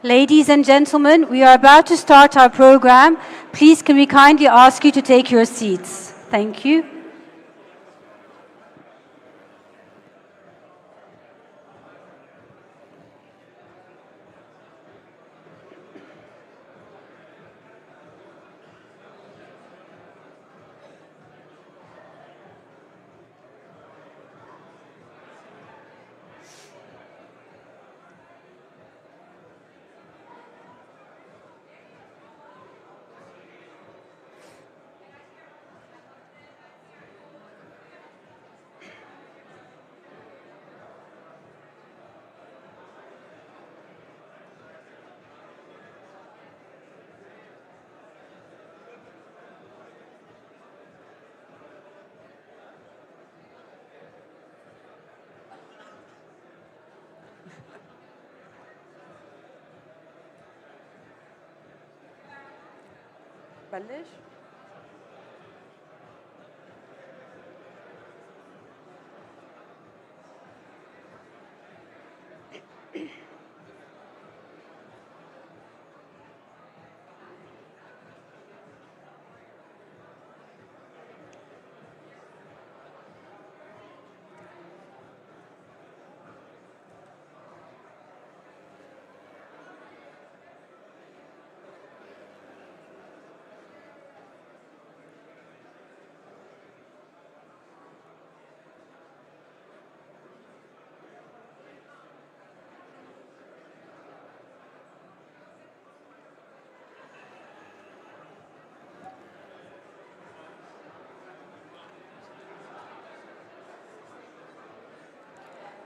Ladies and gentlemen, we are about to start our program. Please, can we kindly ask you to take your seats? Thank you. بلش.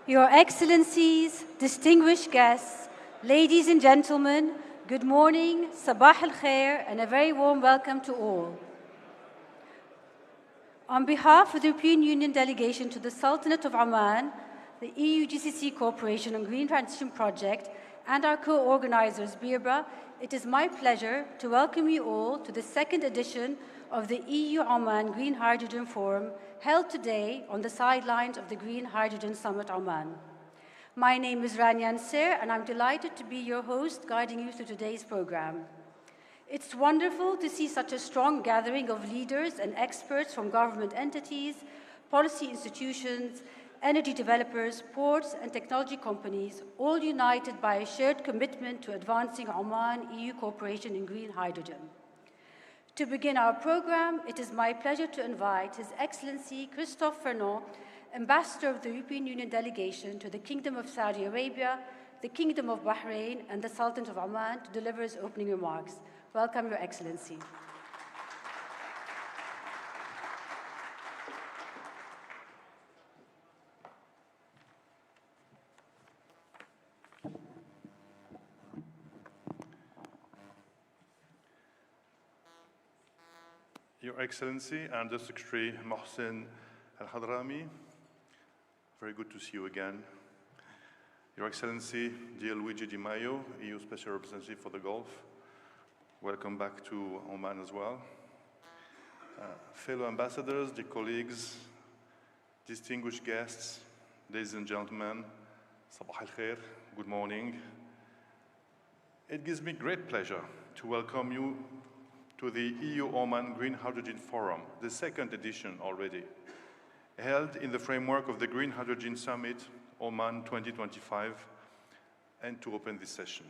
Your Excellencies, distinguished guests, ladies and gentlemen, good morning, sabah al-khair, and a very warm welcome to all. On behalf of the European Union delegation to the Sultanate of Oman, the EU-GCC Cooperation on Green Transition Project, and our co-organizers, BIRBA, it is my pleasure to welcome you all to the second edition of the EU-Oman Green Hydrogen Forum, held today on the sidelines of the Green Hydrogen Summit Oman. My name is Rania Nasser, and I'm delighted to be your host, guiding you through today's program. It's wonderful to see such a strong gathering of leaders and experts from government entities, policy institutions, energy developers, ports, and technology companies, all united by a shared commitment to advancing Oman-EU cooperation in green hydrogen. To begin our program, it is my pleasure to invite His Excellency Christophe Fernand, Ambassador of the European Union delegation to the Kingdom of Saudi Arabia, the Kingdom of Bahrain, and the Sultanate of Oman, to deliver his opening remarks. Welcome, Your Excellency. Your Excellency, Under Secretary Mohsen Al-Hadrami, very good to see you again. Your Excellency, dear Luigi Di Maio, EU Special Representative for the Gulf, welcome back to Oman as well. Fellow ambassadors, dear colleagues, distinguished guests, ladies and gentlemen, sabah al-khair, good morning. It gives me great pleasure to welcome you to the EU-Oman Green Hydrogen Forum, the second edition already, held in the framework of the Green Hydrogen Summit, Oman 2025, and to open this session.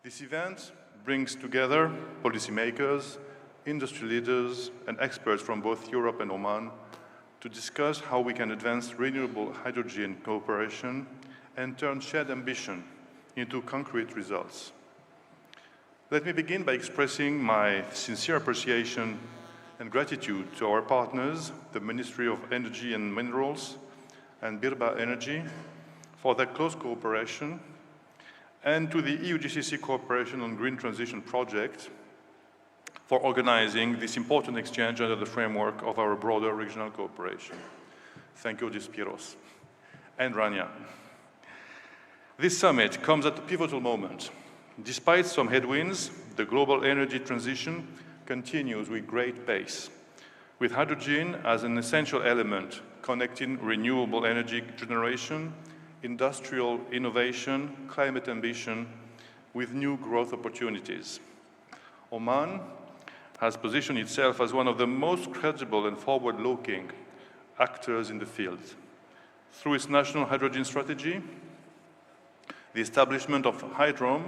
This event brings together policymakers, industry leaders, and experts from both Europe and Oman to discuss how we can advance renewable hydrogen cooperation and turn shared ambition into concrete results. Let me begin by expressing my sincere appreciation and gratitude to our partners, the Ministry of Energy and Minerals and Birba Energy, for their close cooperation, and to the EU-GCC Cooperation on Green Transition Project for organizing this important exchange under the framework of our broader regional cooperation. Thank you, Spiros and Rania. This summit comes at a pivotal moment. Despite some headwinds, the global energy transition continues with great pace, with hydrogen as an essential element connecting renewable energy generation, industrial innovation, climate ambition, with new growth opportunities. Oman has positioned itself as one of the most credible and forward-looking actors in the field. Through its national hydrogen strategy, the establishment of Hydrom,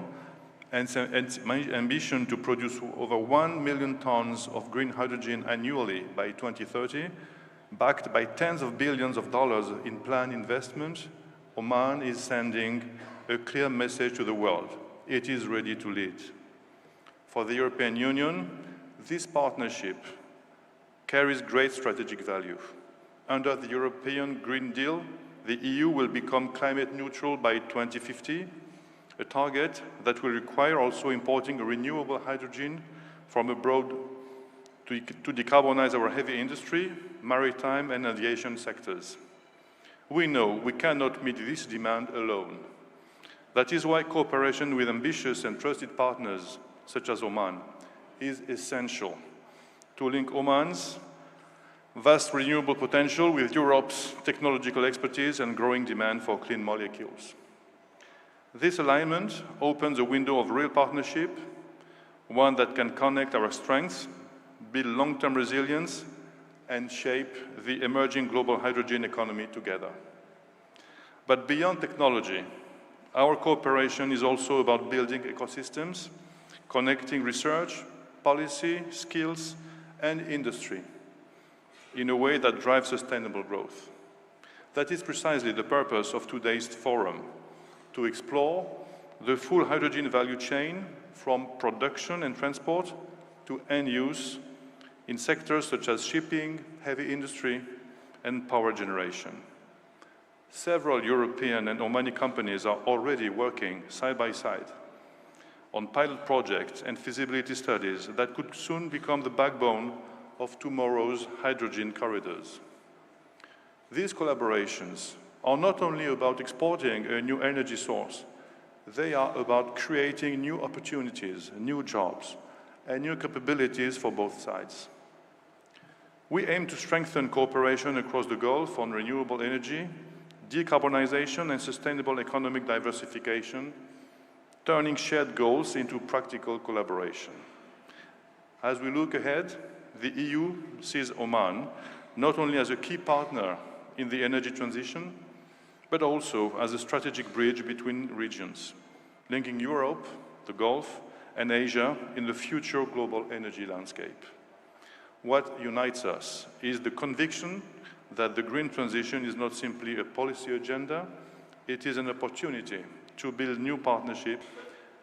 and its ambition to produce over 1 million tons of green hydrogen annually by 2030, backed by tens of billions of dollars in planned investment, Oman is sending a clear message to the world. It is ready to lead. For the European Union, this partnership carries great strategic value. Under the European Green Deal, the EU will become climate neutral by 2050, a target that will require also importing renewable hydrogen from abroad to decarbonize our heavy industry, maritime and aviation sectors. We know we cannot meet this demand alone. That is why cooperation with ambitious and trusted partners, such as Oman, is essential to link Oman's vast renewable potential with Europe's technological expertise and growing demand for clean molecules. This alignment opens a window of real partnership, one that can connect our strengths, build long-term resilience, and shape the emerging global hydrogen economy together. But beyond technology, our cooperation is also about building ecosystems, connecting research, policy, skills, and industry in a way that drives sustainable growth. That is precisely the purpose of today's forum, to explore the full hydrogen value chain from production and transport to end use in sectors such as shipping, heavy industry, and power generation. Several European and Omani companies are already working side by side on pilot projects and feasibility studies that could soon become the backbone of tomorrow's hydrogen corridors. These collaborations are not only about exporting a new energy source, they are about creating new opportunities, new jobs, and new capabilities for both sides. We aim to strengthen cooperation across the Gulf on renewable energy, decarbonization, and sustainable economic diversification, turning shared goals into practical collaboration. As we look ahead, the EU sees Oman not only as a key partner in the energy transition, but also as a strategic bridge between regions, linking Europe, the Gulf, and Asia in the future global energy landscape. What unites us is the conviction that the green transition is not simply a policy agenda, it is an opportunity to build new partnerships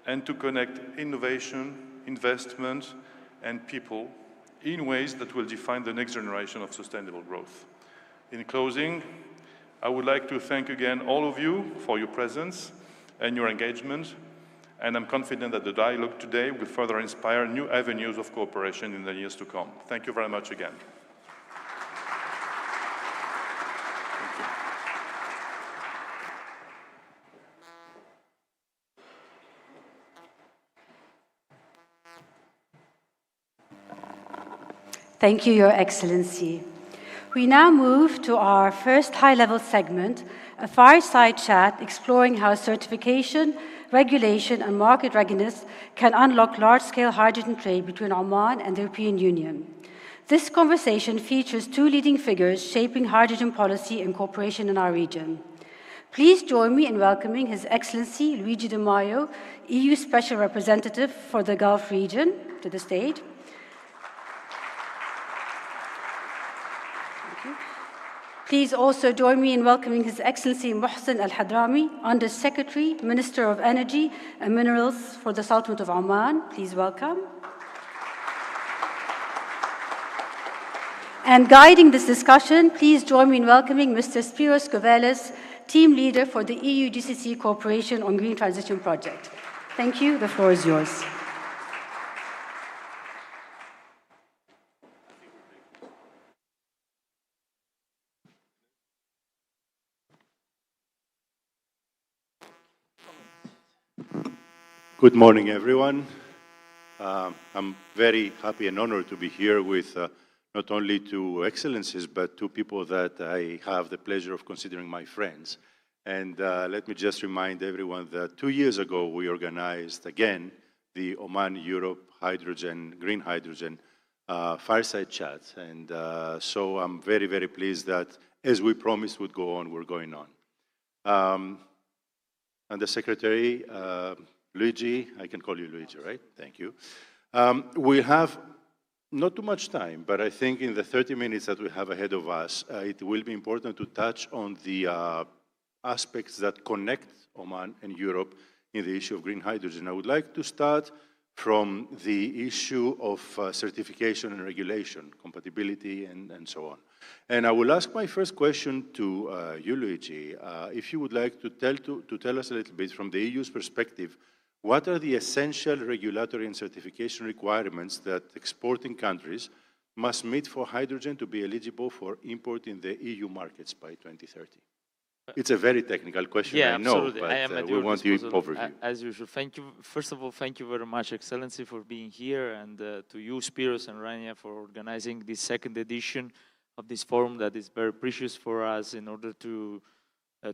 and to connect innovation, investment, and people in ways that will define the next generation of sustainable growth. In closing, I would like to thank again all of you for your presence and your engagement, and I'm confident that the dialogue today will further inspire new avenues of cooperation in the years to come. Thank you very much again. Thank you, Your Excellency. We now move to our first high-level segment, a fireside chat exploring how certification, regulation, and market readiness can unlock large-scale hydrogen trade between Oman and the European Union. This conversation features two leading figures shaping hydrogen policy and cooperation in our region. Please join me in welcoming His Excellency Luigi Di Maio, EU Special Representative for the Gulf region, to the stage. Please also join me in welcoming His Excellency Mohsen Al-Hadrami, Under Secretary, Minister of Energy and Minerals for the Sultanate of Oman. Please welcome. And guiding this discussion, please join me in welcoming Mr. Spiros Kovelis, Team Leader for the EU-GCC Cooperation on Green Transition Project. Thank you. The floor is yours. Good morning, everyone. I'm very happy and honored to be here with not only two excellencies, but two people that I have the pleasure of considering my friends. And let me just remind everyone that 2 years ago, we organized again the Oman-Europe green hydrogen fireside chat. And so I'm very, very pleased that, as we promised would go on, we're going on. And the Secretary, Luigi, I can call you Luigi, right? Thank you. We have not too much time, but I think in the 30 minutes that we have ahead of us, it will be important to touch on the aspects that connect Oman and Europe in the issue of green hydrogen. I would like to start from the issue of certification and regulation, compatibility, and so on. And I will ask my first question to you, Luigi, if you would like to tell us a little bit from the EU's perspective, what are the essential regulatory and certification requirements that exporting countries must meet for hydrogen to be eligible for import in the EU markets by 2030? It's a very technical question, Yeah, I know, absolutely. I am but at we your want your disposal, overview. as usual. Thank you. First of all, thank you very much, Excellency, for being here, and to you, Spiros and Rania, for organizing this second edition of this forum that is very precious for us in order to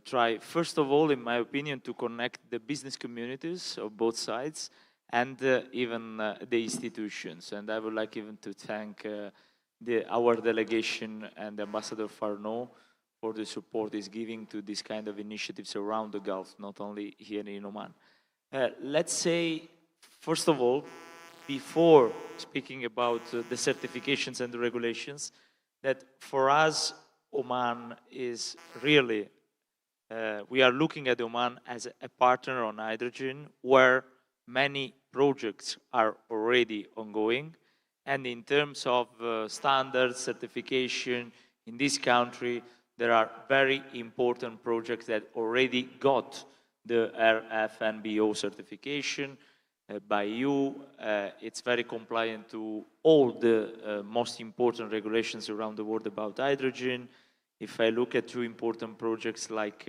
try, first of all, in my opinion, to connect the business communities of both sides and even the institutions. And I would like even to thank our delegation and Ambassador Farno for the support he's giving to this kind of initiatives around the Gulf, not only here in Oman. Let's say, first of all, before speaking about the certifications and the regulations, that for us, Oman is really, we are looking at Oman as a partner on hydrogen, where many projects are already ongoing. And in terms of standards, certification, in this country, there are very important projects that already got the RFNBO certification by EU. It's very compliant to all the most important regulations around the world about hydrogen. If I look at two important projects like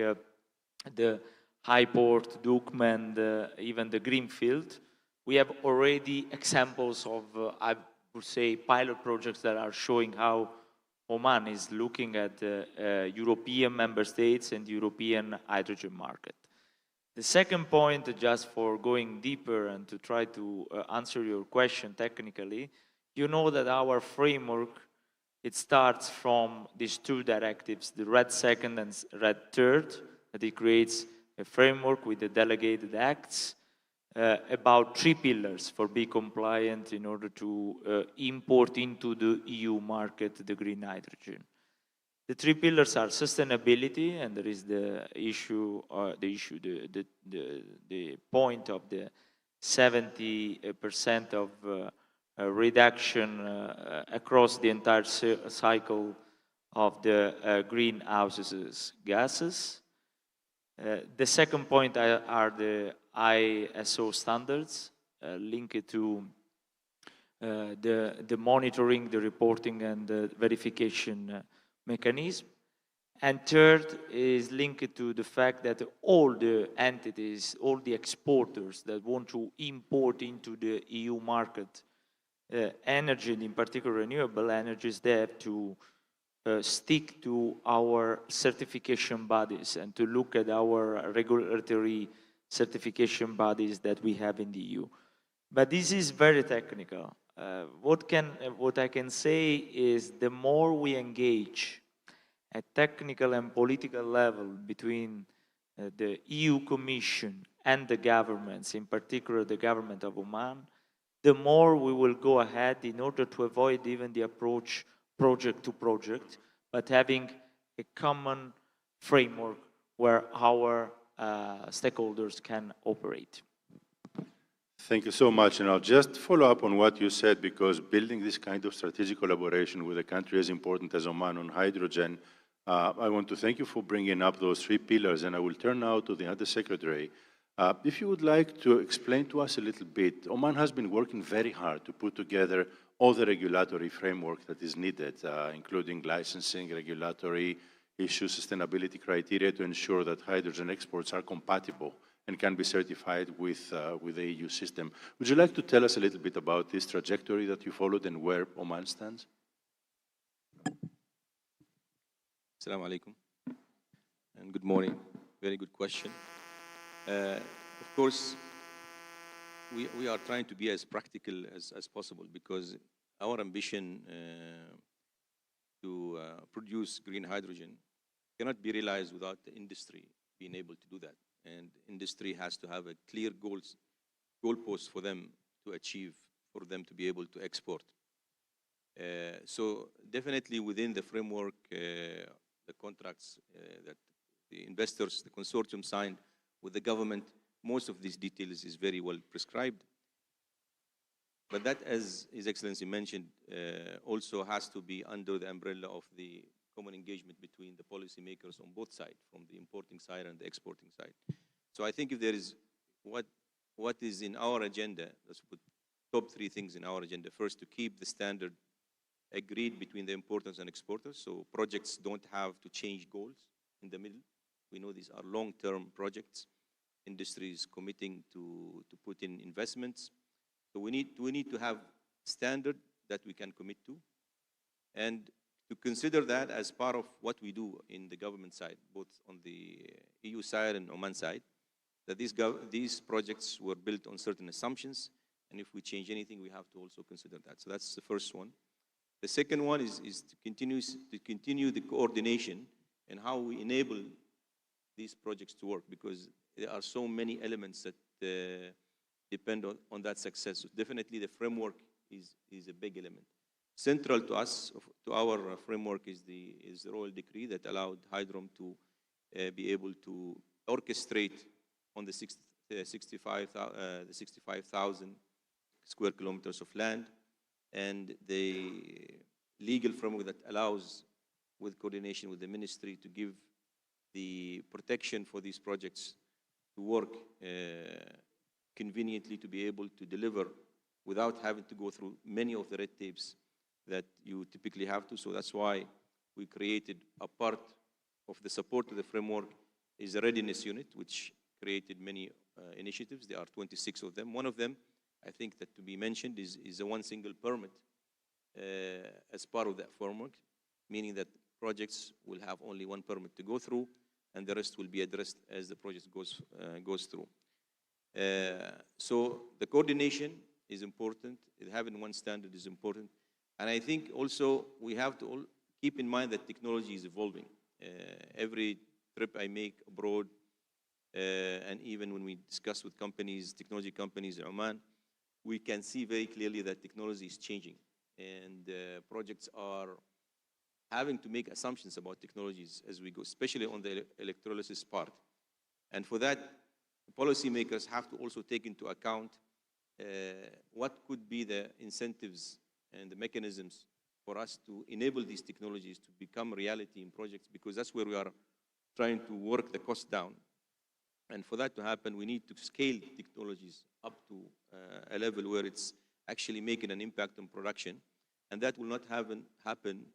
the Highport, Duqm, and even the Greenfield, we have already examples of, I would say, pilot projects that are showing how Oman is looking at European member states and European hydrogen market. The second point, just for going deeper and to try to answer your question technically, you know that our framework, it starts from these two directives, the RED II and RED III, that it creates a framework with the delegated acts about three pillars for be compliant in order to import into the EU market the green hydrogen. The three pillars are sustainability, and there is the point of the 70% of reduction across the entire cycle of the greenhouse gases. The second point are the ISO standards linked to the monitoring, the reporting, and the verification mechanism. And third is linked to the fact that all the entities, all the exporters that want to import into the EU market energy, in particular renewable energies, they have to stick to our certification bodies and to look at our regulatory certification bodies that we have in the EU. But this is very technical. What I can say is the more we engage at technical and political level between the EU Commission and the governments, in particular the government of Oman, the more we will go ahead in order to avoid even the approach project to project, but having a common framework where our stakeholders can operate. Thank you so much. And I'll just follow up on what you said, because building this kind of strategic collaboration with a country as important as Oman on hydrogen, I want to thank you for bringing up those three pillars. And I will turn now to the Undersecretary. If you would like to explain to us a little bit, Oman has been working very hard to put together all the regulatory framework that is needed, including licensing, regulatory issues, sustainability criteria to ensure that hydrogen exports are compatible and can be certified with the EU system. Would you like to tell us a little bit about this trajectory that you followed and where Oman stands? Assalamu alaikum and good morning. Very good question. Of course, we are trying to be as practical as possible, because our ambition to produce green hydrogen cannot be realized without the industry being able to do that. And industry has to have a clear goalpost for them to achieve, for them to be able to export. So definitely within the framework, the contracts that the investors, the consortium signed with the government, most of these details is very well prescribed. But that, as His Excellency mentioned, also has to be under the umbrella of the common engagement between the policymakers on both sides, from the importing side and the exporting side. So I think if there is what is in our agenda, let's put top 3 things in our agenda. First, to keep the standard agreed between the importers and exporters, so projects don't have to change goals in the middle. We know these are long-term projects. Industry is committing to put in investments. So we need to have standard that we can commit to, and to consider that as part of what we do in the government side, both on the EU side and Oman side, that these projects were built on certain assumptions, and if we change anything, we have to also consider that. So that's the first one. The second one is to continue the coordination and how we enable these projects to work, because there are so many elements that depend on that success. So definitely the framework is a big element. Central to us, to our framework, is the royal decree that allowed Hydrom to be able to orchestrate on the 65,000 square kilometers of land, and the legal framework that allows, with coordination with the ministry, to give the protection for these projects to work conveniently, to be able to deliver without having to go through many of the red tapes that you typically have to. So that's why we created a part of the support to the framework is a readiness unit, which created many initiatives. There are 26 of them. One of them, I think that to be mentioned, is a one single permit as part of that framework, meaning that projects will have only one permit to go through, and the rest will be addressed as the project goes through. So the coordination is important. Having one standard is important. And I think also we have to keep in mind that technology is evolving. Every trip I make abroad, and even when we discuss with companies, technology companies in Oman, we can see very clearly that technology is changing. And projects are having to make assumptions about technologies as we go, especially on the electrolysis part. And for that, policymakers have to also take into account what could be the incentives and the mechanisms for us to enable these technologies to become reality in projects, because that's where we are trying to work the cost down. And for that to happen, we need to scale technologies up to a level where it's actually making an impact on production. And that will not happen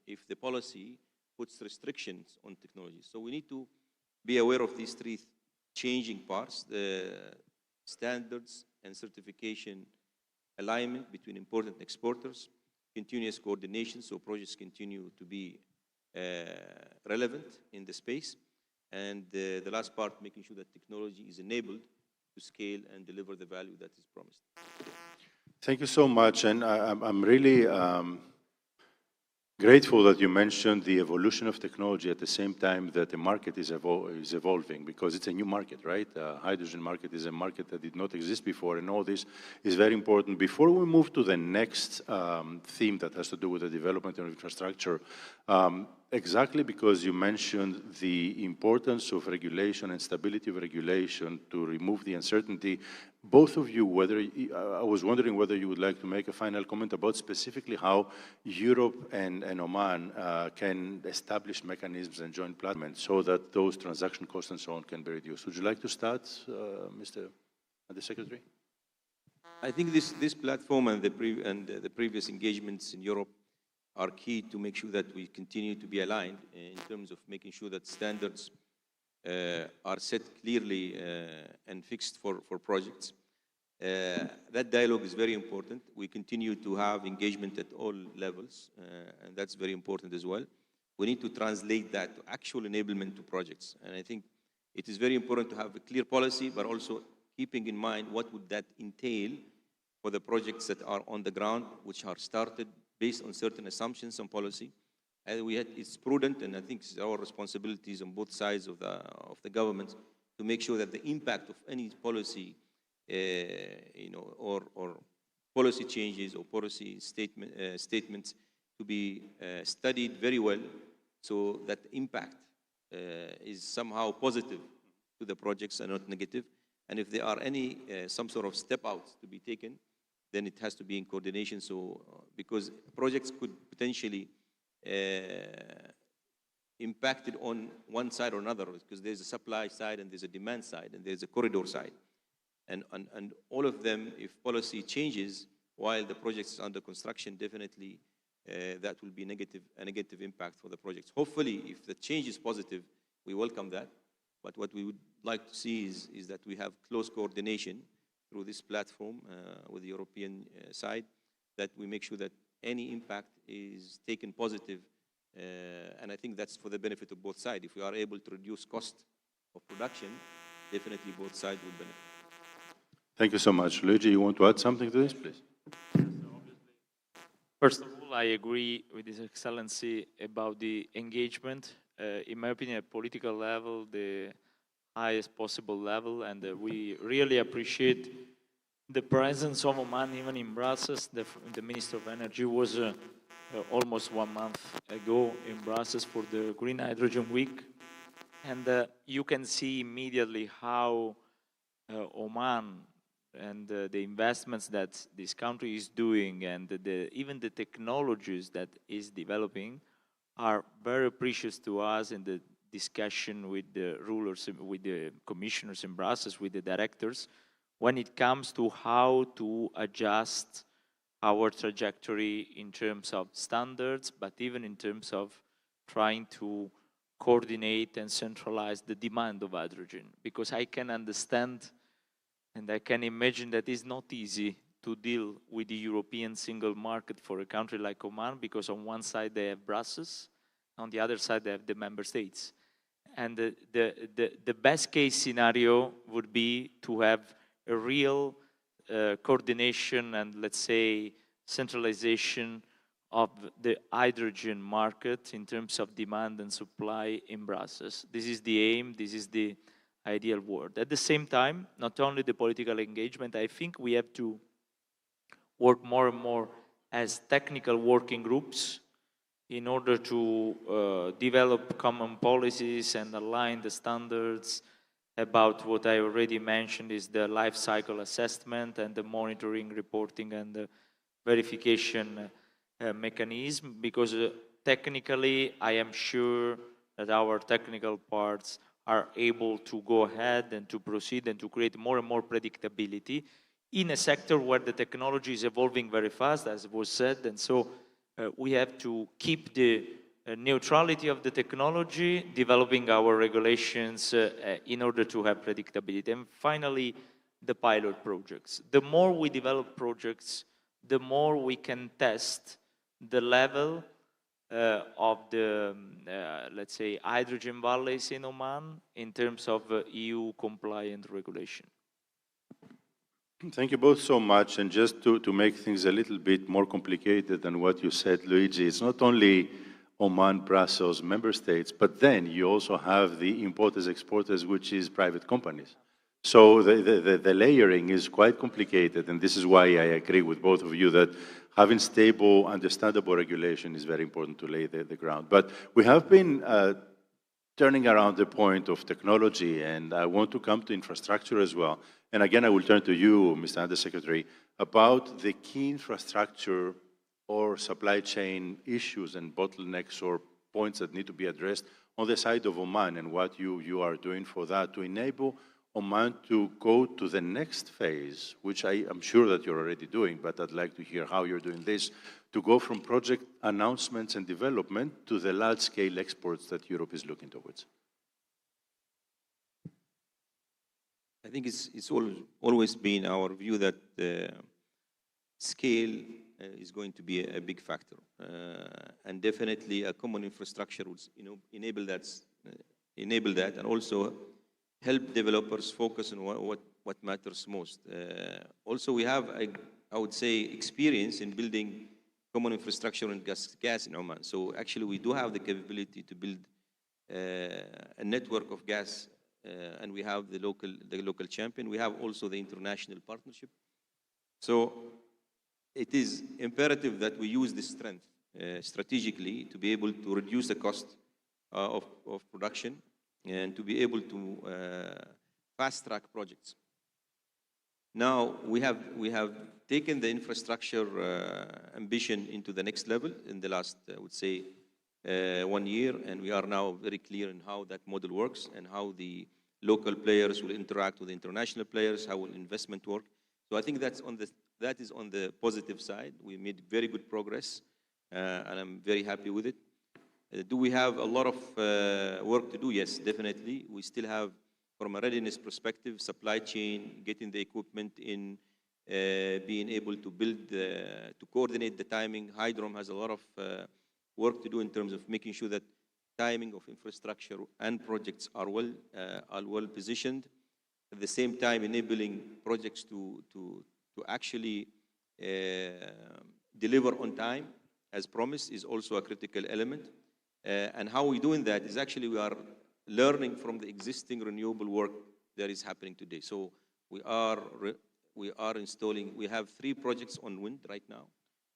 if the policy puts restrictions on technology. So we need to be aware of these 3 changing parts: the standards and certification alignment between importers and exporters, continuous coordination so projects continue to be relevant in the space, and the last part, making sure that technology is enabled to scale and deliver the value that is promised. Thank you so much, and I'm really grateful that you mentioned the evolution of technology at the same time that the market is evolving, because it's a new market, right? Hydrogen market is a market that did not exist before, and all this is very important. Before we move to the next theme that has to do with the development of infrastructure, exactly because you mentioned the importance of regulation and stability of regulation to remove the uncertainty, both of you, I was wondering whether you would like to make a final comment about specifically how Europe and Oman can establish mechanisms and joint platforms so that those transaction costs and so on can be reduced. Would you like to start, Mr. Secretary? I think this platform and the previous engagements in Europe are key to make sure that we continue to be aligned in terms of making sure that standards are set clearly and fixed for projects. That dialogue is very important. We continue to have engagement at all levels, and that's very important as well. We need to translate that to actual enablement to projects. And I think it is very important to have a clear policy, but also keeping in mind what would that entail for the projects that are on the ground, which are started based on certain assumptions and policy. And it's prudent, and I think it's our responsibilities on both sides of the government to make sure that the impact of any policy, or policy changes or policy statements to be studied very well, so that the impact is somehow positive to the projects and not negative. And if there are any some sort of step outs to be taken, then it has to be in coordination. So because projects could potentially impacted on one side or another, because there's a supply side and there's a demand side and there's a corridor side. And all of them, if policy changes while the project is under construction, definitely that will be a negative impact for the projects. Hopefully, if the change is positive, we welcome that. But what we would like to see is that we have close coordination through this platform with the European side, that we make sure that any impact is taken positive. And I think that's for the benefit of both sides. If we are able to reduce cost of production, definitely both sides will benefit. Thank you so much. Luigi, you want to add something to this, please? First of all, I agree with His Excellency about the engagement. In my opinion, at political level, the highest possible level, and we really appreciate the presence of Oman even in Brussels. The Minister of Energy was almost 1 month ago in Brussels for the Green Hydrogen Week, and you can see immediately how Oman and the investments that this country is doing, and even the technologies that is developing are very precious to us in the discussion with the rulers, with the commissioners in Brussels, with the directors, when it comes to how to adjust our trajectory in terms of standards, but even in terms of trying to coordinate and centralize the demand of hydrogen. Because I can understand and I can imagine that it's not easy to deal with the European single market for a country like Oman, because on one side they have Brussels, on the other side they have the member states. And the best case scenario would be to have a real coordination and, let's say, centralization of the hydrogen market in terms of demand and supply in Brussels. This is the aim, this is the ideal world. At the same time, not only the political engagement, I think we have to work more and more as technical working groups in order to develop common policies and align the standards about what I already mentioned is the life cycle assessment and the monitoring, reporting, and the verification mechanism, because technically I am sure that our technical parts are able to go ahead and to proceed and to create more and more predictability in a sector where the technology is evolving very fast, as was said, and so we have to keep the neutrality of the technology, developing our regulations in order to have predictability. And finally, the pilot projects. The more we develop projects, the more we can test the level of the, let's say, hydrogen valleys in Oman in terms of EU compliant regulation. Thank you both so much. And just to make things a little bit more complicated than what you said, Luigi, it's not only Oman, Brussels, member states, but then you also have the importers-exporters, which is private companies. So the layering is quite complicated, and this is why I agree with both of you that having stable, understandable regulation is very important to lay the ground. But we have been turning around the point of technology, and I want to come to infrastructure as well. And again, I will turn to you, Mr. Undersecretary, about the key infrastructure or supply chain issues and bottlenecks or points that need to be addressed on the side of Oman, and what you are doing for that to enable Oman to go to the next phase, which I am sure that you're already doing, but I'd like to hear how you're doing this, to go from project announcements and development to the large-scale exports that Europe is looking towards. I think it's always been our view that scale is going to be a big factor. And definitely a common infrastructure would enable that, and also help developers focus on what matters most. Also, we have, I would say, experience in building common infrastructure and gas in Oman. So actually, we do have the capability to build a network of gas, and we have the local champion. We have also the international partnership. So it is imperative that we use this strength strategically to be able to reduce the cost of production and to be able to fast-track projects. Now, we have taken the infrastructure ambition into the next level in the last, I would say, 1 year, and we are now very clear in how that model works and how the local players will interact with the international players, how will investment work. So I think that is on the positive side. We made very good progress, and I'm very happy with it. Do we have a lot of work to do? Yes, definitely. We still have, from a readiness perspective, supply chain, getting the equipment in, being able to build, to coordinate the timing. Hydrom has a lot of work to do in terms of making sure that timing of infrastructure and projects are well positioned. At the same time, enabling projects to actually deliver on time as promised is also a critical element. And how we're doing that is actually we are learning from the existing renewable work that is happening today. So we are installing, we have 3 projects on wind right now.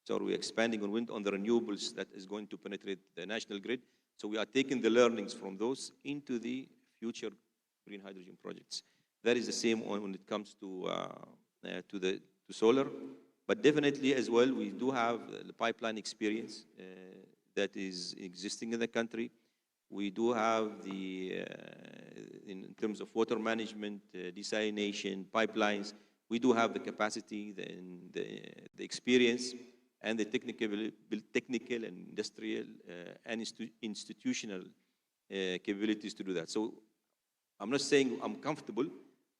So we're expanding on wind, on the renewables that is going to penetrate the national grid. So we are taking the learnings from those into the future green hydrogen projects. That is the same when it comes to solar. But definitely as well, we do have the pipeline experience that is existing in the country. We do have the, in terms of water management, desalination, pipelines, we do have the capacity, the experience, and the technical and industrial and institutional capabilities to do that. So I'm not saying I'm comfortable,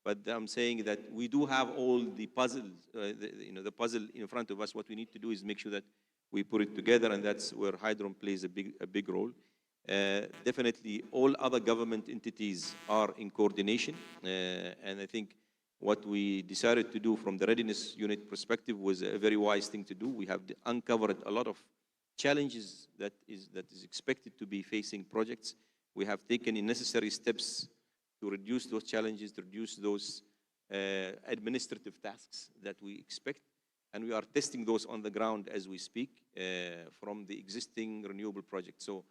but I'm saying that we do have all the puzzles, the puzzle in front of us. What we need to do is make sure that we put it together, and that's where Hydrom plays a big role. Definitely, all other government entities are in coordination, and I think what we decided to do from the readiness unit perspective was a very wise thing to do. We have uncovered a lot of challenges that is expected to be facing projects. We have taken the necessary steps to reduce those challenges, to reduce those administrative tasks that we expect. And we are testing those on the ground as we speak from the existing renewable projects. So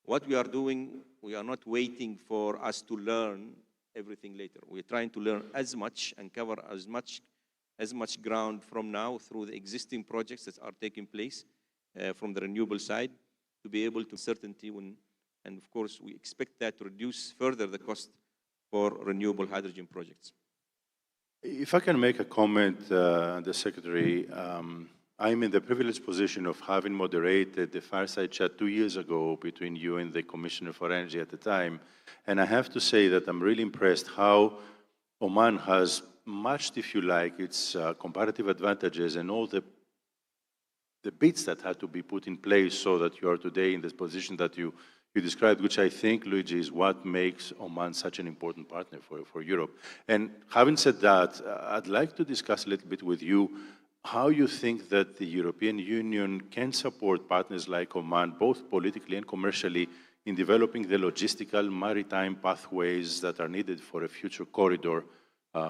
what we are doing, we are not waiting for us to learn everything later. We're trying to learn as much and cover as much ground from now through the existing projects that are taking place from the renewable side to be able to certainty when, and of course we expect that to reduce further the cost for renewable hydrogen projects. If I can make a comment, the Secretary, I'm in the privileged position of having moderated the fireside chat 2 years ago between you and the Commissioner for Energy at the time. And I have to say that I'm really impressed how Oman has matched, if you like, its comparative advantages and all the bits that had to be put in place so that you are today in this position that you described, which I think, Luigi, is what makes Oman such an important partner for Europe. And having said that, I'd like to discuss a little bit with you how you think that the European Union can support partners like Oman, both politically and commercially, in developing the logistical maritime pathways that are needed for a future corridor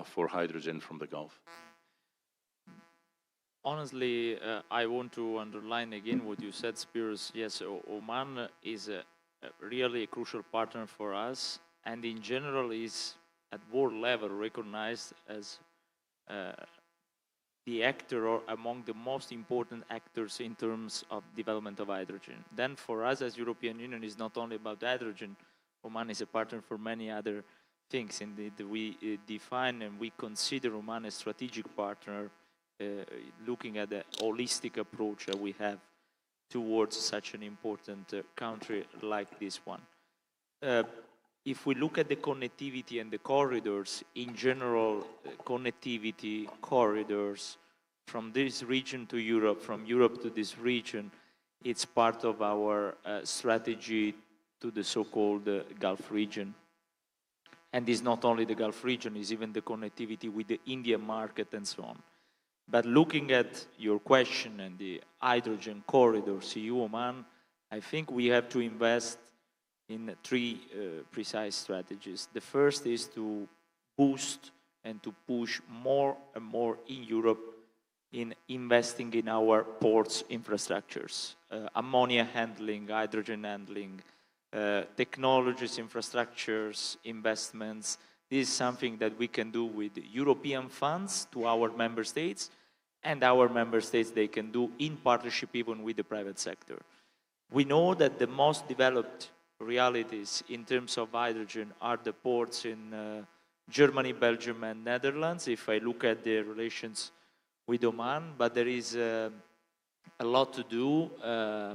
for hydrogen from the Gulf. Honestly, I want to underline again what you said, Spiros. Yes, Oman is really a crucial partner for us, and in general is at world level recognized as the actor or among the most important actors in terms of development of hydrogen. Then for us as European Union, it's not only about hydrogen. Oman is a partner for many other things. Indeed, we define and we consider Oman a strategic partner, looking at the holistic approach that we have towards such an important country like this one. If we look at the connectivity and the corridors, in general, connectivity, corridors, from this region to Europe, from Europe to this region, it's part of our strategy to the so-called Gulf region. And it's not only the Gulf region, it's even the connectivity with the Indian market and so on. But looking at your question and the hydrogen corridor, CU Oman, I think we have to invest in three precise strategies. The first is to boost and to push more and more in Europe in investing in our ports infrastructures, ammonia handling, hydrogen handling, technologies, infrastructures, investments. This is something that we can do with European funds to our member states, and our member states, they can do in partnership even with the private sector. We know that the most developed realities in terms of hydrogen are the ports in Germany, Belgium, and Netherlands, if I look at the relations with Oman, but there is a lot to do,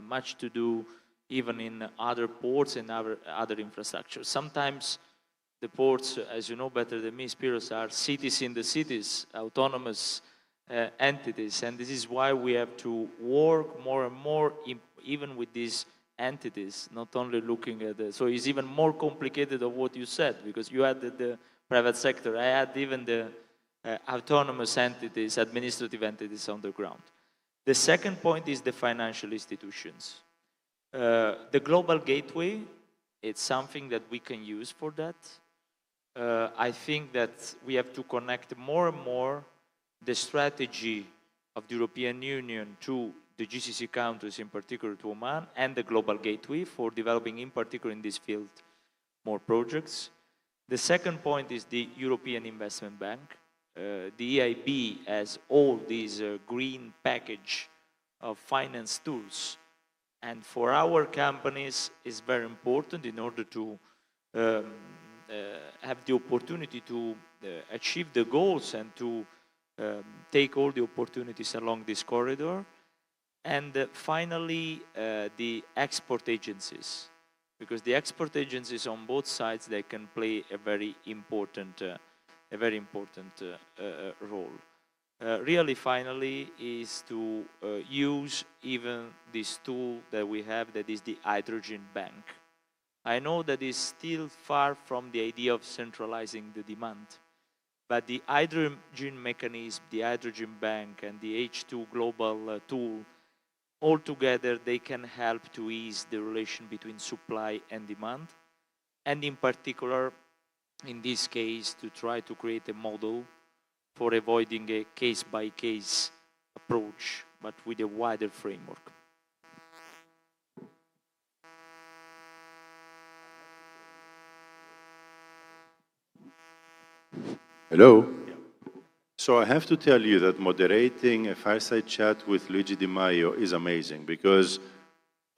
much to do even in other ports and other infrastructures. Sometimes the ports, as you know better than me, Spiros, are cities in the cities, autonomous entities, and this is why we have to work more and more even with these entities, not only looking at the, so it's even more complicated of what you said, because you had the private sector, I had even the autonomous entities, administrative entities on the ground. The second point is the financial institutions. The global gateway, it's something that we can use for that. I think that we have to connect more and more the strategy of the European Union to the GCC countries, in particular to Oman, and the global gateway for developing, in particular in this field, more projects. The second point is the European Investment Bank. The EIB has all these green package of finance tools, and for our companies is very important in order to have the opportunity to achieve the goals and to take all the opportunities along this corridor. And finally, the export agencies, because the export agencies on both sides, they can play a very important role. Really, finally, is to use even this tool that we have, that is the hydrogen bank. I know that is still far from the idea of centralizing the demand, but the hydrogen mechanism, the hydrogen bank, and the H2 global tool, altogether they can help to ease the relation between supply and demand, and in particular, in this case, to try to create a model for avoiding a case-by-case approach, but with a wider framework. Hello? So I have to tell you that moderating a fireside chat with Luigi Di Maio is amazing, because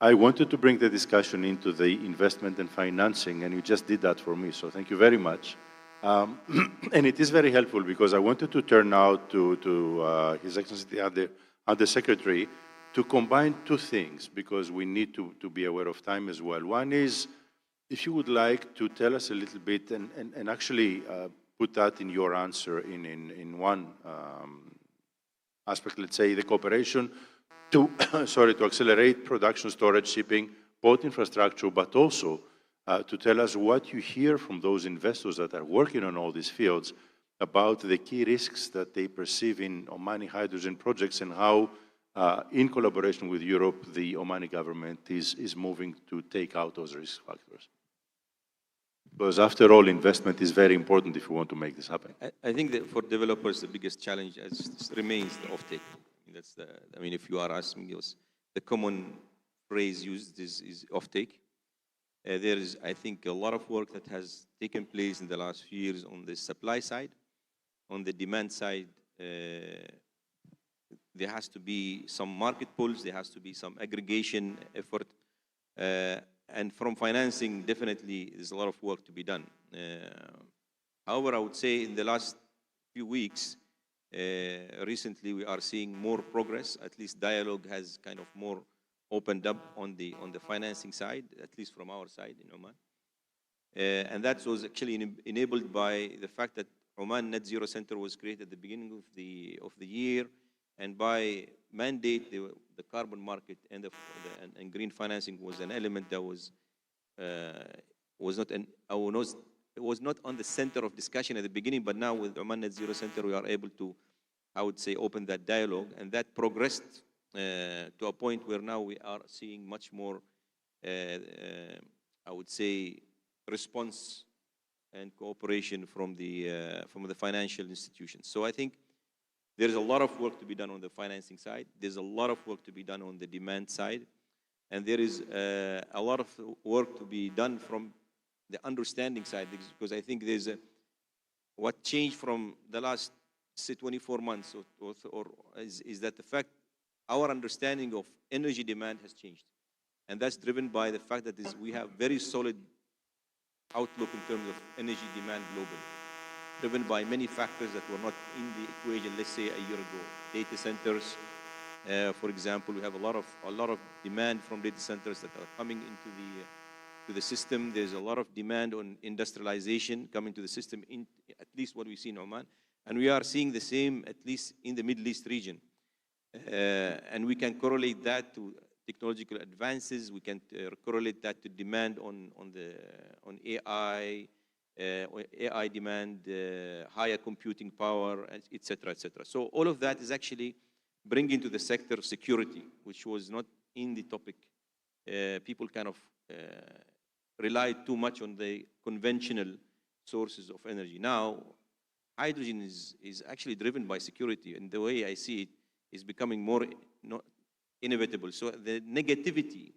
I wanted to bring the discussion into the investment and financing, and you just did that for me, so thank you very much. And it is very helpful, because I wanted to turn now to His Excellency the Undersecretary to combine two things, because we need to be aware of time as well. One is, if you would like to tell us a little bit, and actually put that in your answer in one aspect, let's say the cooperation to, to accelerate production, storage, shipping, both infrastructure, but also to tell us what you hear from those investors that are working on all these fields about the key risks that they perceive in Omani hydrogen projects, and how, in collaboration with Europe, the Omani government is moving to take out those risk factors. Because after all, investment is very important if we want to make this happen. I think that for developers, the biggest challenge remains the offtake. If you are asking us, the common phrase used is offtake. There is, I think, a lot of work that has taken place in the last few years on the supply side. On the demand side, there has to be some market pulls, there has to be some aggregation effort. And from financing, definitely, there's a lot of work to be done. However, I would say in the last few weeks, recently we are seeing more progress. At least dialogue has kind of more opened up on the financing side, at least from our side in Oman. And that was actually enabled by the fact that Oman Net Zero Center was created at the beginning of the year, and by mandate, the carbon market and green financing was an element that was not it was not on the center of discussion at the beginning, but now with Oman Net Zero Center, we are able to, I would say, open that dialogue, and that progressed to a point where now we are seeing much more, I would say, response and cooperation from the financial institutions. So I think there is a lot of work to be done on the financing side. There's a lot of work to be done on the demand side. And there is a lot of work to be done from the understanding side, because I think there's what changed from the last, say, 24 months is that the fact our understanding of energy demand has changed. And that's driven by the fact that we have very solid outlook in terms of energy demand globally, driven by many factors that were not in the equation, let's say, a year ago. Data centers, for example, we have a lot of demand from data centers that are coming into the system. There's a lot of demand on industrialization coming to the system, at least what we see in Oman. And we are seeing the same, at least in the Middle East region. And we can correlate that to technological advances. We can correlate that to demand on AI, AI demand, higher computing power, et cetera, et cetera. So all of that is actually bringing to the sector security, which was not in the topic. People kind of relied too much on the conventional sources of energy. Now, hydrogen is actually driven by security, and the way I see it is becoming more inevitable. So the negativity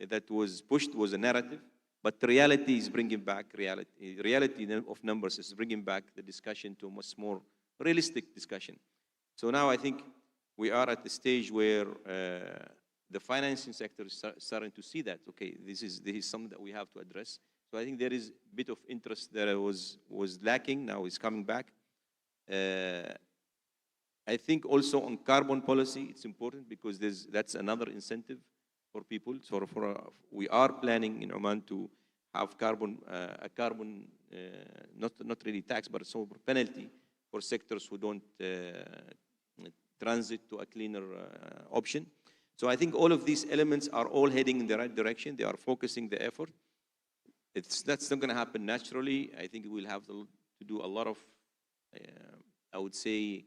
that was pushed was a narrative, but reality is bringing back reality. Reality of numbers is bringing back the discussion to a much more realistic discussion. So now I think we are at the stage where the financing sector is starting to see that, okay, this is something that we have to address. So I think there is a bit of interest that was lacking, now is coming back. I think also on carbon policy, it's important because that's another incentive for people. So we are planning in Oman to have a carbon, not really tax, but some penalty for sectors who don't transit to a cleaner option. So I think all of these elements are all heading in the right direction. They are focusing the effort. That's not going to happen naturally. I think we'll have to do a lot of, I would say,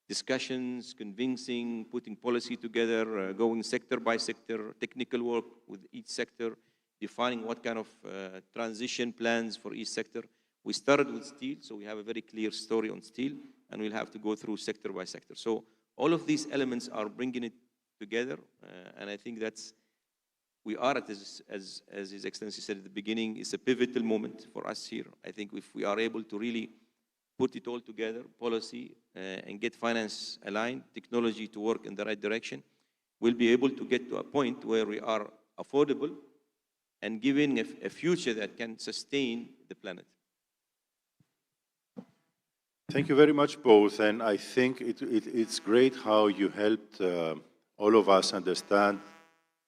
discussions, convincing, putting policy together, going sector by sector, technical work with each sector, defining what kind of transition plans for each sector. We started with steel, so we have a very clear story on steel, and we'll have to go through sector by sector. So all of these elements are bringing it together, and I think we are at this, as His Excellency said at the beginning, it's a pivotal moment for us here. I think if we are able to really put it all together, policy, and get finance aligned, technology to work in the right direction, we'll be able to get to a point where we are affordable and giving a future that can sustain the planet. Thank you very much, both. And I think it's great how you helped all of us understand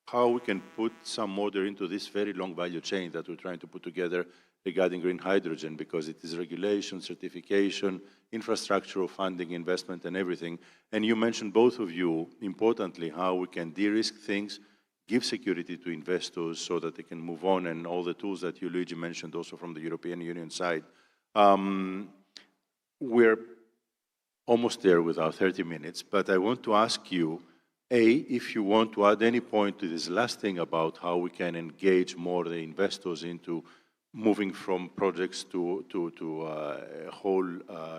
how we can put some order into this very long value chain that we're trying to put together regarding green hydrogen, because it is regulation, certification, infrastructural funding, investment, and everything. And you mentioned, both of you, importantly, how we can de-risk things, give security to investors so that they can move on, and all the tools that you, Luigi, mentioned also from the European Union side. We're almost there with our 30 minutes, but I want to ask you, if you want to add any point to this last thing about how we can engage more the investors into moving from projects to a whole,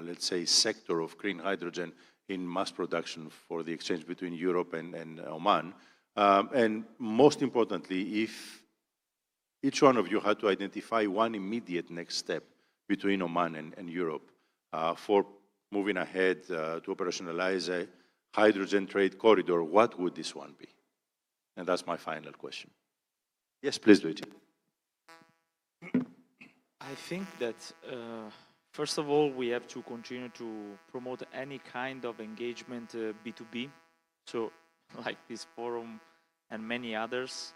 let's say, sector of green hydrogen in mass production for the exchange between Europe and Oman. And most importantly, if each one of you had to identify one immediate next step between Oman and Europe for moving ahead to operationalize a hydrogen trade corridor, what would this one be? And that's my final question. Yes, please, Luigi. I think that, first of all, we have to continue to promote any kind of engagement B2B. So, like this forum and many others,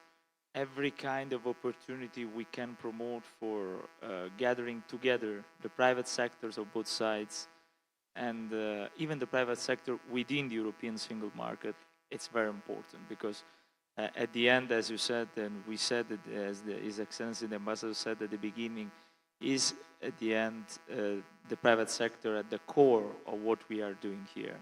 every kind of opportunity we can promote for gathering together the private sectors of both sides, and even the private sector within the European single market, it's very important, because at the end, as you said, and we said it, as His Excellency the Ambassador said at the beginning, is at the end the private sector at the core of what we are doing here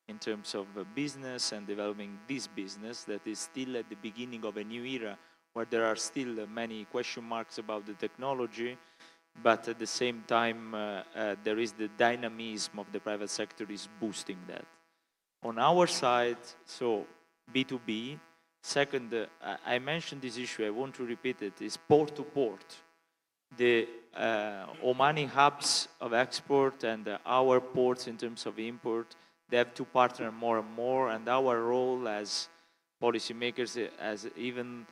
in terms of business and developing this business that is still at the beginning of a new era where there are still many question marks about the technology, but at the same time there is the dynamism of the private sector is boosting that. On our side, so B2B, second, I mentioned this issue, I want to repeat it, is port to port. The Omani hubs of export and our ports in terms of import, they have to partner more and more, and our role as policymakers as even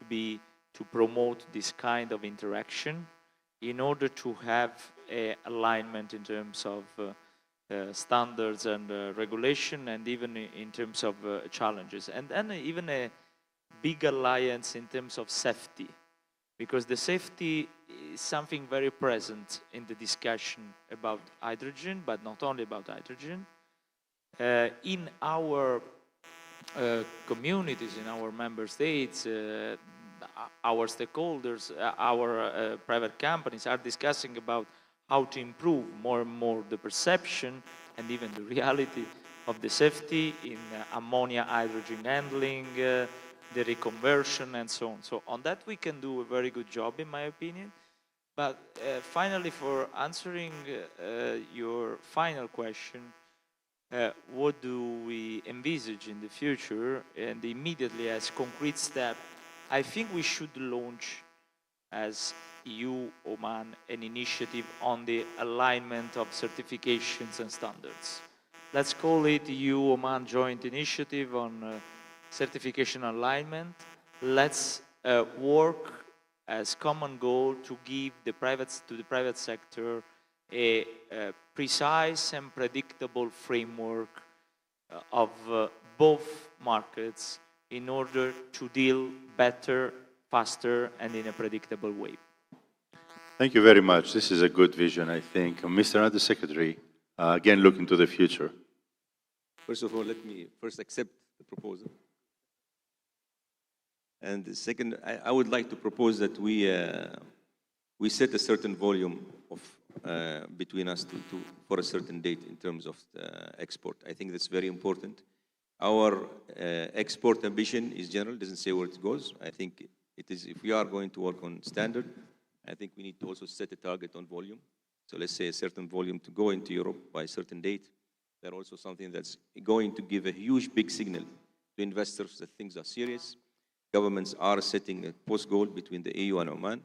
to promote this kind of interaction in order to have a alignment in terms of standards and regulation, and even in terms of challenges, and then even a big alliance in terms of safety, because the safety is something very present in the discussion about hydrogen, but not only about hydrogen. In our communities, in our member states, our stakeholders, our private companies are discussing about how to improve more and more the perception and even the reality of the safety in ammonia hydrogen handling, the reconversion and so on. So on that we can do a very good job in my opinion. But finally, for answering your final question, what do we envisage in the future, and immediately as concrete step, I think we should launch as EU Oman an initiative on the alignment of certifications and standards. Let's call it EU Oman Joint Initiative on certification alignment. Let's work as common goal to give the private sector a precise and predictable framework of both markets in order to deal better, faster, and in a predictable way. Thank you very much. This is a good vision, I think. Mr. Undersecretary, again, looking to the future. First of all, let me first accept the proposal. And the second, I would like to propose that we set a certain volume of between us for a certain date in terms of export. I think that's very important. Our export ambition is general, doesn't say where it goes. I think it is, if we are going to work on standard, I think we need to also set a target on volume. So let's say a certain volume to go into Europe by a certain date. That's also something that's going to give a huge, big signal to investors that things are serious. Governments are setting a post-goal between the EU and Oman.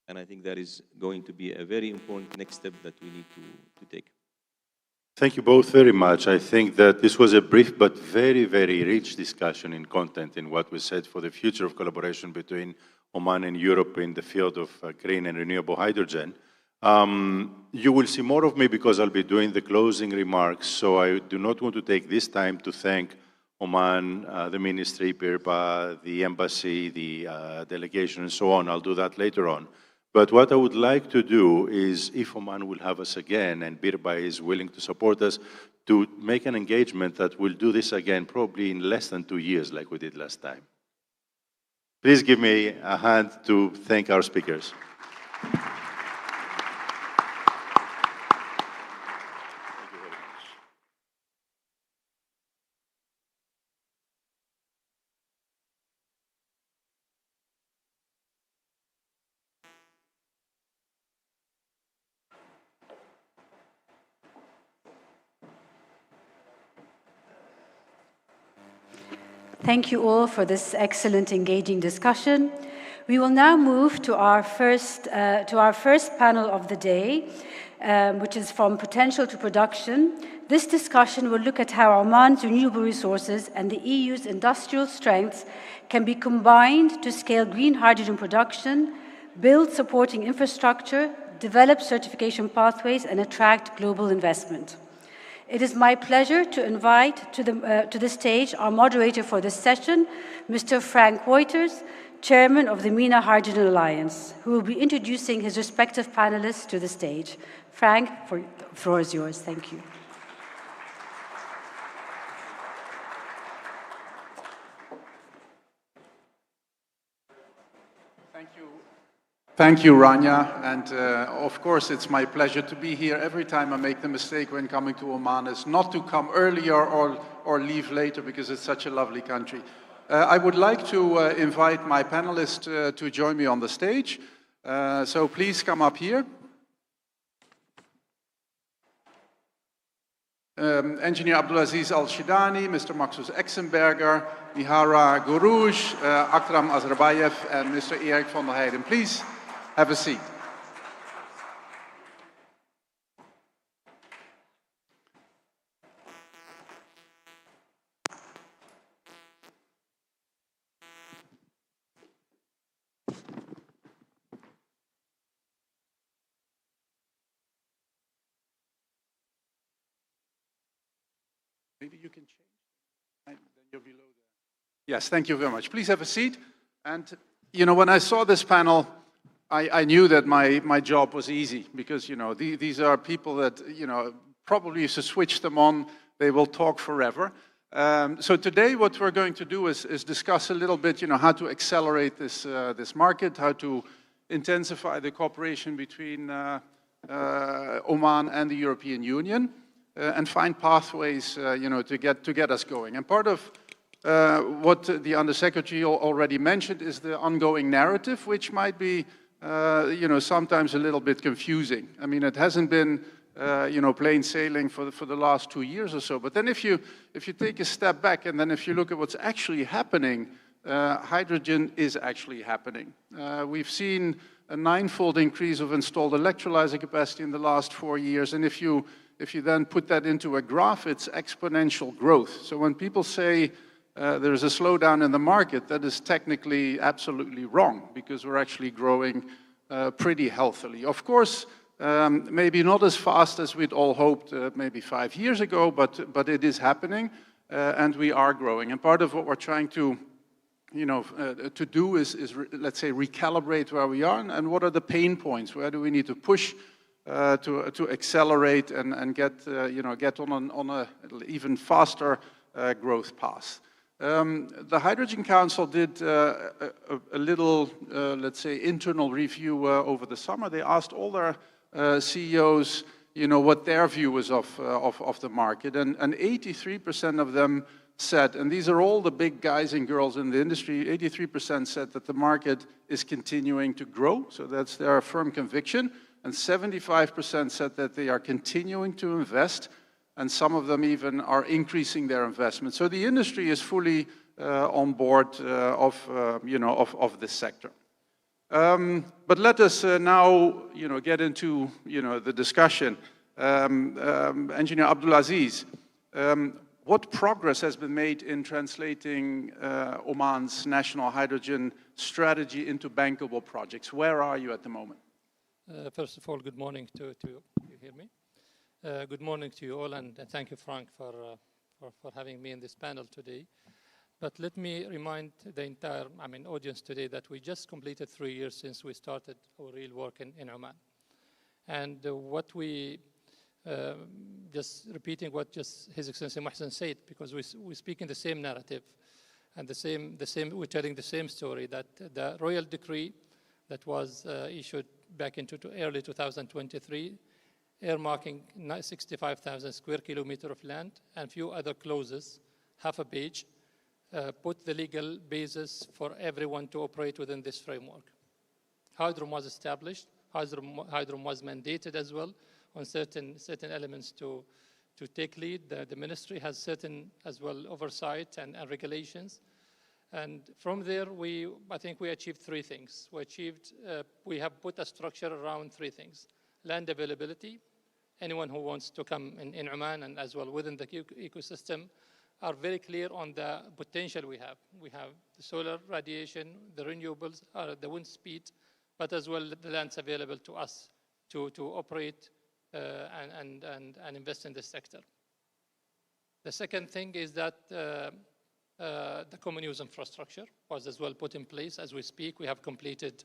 And I think that is going to be a very important next step that we need to take. Thank you both very much. I think that this was a brief but very, very rich discussion in content in what was said for the future of collaboration between Oman and Europe in the field of green and renewable hydrogen. You will see more of me because I'll be doing the closing remarks, so I do not want to take this time to thank Oman, the ministry, BIRPA, the embassy, the delegation, and so on. I'll do that later on. But what I would like to do is, if Oman will have us again, and BIRPA is willing to support us, to make an engagement that we'll do this again probably in less than 2 years like we did last time. Please give me a hand to thank our speakers. Thank you all for this excellent, engaging discussion. We will now move to our first panel of the day, which is from potential to production. This discussion will look at how Oman's renewable resources and the EU's industrial strengths can be combined to scale green hydrogen production, build supporting infrastructure, develop certification pathways, and attract global investment. It is my pleasure to invite to the stage our moderator for this session, Mr. Frank Wouters, Chairman of the MENA Hydrogen Alliance, who will be introducing his respective panelists to the stage. Frank, the floor is yours. Thank you. Thank you, Rania. And of course, it's my pleasure to be here. Every time I make the mistake when coming to Oman is not to come earlier or leave later because it's such a lovely country. I would like to invite my panelists to join me on the stage. So please come up here. Engineer Abdulaziz Al-Shidani, Mr. Maxus Exenberger, Mihara Gurouj, Akram Azarbayev, and Mr. Erik van der Heijden. Please have a seat. Maybe you can change. Then you're below there. Yes, thank you very much. Please have a seat. And, you know, when I saw this panel, I knew that my job was easy because, you know, these are people that, you know, probably if you switch them on, they will talk forever. So today what we're going to do is discuss a little bit, you know, how to accelerate this market, how to intensify the cooperation between Oman and the European Union. And find pathways, you know, to get us going. And part of what the Undersecretary already mentioned is the ongoing narrative, which might be, you know, sometimes a little bit confusing. I mean, it hasn't been, you know, plain sailing for the last 2 years or so. But then if you take a step back and then if you look at what's actually happening, hydrogen is actually happening. We've seen a 9-fold increase of installed electrolyzer capacity in the last 4 years. And if you then put that into a graph, it's exponential growth. So when people say there's a slowdown in the market, that is technically absolutely wrong because we're actually growing pretty healthily. Of course, maybe not as fast as we'd all hoped maybe 5 years ago, but it is happening and we are growing. And part of what we're trying to, you know, to do is let's say, recalibrate where we are and what are the pain points, where do we need to push to accelerate and get, you know, get on a even faster growth path. The Hydrogen Council did a little, let's say, internal review over the summer. They asked all their CEOs, you know, what their view was of the market, and 83% of them said, and these are all the big guys and girls in the industry, 83% said that the market is continuing to grow, so that's their firm conviction. And 75% said that they are continuing to invest, and some of them even are increasing their investment. So the industry is fully on board you know, of this sector. But let us now, you know, get into, you know, the discussion. Engineer Abdulaziz, what progress has been made in translating Oman's national hydrogen strategy into bankable projects? Where are you at the moment? First of all, good morning to you. You hear me? Good morning to you all, and thank you, Frank, for having me in this panel today. But let me remind the entire, audience today that we just completed 3 years since we started our real work in Oman. And what we, just repeating what just His Excellency Mohsen said, because we speak in the same narrative, and we're telling the same story, that the royal decree that was issued back into early 2023, earmarking 65,000 square kilometers of land and few other clauses, half a page, put the legal basis for everyone to operate within this framework. Hydrogen was established, Hydrogen was mandated as well on certain elements to take lead. The ministry has certain as well oversight and regulations. And from there, I think we achieved 3 things. We have put a structure around 3 things. Land availability. Anyone who wants to come in Oman and as well within the ecosystem are very clear on the potential we have. We have the solar radiation, the renewables, the wind speed, but as well the lands available to us to operate and invest in this sector. The second thing is that the common use infrastructure was as well put in place. As we speak, we have completed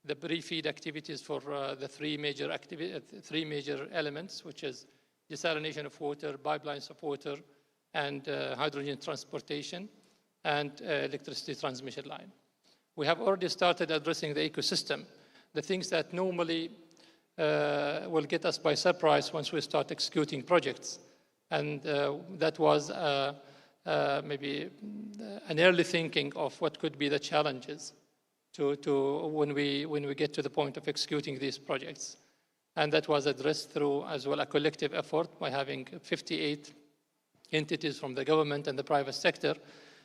the pre-feed activities for the 3 major elements, which is desalination of water, pipelines of water, and hydrogen transportation, and electricity transmission line. We have already started addressing the ecosystem. the things that normally will get us by surprise once we start executing projects. And that was maybe an early thinking of what could be the challenges when we get to the point of executing these projects. And that was addressed through as well a collective effort by having 58 entities from the government and the private sector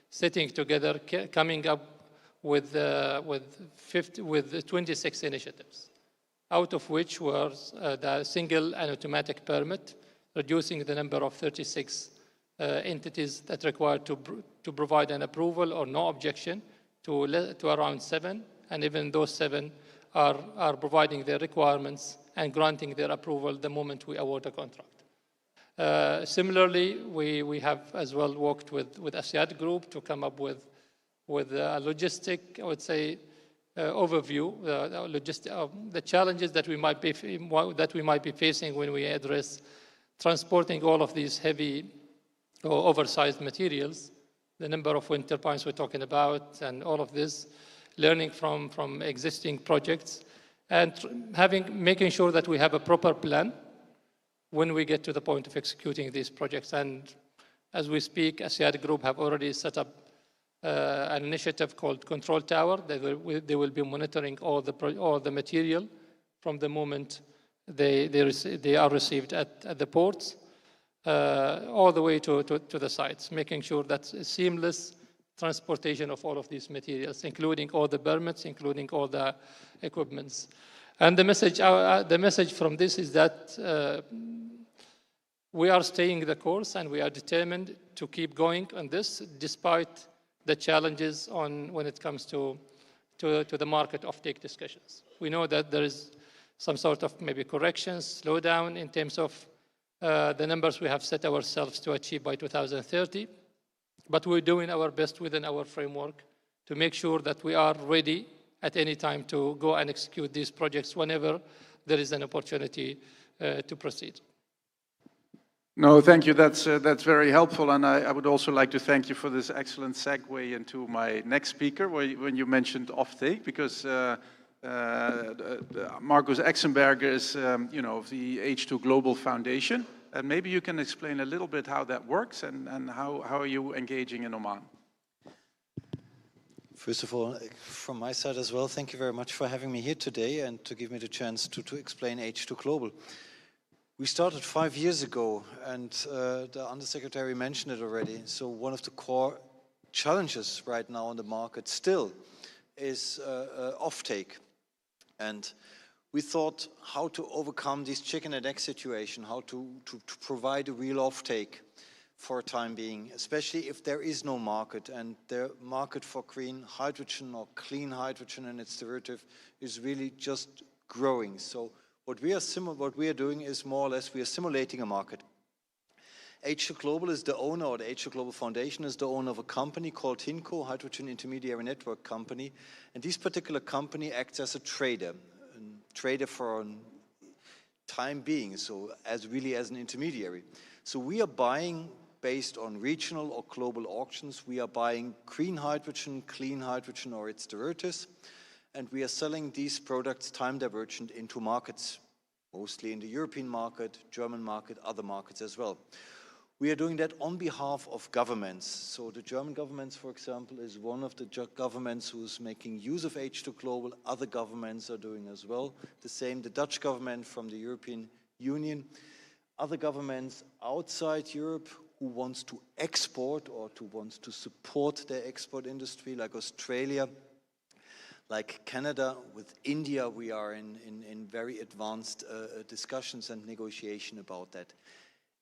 sitting together, coming up with 26 initiatives, out of which was the single and automatic permit, reducing the number of 36 entities that required to provide an approval or no objection to around 7, and even those 7 are providing their requirements and granting their approval the moment we award a contract. Similarly, we have as well worked with Asyad Group to come up with a logistic, I would say, overview, the challenges that we might be facing when we address transporting all of these heavy or oversized materials, the number of wind turbines we're talking about, and all of this, learning from existing projects, and making sure that we have a proper plan when we get to the point of executing these projects. And as we speak, Asyad Group have already set up an initiative called Control Tower. They will be monitoring all the material from the moment they are received at the ports, all the way to the sites, making sure that's a seamless transportation of all of these materials, including all the permits, including all the equipments. And the message from this is that we are staying the course, and we are determined to keep going on this, despite the challenges when it comes to the market offtake discussions. We know that there is some sort of maybe corrections, slowdown in terms of the numbers we have set ourselves to achieve by 2030, but we're doing our best within our framework to make sure that we are ready at any time to go and execute these projects whenever there is an opportunity to proceed. No, thank you. That's very helpful. And I would also like to thank you for this excellent segue into my next speaker, when you mentioned offtake, because Marcus Exenberger is, of the H2 Global Foundation. And maybe you can explain a little bit how that works, and how are you engaging in Oman? First of all, from my side as well, thank you very much for having me here today and to give me the chance to explain H2 Global. We started 5 years ago, and the Undersecretary mentioned it already. So one of the core challenges right now on the market still is offtake. And we thought how to overcome this chicken and egg situation, how to provide a real offtake for a time being, especially if there is no market, and the market for green hydrogen or clean hydrogen and its derivative is really just growing. So what we are doing is more or less we are simulating a market. H2 Global is the owner, or the H2 Global Foundation is the owner of a company called HINCO, Hydrogen Intermediary Network Company, and this particular company acts as a trader for a time being, so as an intermediary. So we are buying based on regional or global auctions. We are buying green hydrogen, clean hydrogen, or its derivatives, and we are selling these products time divergent into markets, mostly in the European market, German market, other markets as well. We are doing that on behalf of governments. So the German government, for example, is one of the governments who's making use of H2 Global. Other governments are doing as well. The same, the Dutch government from the European Union. Other governments outside Europe who wants to export or wants to support their export industry, like Australia, like Canada. With India, we are in very advanced discussions and negotiation about that.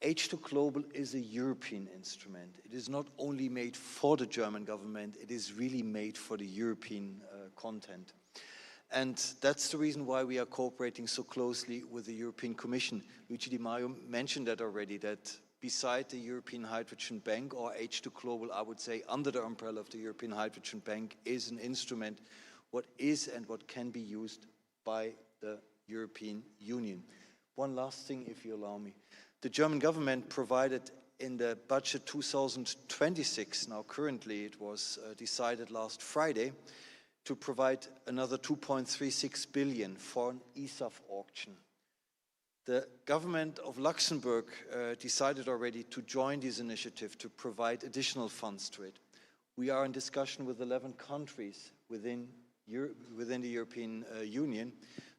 H2 Global is a European instrument. It is not only made for the German government, it is really made for the European content. And that's the reason why we are cooperating so closely with the European Commission. Luigi Di Maio mentioned that already, that beside the European Hydrogen Bank, or H2 Global, I would say under the umbrella of the European Hydrogen Bank, is an instrument what is and what can be used by the European Union. One last thing, if you allow me. The German government provided in the budget 2026, now currently it was decided last Friday, to provide another 2.36 billion for an ESAF auction. The government of Luxembourg decided already to join this initiative to provide additional funds to it. We are in discussion with 11 countries within the European Union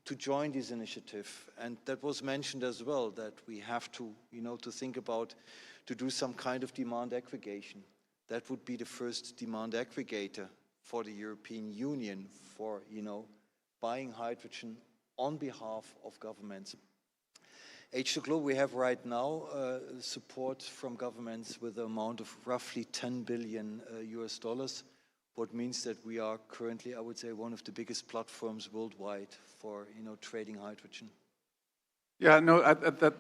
to join this initiative. And that was mentioned as well, that we have to, to think about to do some kind of demand aggregation. That would be the first demand aggregator for the European Union for, buying hydrogen on behalf of governments. H2Global, we have right now support from governments with an amount of roughly 10 billion US dollars, what means that we are currently, I would say, one of the biggest platforms worldwide for, trading hydrogen. Yeah, no,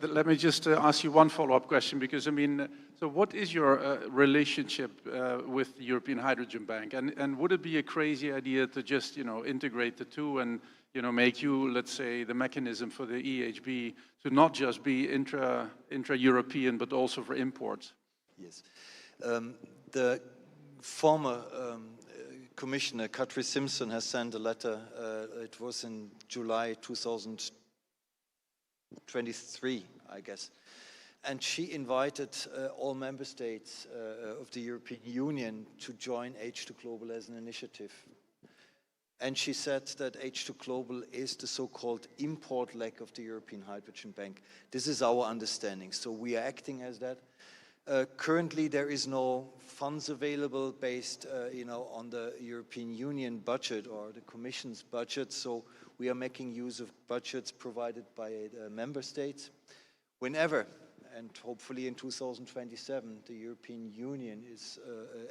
let me just ask you one follow-up question, because, I mean, so what is your relationship with the European Hydrogen Bank? And would it be a crazy idea to just, integrate the two and, make you, let's say, the mechanism for the EHB to not just be intra-European, but also for imports? Yes. The former Commissioner, Kadri Simpson, has sent a letter, it was in July 2023, I guess. And she invited all member states of the European Union to join H2Global as an initiative. And she said that H2Global is the so-called import leg of the European Hydrogen Bank. This is our understanding, so we are acting as that. Currently, there is no funds available based, on the European Union budget or the Commission's budget, so we are making use of budgets provided by the member states. Whenever, and hopefully in 2027, the European Union is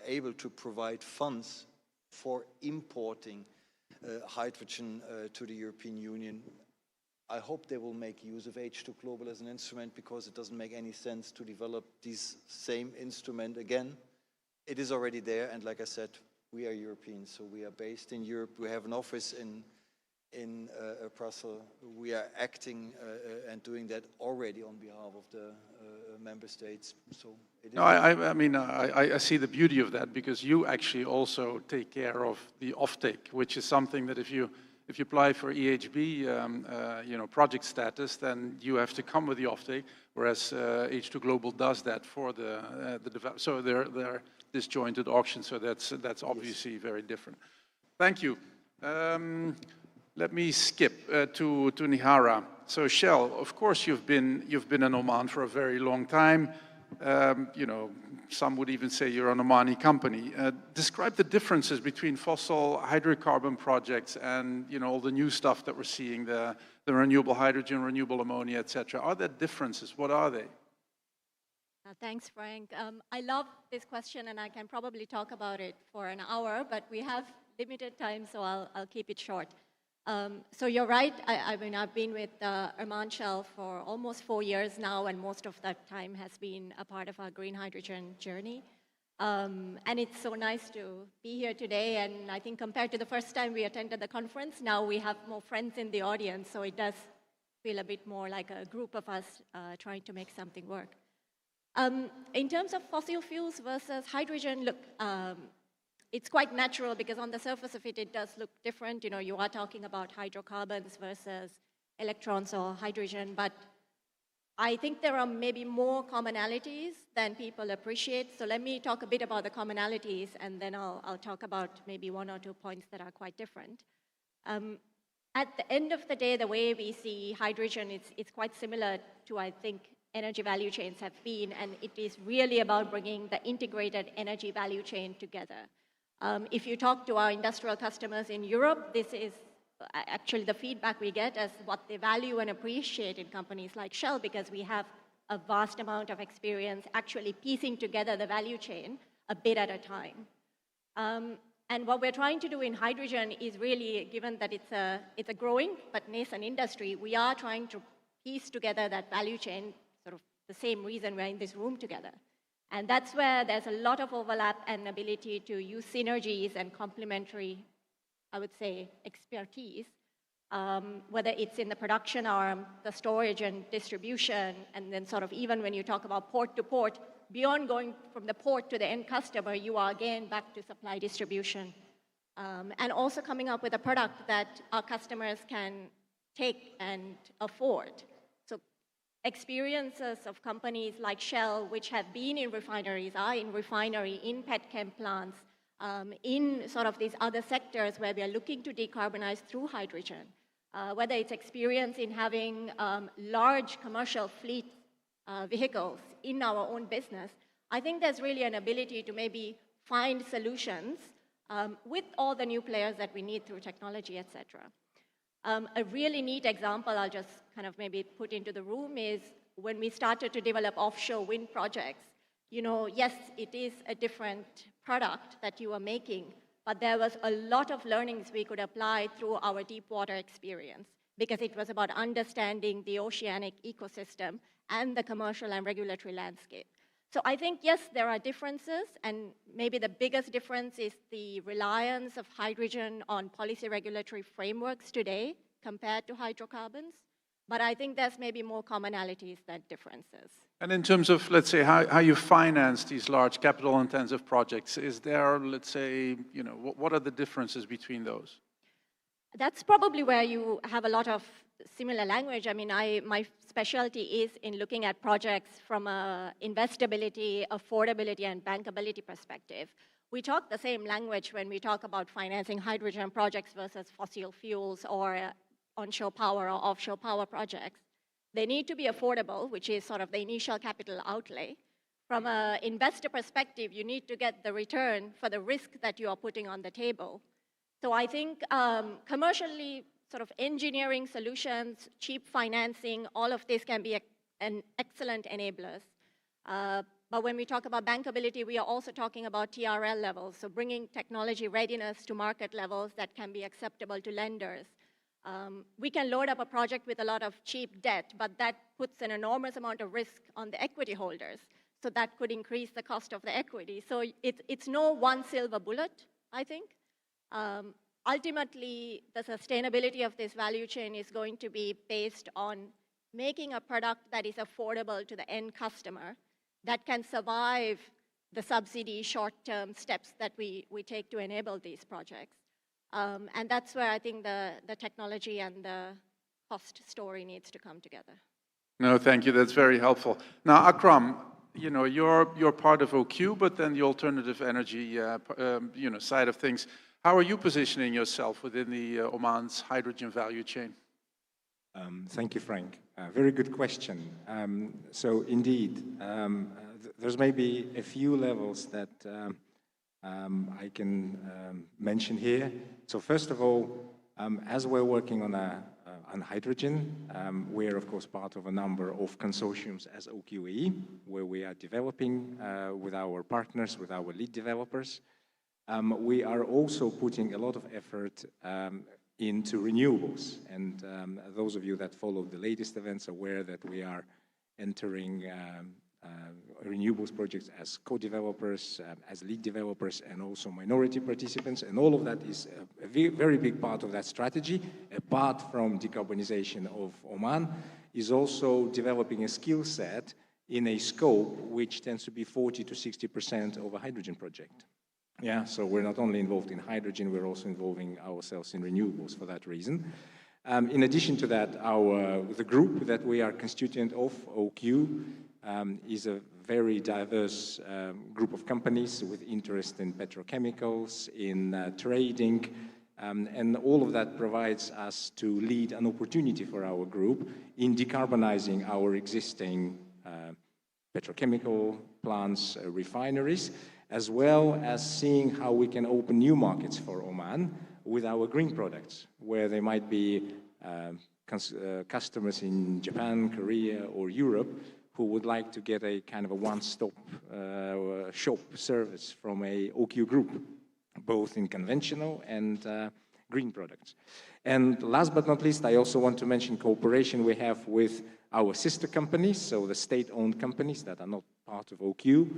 able to provide funds for importing hydrogen to the European Union, I hope they will make use of H2Global as an instrument, because it doesn't make any sense to develop this same instrument again. It is already there, and like I said, we are Europeans, so we are based in Europe. We have an office in Brussels. We are acting and doing that already on behalf of the member states. So it is. No, I mean, I see the beauty of that, because you actually also take care of the offtake, which is something that if you apply for EHB, project status, then you have to come with the offtake, whereas H2Global does that for the develop. So they're disjointed auctions, so that's obviously very different. Thank you. Let me skip to Nihara. So Shell, of course, you've been in Oman for a very long time. Some would even say you're an Omani company. Describe the differences between fossil hydrocarbon projects and all the new stuff that we're seeing, the renewable hydrogen, renewable ammonia, etc. Are there differences? What are they? Thanks, Frank. I love this question, and I can probably talk about it for an hour, but we have limited time, so I'll keep it short. So you're right. I mean, I've been with Oman Shell for almost 4 years now, and most of that time has been a part of our green hydrogen journey. And it's so nice to be here today, and I think compared to the first time we attended the conference, now we have more friends in the audience, so it does feel a bit more like a group of us trying to make something work. In terms of fossil fuels versus hydrogen, look, it's quite natural, because on the surface of it, it does look different. You are talking about hydrocarbons versus electrons or hydrogen, but I think there are maybe more commonalities than people appreciate. So let me talk a bit about the commonalities, and then I'll talk about maybe 1 or 2 points that are quite different. At the end of the day, the way we see hydrogen, it's quite similar to, I think, energy value chains have been, and it is really about bringing the integrated energy value chain together. If you talk to our industrial customers in Europe, this is actually the feedback we get as what they value and appreciate in companies like Shell, because we have a vast amount of experience actually piecing together the value chain a bit at a time. And what we're trying to do in hydrogen is really, given that it's a growing but nascent industry, we are trying to piece together that value chain, sort of the same reason we're in this room together. And that's where there's a lot of overlap and ability to use synergies and complementary, I would say, expertise, whether it's in the production arm, the storage and distribution, and then sort of even when you talk about port to port, beyond going from the port to the end customer, you are again back to supply distribution. and also coming up with a product that our customers can take and afford. So experiences of companies like Shell, which have been in refineries, are in refinery, in petchem plants, in sort of these other sectors where we are looking to decarbonize through hydrogen, whether it's experience in having large commercial fleet vehicles in our own business, I think there's really an ability to maybe find solutions with all the new players that we need through technology, et cetera. A really neat example I'll just kind of maybe put into the room is when we started to develop offshore wind projects. You know, yes, it is a different product that you are making, but there was a lot of learnings we could apply through our deep water experience because it was about understanding the oceanic ecosystem and the commercial and regulatory landscape. So I think, yes, there are differences, and maybe the biggest difference is the reliance of hydrogen on policy regulatory frameworks today compared to hydrocarbons. But I think there's maybe more commonalities than differences. And in terms of, let's say, how you finance these large capital-intensive projects, is there, let's say, you know, what are the differences between those? That's probably where you have a lot of similar language. I mean, my specialty is in looking at projects from a investability, affordability, and bankability perspective. We talk the same language when we talk about financing hydrogen projects versus fossil fuels or onshore power or offshore power projects. They need to be affordable, which is sort of the initial capital outlay. From an investor perspective, you need to get the return for the risk that you are putting on the table. So I think commercially, sort of engineering solutions, cheap financing, all of this can be an excellent enablers. But when we talk about bankability, we are also talking about TRL levels, so bringing technology readiness to market levels that can be acceptable to lenders. We can load up a project with a lot of cheap debt, but that puts an enormous amount of risk on the equity holders. So that could increase the cost of the equity. So it's no one silver bullet, I think. Ultimately, the sustainability of this value chain is going to be based on making a product that is affordable to the end customer, that can survive the subsidy short-term steps that we take to enable these projects. And that's where I think the technology and the cost story needs to come together. No, thank you. That's very helpful. Now, Akram, you know, you're part of OQ, but then the alternative energy, you know, side of things. How are you positioning yourself within the Oman's hydrogen value chain? Thank you, Frank. Very good question. So indeed, there's maybe a few levels that I can mention here. So first of all, as we're working on hydrogen, we're of course part of a number of consortiums as OQE, where we are developing with our partners, with our lead developers. We are also putting a lot of effort into renewables. And those of you that follow the latest events are aware that we are entering renewables projects as co-developers, as lead developers, and also minority participants. And all of that is a very big part of that strategy. Apart from decarbonization of Oman, is also developing a skill set in a scope which tends to be 40 to 60% of a hydrogen project. Yeah, so we're not only involved in hydrogen, we're also involving ourselves in renewables for that reason. In addition to that, the group that we are constituent of, OQ, is a very diverse group of companies with interest in petrochemicals, in trading, and all of that provides us to lead an opportunity for our group in decarbonizing our existing petrochemical plants, refineries, as well as seeing how we can open new markets for Oman with our green products, where there might be customers in Japan, Korea, or Europe who would like to get a kind of a one-stop shop service from a OQ group, both in conventional and green products. And last but not least, I also want to mention cooperation we have with our sister companies, so the state-owned companies that are not part of OQ,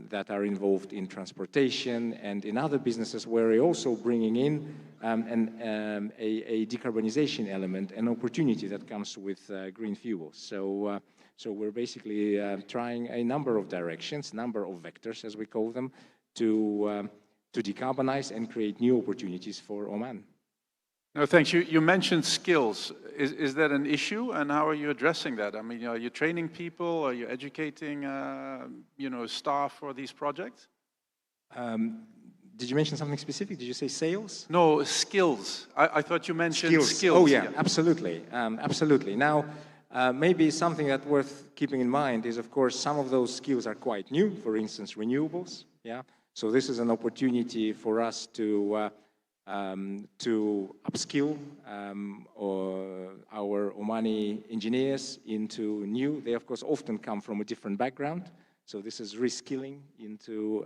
that are involved in transportation and in other businesses where we're also bringing in a decarbonization element, an opportunity that comes with green fuels. So we're basically trying a number of directions, number of vectors, as we call them, to to decarbonize and create new opportunities for Oman. No, thanks. You mentioned skills. Is that an issue, and how are you addressing that? I mean, are you training people? Are you educating, staff for these projects? Did you mention something specific? Did you say sales? No, skills. I thought you mentioned skills. Oh, yeah, absolutely. Absolutely. Now, maybe something that's worth keeping in mind is, of course, some of those skills are quite new, for instance, renewables. Yeah. So this is an opportunity for us to upskill our Omani engineers into new. They, of course, often come from a different background. So this is reskilling into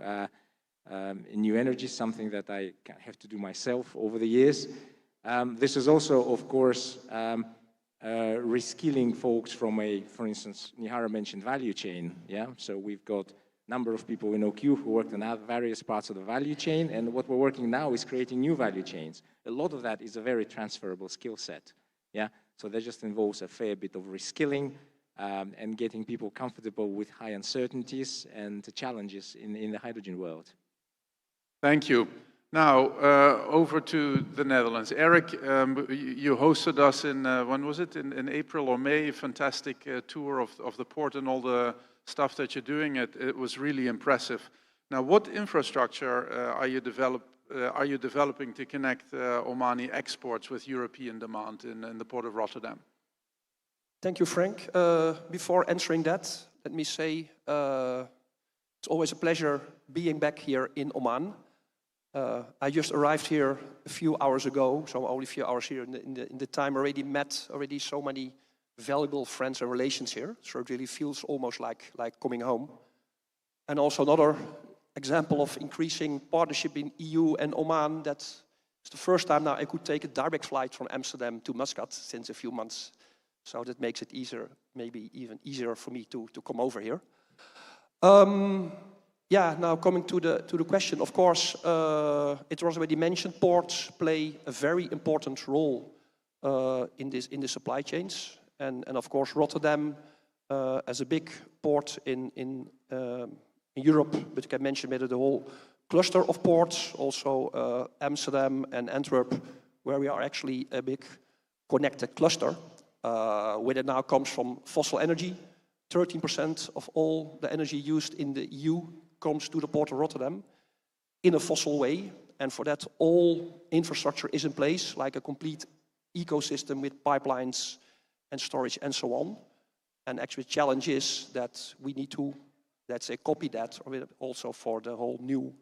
new energy, something that I have to do myself over the years. This is also, of course, reskilling folks from for instance, Nihara mentioned value chain. Yeah, so we've got a number of people in OQ who worked in various parts of the value chain, and what we're working now is creating new value chains. A lot of that is a very transferable skill set. Yeah, so that just involves a fair bit of reskilling and getting people comfortable with high uncertainties and the challenges in the hydrogen world. Thank you. Now, over to the Netherlands. Eric, you hosted us in, when was it, in April or May, a fantastic tour of the port and all the stuff that you're doing. It was really impressive. Now, what infrastructure are you developing to connect Omani exports with European demand in the port of Rotterdam? Thank you, Frank. Before answering that, let me say it's always a pleasure being back here in Oman. I just arrived here a few hours ago, so only a few hours here in the time already met so many valuable friends and relations here. So it really feels almost like coming home. And also another example of increasing partnership in EU and Oman, that's the first time now I could take a direct flight from Amsterdam to Muscat since a few months. So that makes it easier, maybe even easier for me to come over here. Yeah, now coming to the question, of course, it was already mentioned, ports play a very important role in the supply chains. And of course, Rotterdam, as a big port in Europe, but you can mention maybe the whole cluster of ports, also Amsterdam and Antwerp, where we are actually a big connected cluster, where it now comes from fossil energy. 13% of all the energy used in the EU comes to the port of Rotterdam in a fossil way. And for that, all infrastructure is in place, like a complete ecosystem with pipelines and storage and so on. And actually the challenge is that we need to, let's say, copy that also for the whole new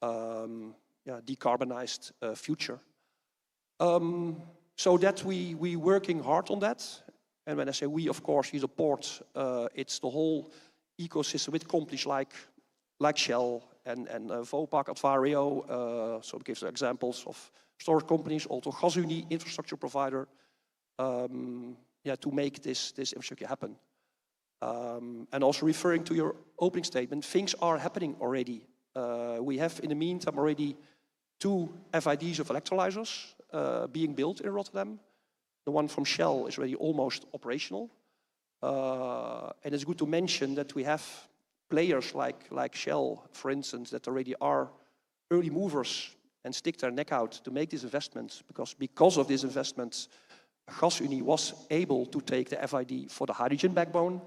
decarbonized future. So that we working hard on that. And when I say we, of course, use a port, it's the whole ecosystem with companies like Shell and Vopak, Advario. So it gives examples of storage companies, also GasUnie, infrastructure provider, to make this infrastructure happen. And also referring to your opening statement, things are happening already. We have in the meantime already 2 FIDs of electrolyzers being built in Rotterdam. The one from Shell is already almost operational. And it's good to mention that we have players like Shell, for instance, that already are early movers and stick their neck out to make these investments, because of these investments, GasUnie was able to take the FID for the hydrogen backbone.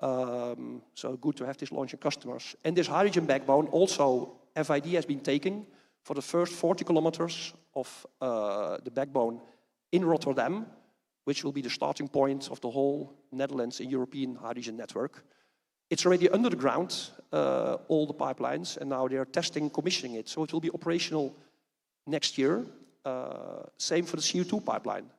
So good to have this launching customers. And this hydrogen backbone also, FID has been taken for the first 40 kilometers of the backbone in Rotterdam, which will be the starting point of the whole Netherlands and European hydrogen network. It's already under the ground, all the pipelines, and now they're testing, commissioning it. So it will be operational next year. Same for the CO2 pipeline.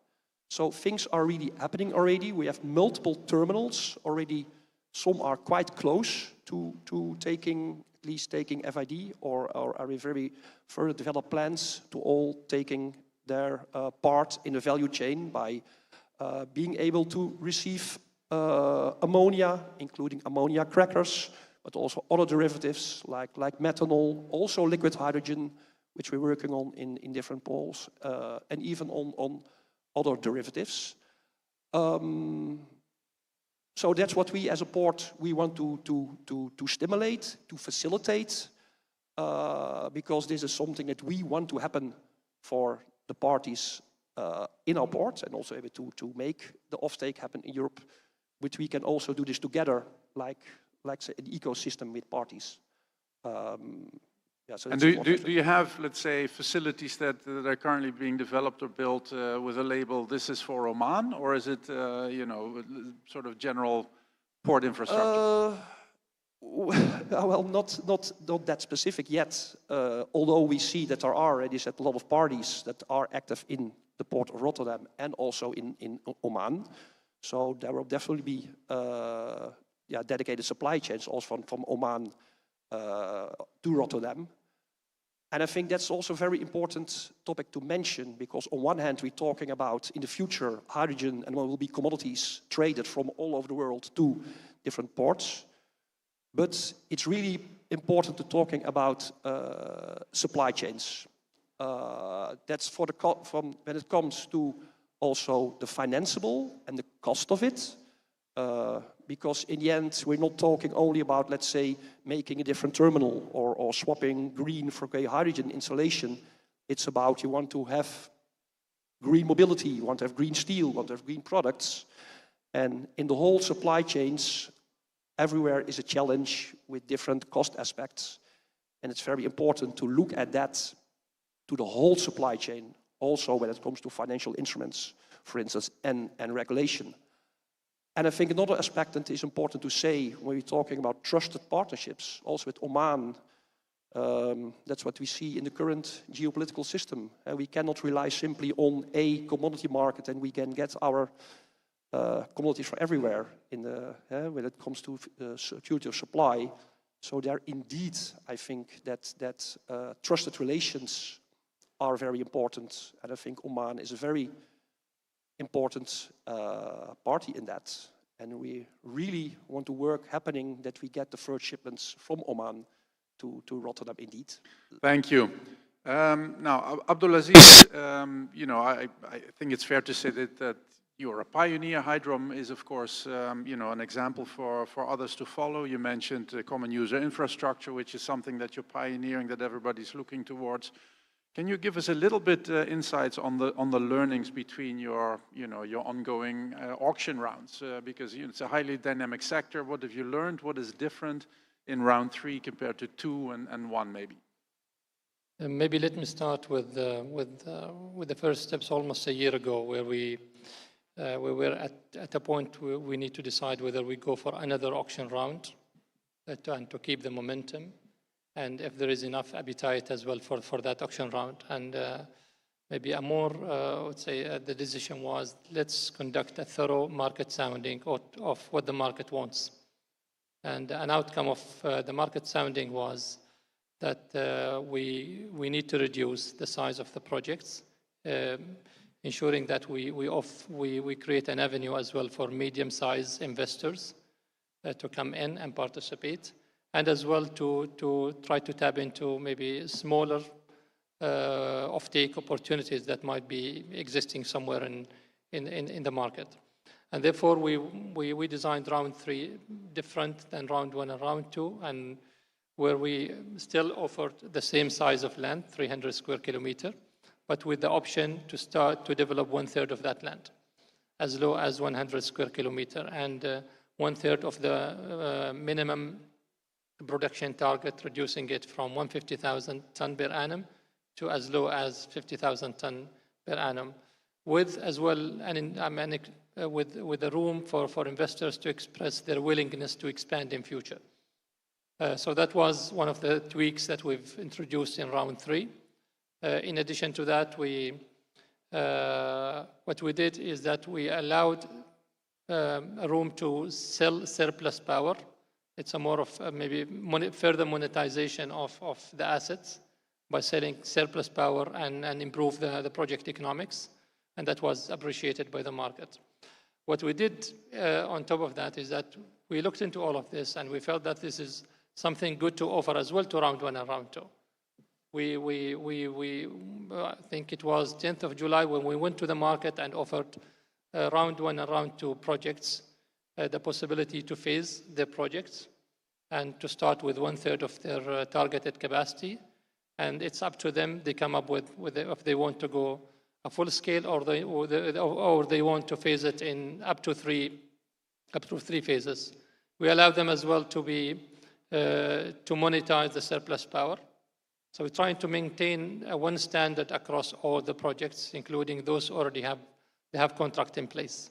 So things are really happening already. We have multiple terminals already. Some are quite close to taking FID, or are very further developed plans to all taking their part in the value chain by being able to receive ammonia, including ammonia crackers, but also other derivatives like methanol, also liquid hydrogen, which we're working on in different poles, and even on other derivatives. So that's what we as a port, we want to stimulate, to facilitate. because this is something that we want to happen for the parties in our port and also able to make the offtake happen in Europe. But we can also do this together, like say, an ecosystem with parties. Yeah, so And that's do you have, let's say, facilities that are currently being developed or built with a label, this is for Oman, or is it, you know, sort of general port infrastructure? Well, not that specific yet, although we see that there are already a lot of parties that are active in the port of Rotterdam and also in Oman. So there will definitely be dedicated supply chains also from Oman to Rotterdam. And I think that's also a very important topic to mention, because on one hand, we're talking about in the future hydrogen and what will be commodities traded from all over the world to different ports. But it's really important to talking about supply chains. That's from when it comes to also the financeable and the cost of it. Because in the end, we're not talking only about, let's say, making a different terminal or swapping green for grey hydrogen installation. It's about you want to have green mobility, you want to have green steel, you want to have green products. And in the whole supply chains, everywhere is a challenge with different cost aspects. And it's very important to look at that to the whole supply chain, also when it comes to financial instruments, for instance, and regulation. And I think another aspect that is important to say when we're talking about trusted partnerships, also with Oman, that's what we see in the current geopolitical system. We cannot rely simply on a commodity market and we can get our commodities from everywhere when it comes to security of supply. So there indeed, I think that trusted relations are very important. And I think Oman is a very important party in that. And we really want to work happening that we get the first shipments from Oman to Rotterdam indeed. Thank you. Now, Abdulaziz, you know, I think it's fair to say that you're a pioneer. Hydrom is, of course, you know, an example for others to follow. You mentioned common user infrastructure, which is something that you're pioneering, that everybody's looking towards. Can you give us a little bit insights on the learnings between your, you know, your ongoing auction rounds? Because it's a highly dynamic sector. What have you learned? What is different in round 3 compared to 2 and 1, maybe? Maybe let me start with the first steps almost a year ago, where we were at a point where we need to decide whether we go for another auction round and to keep the momentum, and if there is enough appetite as well for that auction round. And maybe a more, I would say, the decision was, let's conduct a thorough market sounding of what the market wants. And an outcome of the market sounding was that we need to reduce the size of the projects, ensuring that we create an avenue as well for medium-sized investors to come in and participate, and as well to try to tap into maybe smaller offtake opportunities that might be existing somewhere in the market. And therefore, we designed round 3 different than round 1 and round 2, and where we still offered the same size of land, 300 square kilometer, but with the option to start to develop 1/3 of that land, as low as 100 square kilometer, and 1/3 of the minimum production target, reducing it from 150,000 ton per annum to as low as 50,000 ton per annum, with as well with the room for investors to express their willingness to expand in future. So that was one of the tweaks that we've introduced in round 3. In addition to that, what we did is that we allowed a room to sell surplus power. It's a more of maybe further monetization of the assets by selling surplus power and improve the project economics. And that was appreciated by the market. What we did on top of that is that we looked into all of this, and we felt that this is something good to offer as well to round 1 and round 2. I think it was 10th of July when we went to the market and offered round 1 and round 2 projects the possibility to phase their projects and to start with 1/3 of their targeted capacity. And it's up to them. They come up with if they want to go a full scale or they want to phase it in up to three phases. We allow them as well to monetize the surplus power. So we're trying to maintain one standard across all the projects, including those already have contract in place.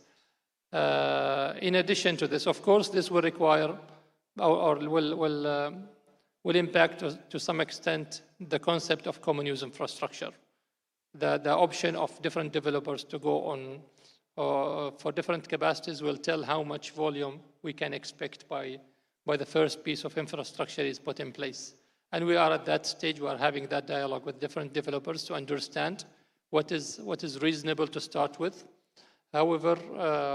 In addition to this, of course, this will require or will impact to some extent the concept of common use infrastructure. The option of different developers to go on for different capacities will tell how much volume we can expect by the first piece of infrastructure is put in place. And we are at that stage. We are having that dialogue with different developers to understand what is reasonable to start with. However,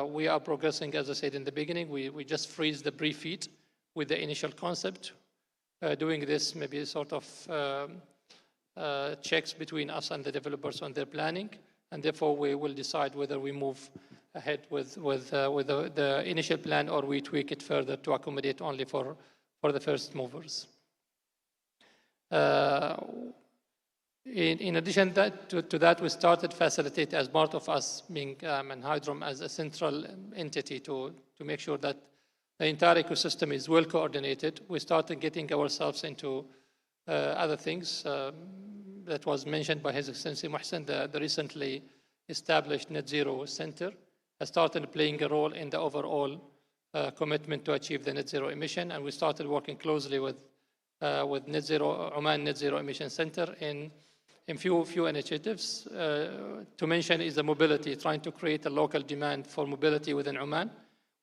we are progressing, as I said in the beginning. We just freeze the pre-feed with the initial concept. Doing this maybe sort of checks between us and the developers on their planning, and therefore we will decide whether we move ahead with the initial plan or we tweak it further to accommodate only for the first movers. In addition to that, we started facilitate as part of us being Hydrom as a central entity to make sure that the entire ecosystem is well coordinated. We started getting ourselves into other things that was mentioned by His Excellency Mohsen. The recently established Net Zero Center has started playing a role in the overall commitment to achieve the net zero emission, and we started working closely with Net Zero Oman Net Zero Emission Center in few initiatives. To mention is the mobility, trying to create a local demand for mobility within Oman.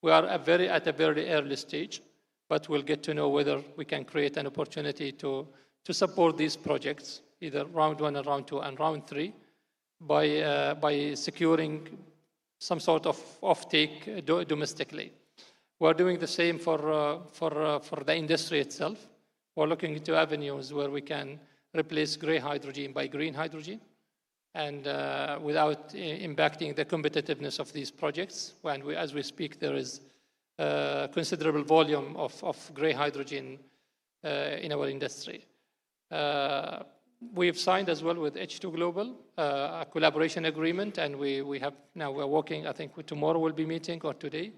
We are at a very early stage, but we'll get to know whether we can create an opportunity to support these projects, either round 1 and round 2 and round 3, by securing some sort of offtake domestically. We're doing the same for the industry itself. We're looking into avenues where we can replace gray hydrogen by green hydrogen, and without impacting the competitiveness of these projects. As we speak, there is considerable volume of gray hydrogen in our industry. We've signed as well with H2 Global a collaboration agreement, and we're working. I think tomorrow we'll be meeting, or today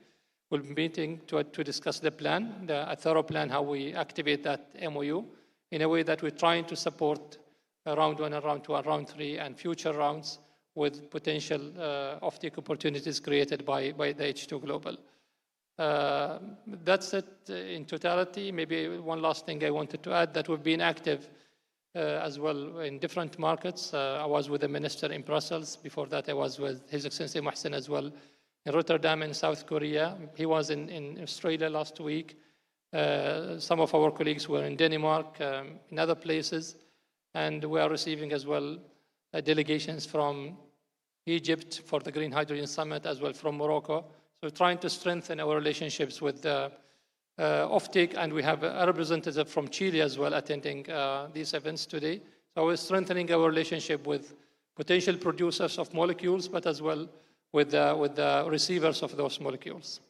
we'll be meeting to discuss the plan, a thorough plan, how we activate that MOU in a way that we're trying to support round 1 and round 2 and round 3 and future rounds with potential offtake opportunities created by the H2 Global. That's it in totality. Maybe one last thing I wanted to add, that we've been active as well in different markets. I was with the minister in Brussels. Before that, I was with His Excellency Mohsen as well in Rotterdam in South Korea. He was in Australia last week. Some of our colleagues were in Denmark, in other places. And we are receiving as well delegations from Egypt for the Green Hydrogen Summit, as well from Morocco. So we're trying to strengthen our relationships with the offtake, and we have a representative from Chile as well attending these events today. So we're strengthening our relationship with potential producers of molecules, but as well with the receivers of those molecules.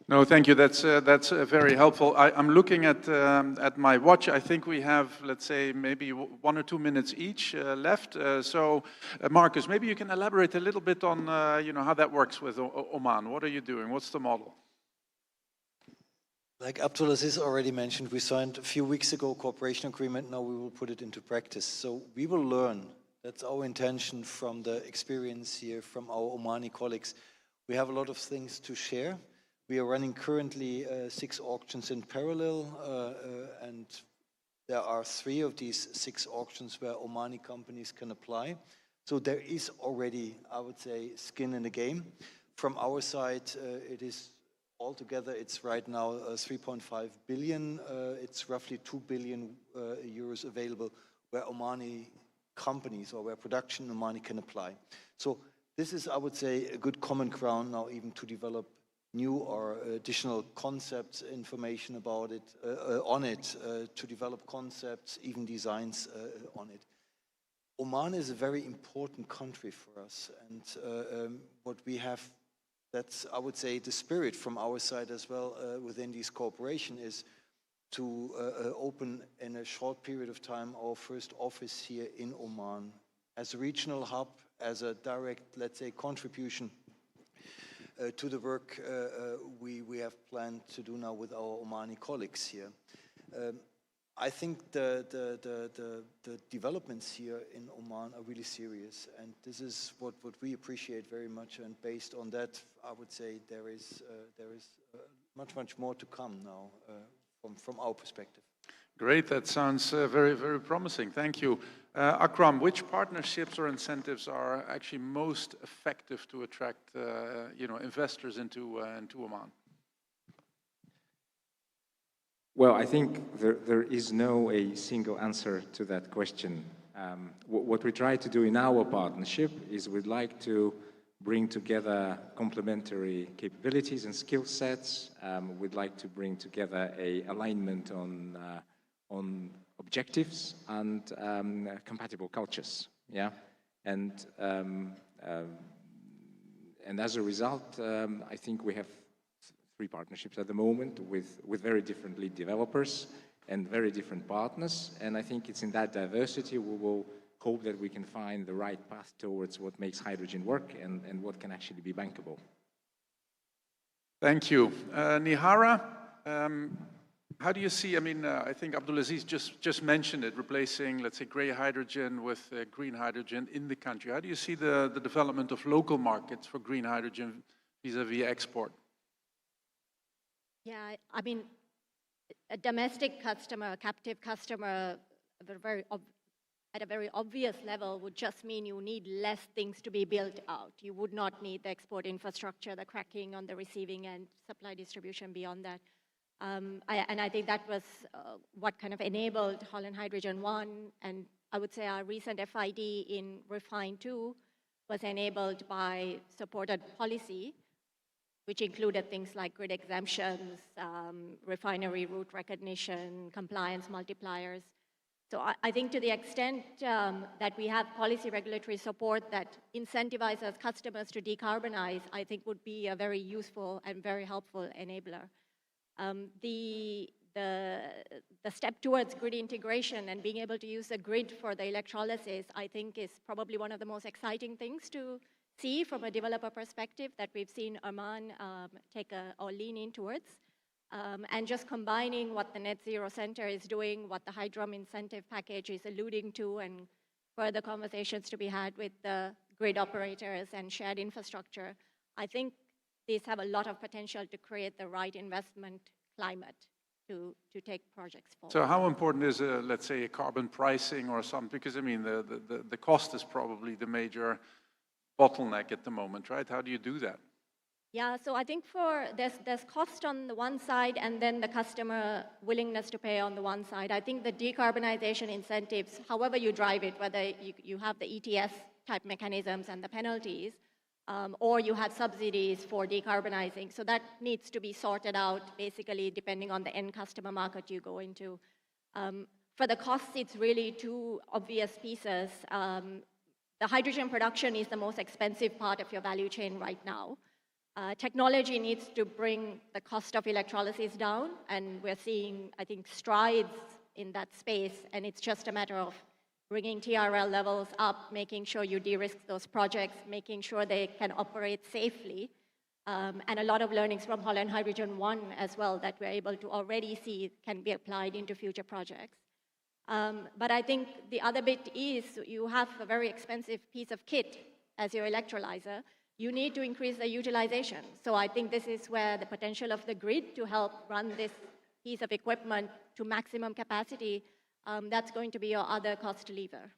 No, thank you. That's very helpful. I'm looking at my watch. I think we have, let's say, maybe 1 or 2 minutes each left. So, Marcus, maybe you can elaborate a little bit on how that works with Oman. What are you doing? What's the model? Like Abdulaziz already mentioned, we signed a few weeks ago a cooperation agreement. Now we will put it into practice. So we will learn. That's our intention from the experience here from our Omani colleagues. We have a lot of things to share. We are running currently 6 auctions in parallel, and there are 3 of these 6 auctions where Omani companies can apply. So there is already, I would say, skin in the game. From our side, it is altogether, it's right now 3.5 billion. It's roughly 2 billion euros available where Omani companies or where production in Omani can apply. So this is, I would say, a good common ground now even to develop new or additional concepts, information about it, to develop concepts, even designs on it. Oman is a very important country for us, and what we have that's, I would say, the spirit from our side as well within this cooperation is to open in a short period of time our first office here in Oman as a regional hub, as a direct, let's say, contribution to the work we have planned to do now with our Omani colleagues here. I think the developments here in Oman are really serious, and this is what we appreciate very much. And based on that, I would say there is much more to come now from our perspective. Great, that sounds very, very promising. Thank you. Akram, which partnerships or incentives are actually most effective to attract investors into Oman? Well, I think there is no a single answer to that question. What we try to do in our partnership is we'd like to bring together complementary capabilities and skill sets. We'd like to bring together a alignment on objectives and compatible cultures. Yeah, and as a result, I think we have 3 partnerships at the moment with very different lead developers and very different partners. And I think it's in that diversity we will hope that we can find the right path towards what makes hydrogen work and what can actually be bankable. Thank you. Nihara, how do you see, I think Abdulaziz just mentioned it, replacing, let's say, gray hydrogen with green hydrogen in the country. How do you see the development of local markets for green hydrogen vis-a-vis export? Yeah, a domestic customer, a captive customer, at a very obvious level would just mean you need less things to be built out. You would not need the export infrastructure, the cracking on the receiving end, supply distribution beyond that. And I think that was what kind of enabled Holland Hydrogen 1, and I would say our recent FID in Refine 2 was enabled by supported policy, which included things like grid exemptions, refinery route recognition, compliance multipliers. So I think to the extent that we have policy regulatory support that incentivizes customers to decarbonize, I think would be a very useful and very helpful enabler. The step towards grid integration and being able to use the grid for the electrolysis, I think is probably one of the most exciting things to see from a developer perspective that we've seen Oman lean in towards. And just combining what the Net Zero Center is doing, what the Hydrom incentive package is alluding to, and further conversations to be had with the grid operators and shared infrastructure, I think these have a lot of potential to create the right investment climate to take projects forward. So how important is, let's say, a carbon pricing or something? Because, the cost is probably the major bottleneck at the moment, right? How do you do that? Yeah, so I think there's cost on the one side and then the customer willingness to pay on the one side. I think the decarbonization incentives, however you drive it, whether you have the ETS type mechanisms and the penalties, or you have subsidies for decarbonizing. So that needs to be sorted out, basically, depending on the end customer market you go into. For the costs, it's really 2 obvious pieces. The hydrogen production is the most expensive part of your value chain right now. Technology needs to bring the cost of electrolysis down, and we're seeing, I think, strides in that space, and it's just a matter of bringing TRL levels up, making sure you de-risk those projects, making sure they can operate safely, and a lot of learnings from Holland Hydrogen 1 as well that we're able to already see can be applied into future projects. But I think the other bit is you have a very expensive piece of kit as your electrolyzer. You need to increase the utilization. So I think this is where the potential of the grid to help run this piece of equipment to maximum capacity, that's going to be your other cost lever.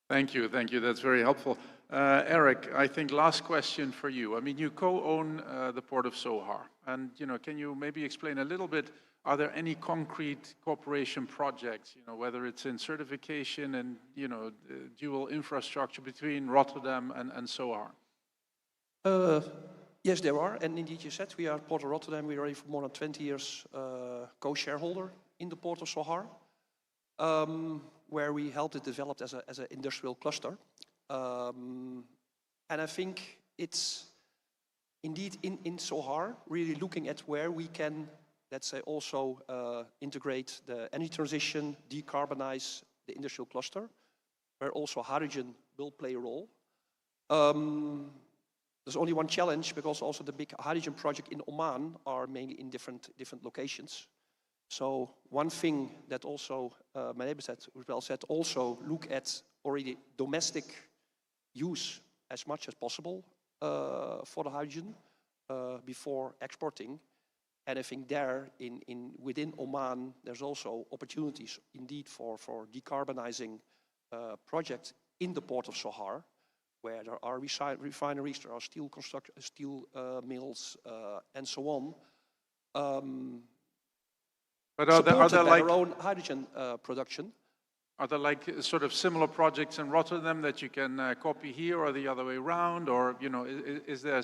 Thank you. That's very helpful. Eric, I think last question for you. You co-own the Port of Sohar. And, can you maybe explain a little bit, are there any concrete cooperation projects, whether it's in certification and, dual infrastructure between Rotterdam and Sohar? Yes, there are. And indeed, you said we are Port of Rotterdam. We are already for more than 20 years co-shareholder in the Port of Sohar, where we helped it develop as an industrial cluster. And I think it's indeed, in Sohar, really looking at where we can, let's say, also integrate the energy transition, decarbonize the industrial cluster, where also hydrogen will play a role. There's only one challenge, because also the big hydrogen project in Oman are mainly in different locations. So one thing that also my neighbor said, also look at already domestic use as much as possible for the hydrogen before exporting. And I think there, within Oman, there's also opportunities indeed for decarbonizing projects in the port of Sohar, where there are refineries, there are steel mills, and so on. But are there like their own hydrogen production? Are there like sort of similar projects in Rotterdam that you can copy here, or the other way around, or is there,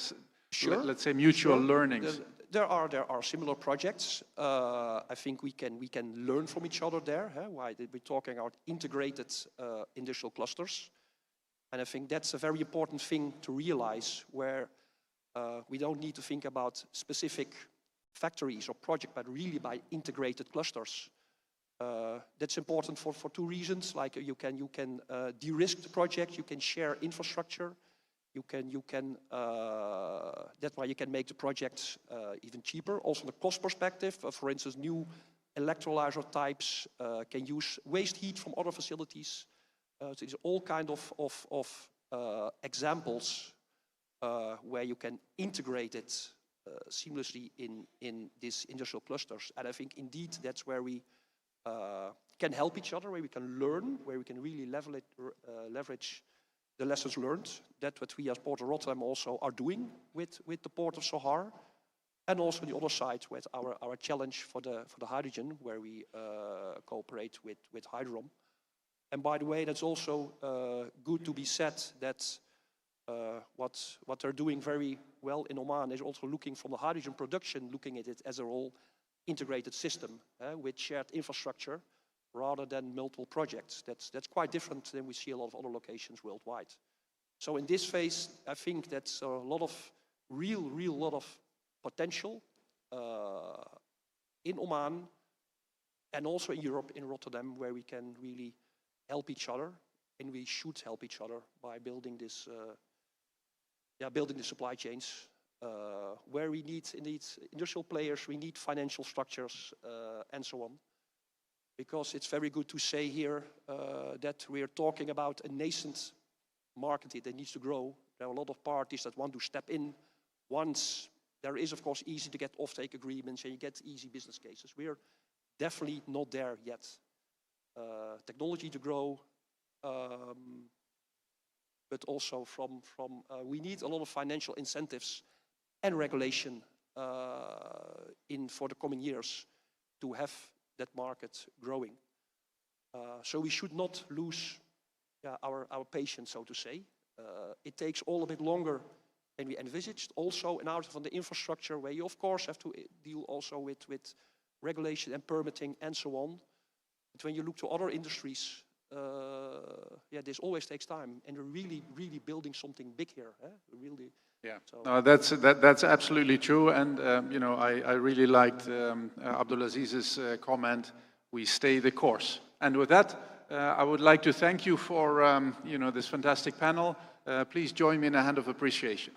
let's say, mutual learnings? There are similar projects. I think we can learn from each other there. Why we're talking about integrated industrial clusters, and I think that's a very important thing to realize, where we don't need to think about specific factories or projects, but really by integrated clusters. That's important for two reasons. Like you can de-risk the project, you can share infrastructure, that's why you can make the projects even cheaper. Also, from the cost perspective, for instance, new electrolyzer types can use waste heat from other facilities. So there's all kind of examples where you can integrate it seamlessly in these industrial clusters. And I think indeed that's where we can help each other, where we can learn, where we can really leverage the lessons learned. That's what we as Port of Rotterdam also are doing with the Port of Sohar. And also the other side with our challenge for the hydrogen, where we cooperate with Hydrom. And by the way, that's also good to be said that what they're doing very well in Oman is also looking from the hydrogen production, looking at it as a whole integrated system with shared infrastructure rather than multiple projects. That's quite different than we see a lot of other locations worldwide. So in this phase, I think that's a lot of real lot of potential in Oman and also in Europe, in Rotterdam, where we can really help each other, and we should help each other by building this, building the supply chains, where we need indeed industrial players, we need financial structures, and so on. Because it's very good to say here that we are talking about a nascent market that needs to grow. There are a lot of parties that want to step in. Once there is, of course, easy to get off-take agreements and you get easy business cases. We are definitely not there yet. Technology to grow, but also we need a lot of financial incentives and regulation for the coming years to have that market growing. So we should not lose our patience, so to say. It takes all a bit longer than we envisaged. Also, and out of the infrastructure, where you of course have to deal also with regulation and permitting and so on. But when you look to other industries, this always takes time, and we're really building something big here. Really. Yeah, so. No, that's absolutely true, and I really liked Abdulaziz's comment. We stay the course, and with that, I would like to thank you for this fantastic panel. Please join me in a hand of appreciation.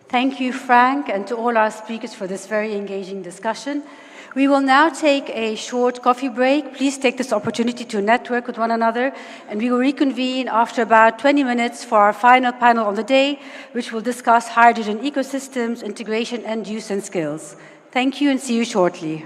Thank you, Frank, and to all our speakers for this very engaging discussion. We will now take a short coffee break. Please take this opportunity to network with one another, and we will reconvene after about 20 minutes for our final panel of the day, which will discuss hydrogen ecosystems, integration, and use and skills. Thank you and see you shortly.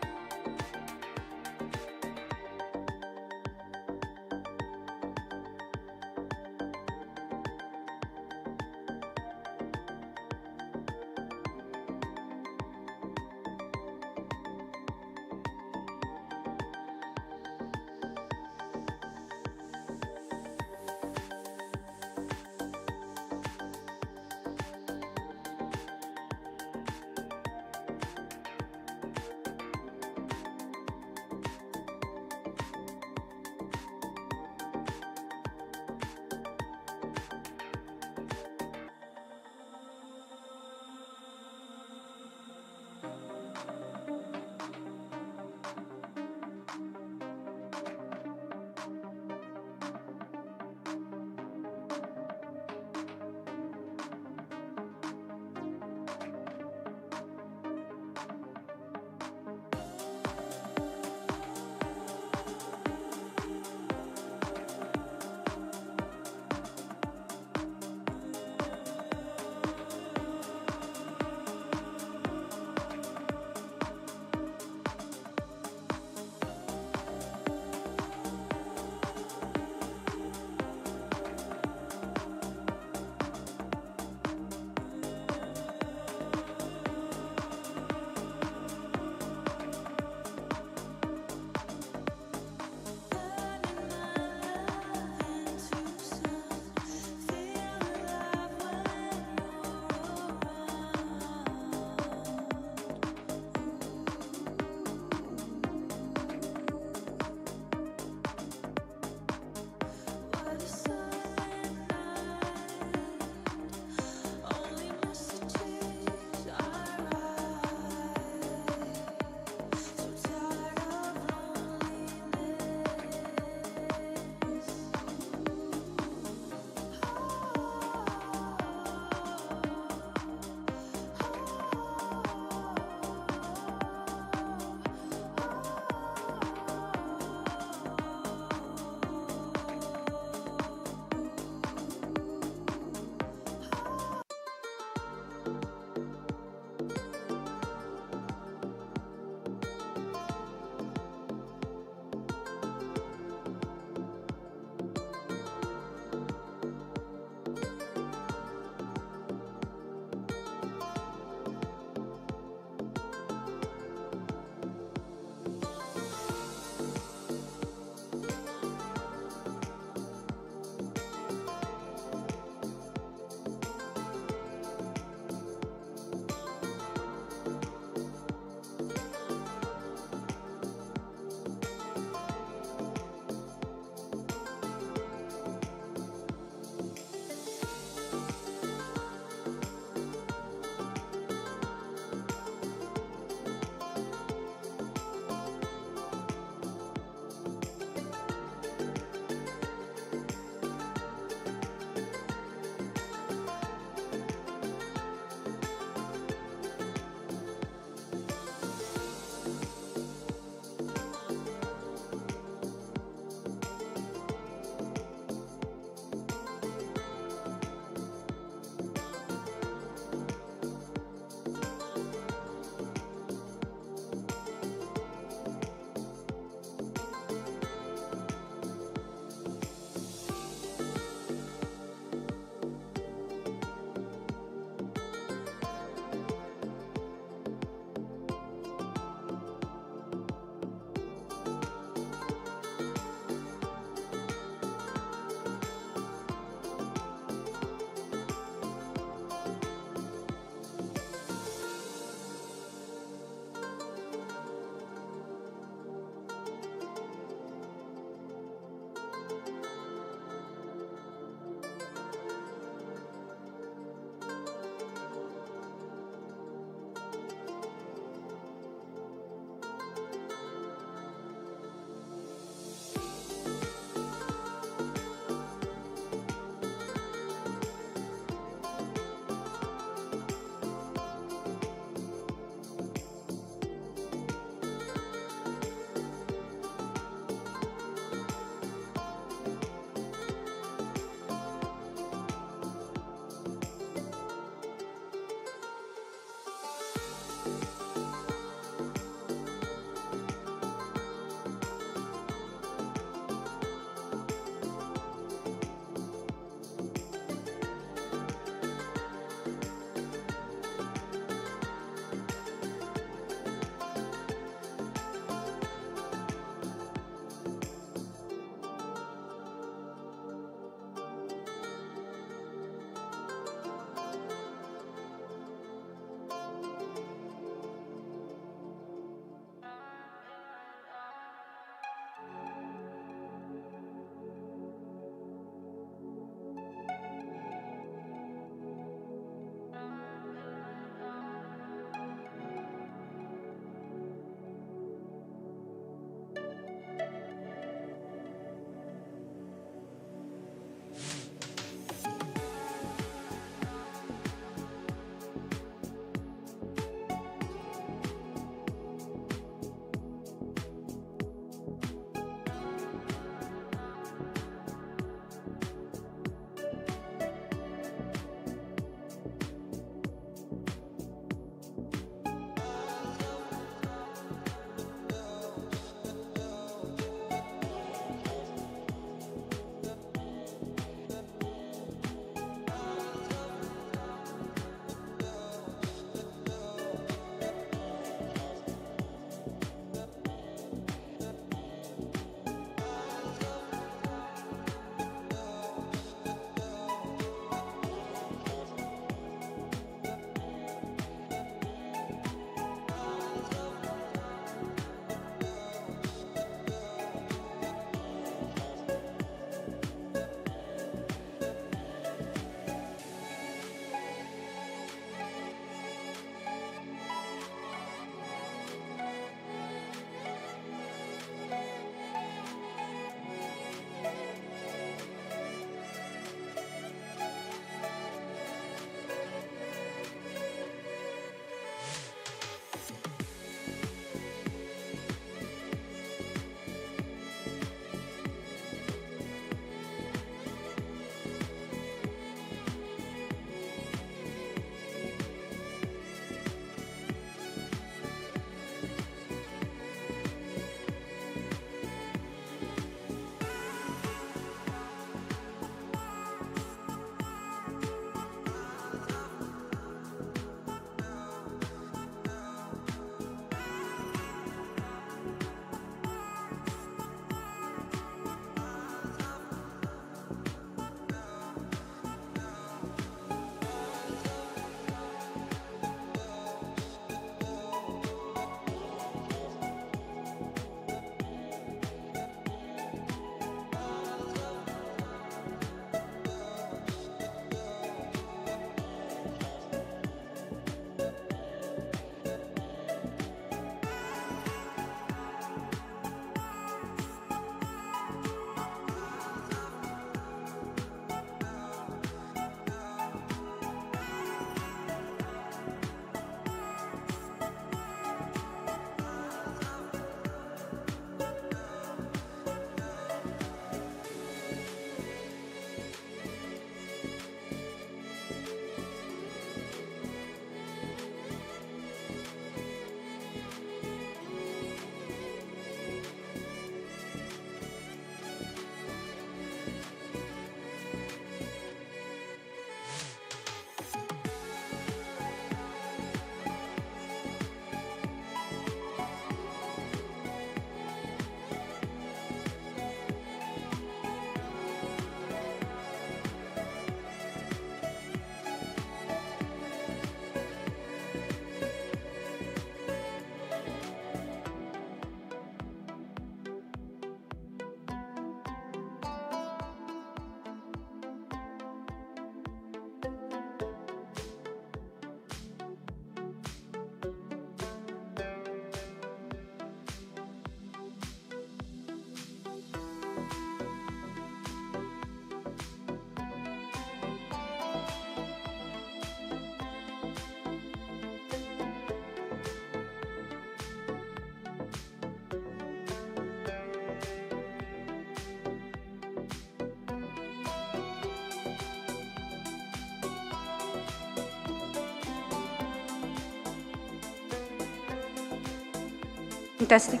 Testing.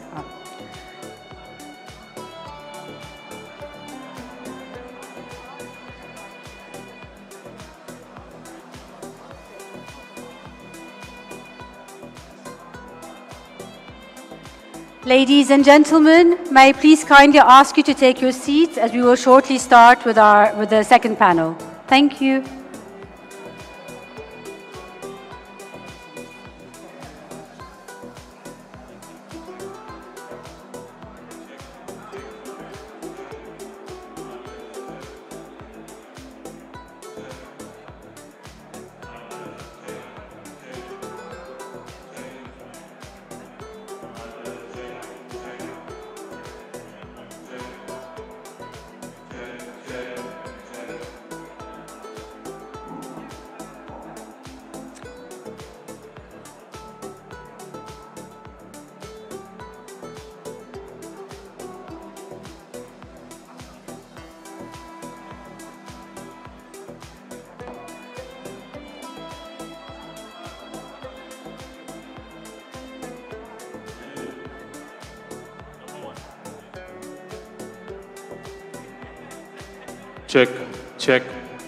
Ladies and gentlemen, may I please kindly ask you to take your seats as we will shortly start with the second panel. Thank you. Check, check,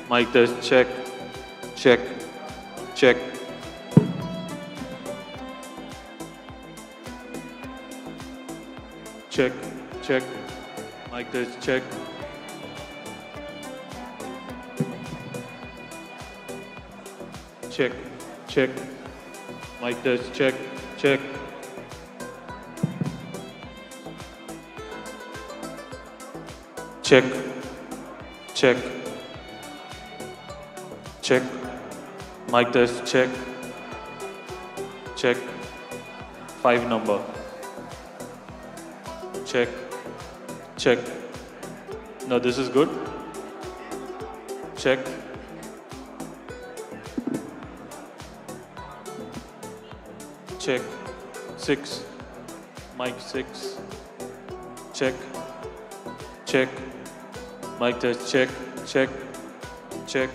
mic test, check, check, check. Check, check, mic test, check. Check, check, mic test, check, check. Check, check, check, mic test, check, check, 5 number. Check, check. No, this is good. Check. Check, 6, mic 6, check, check, mic test, check, check, check.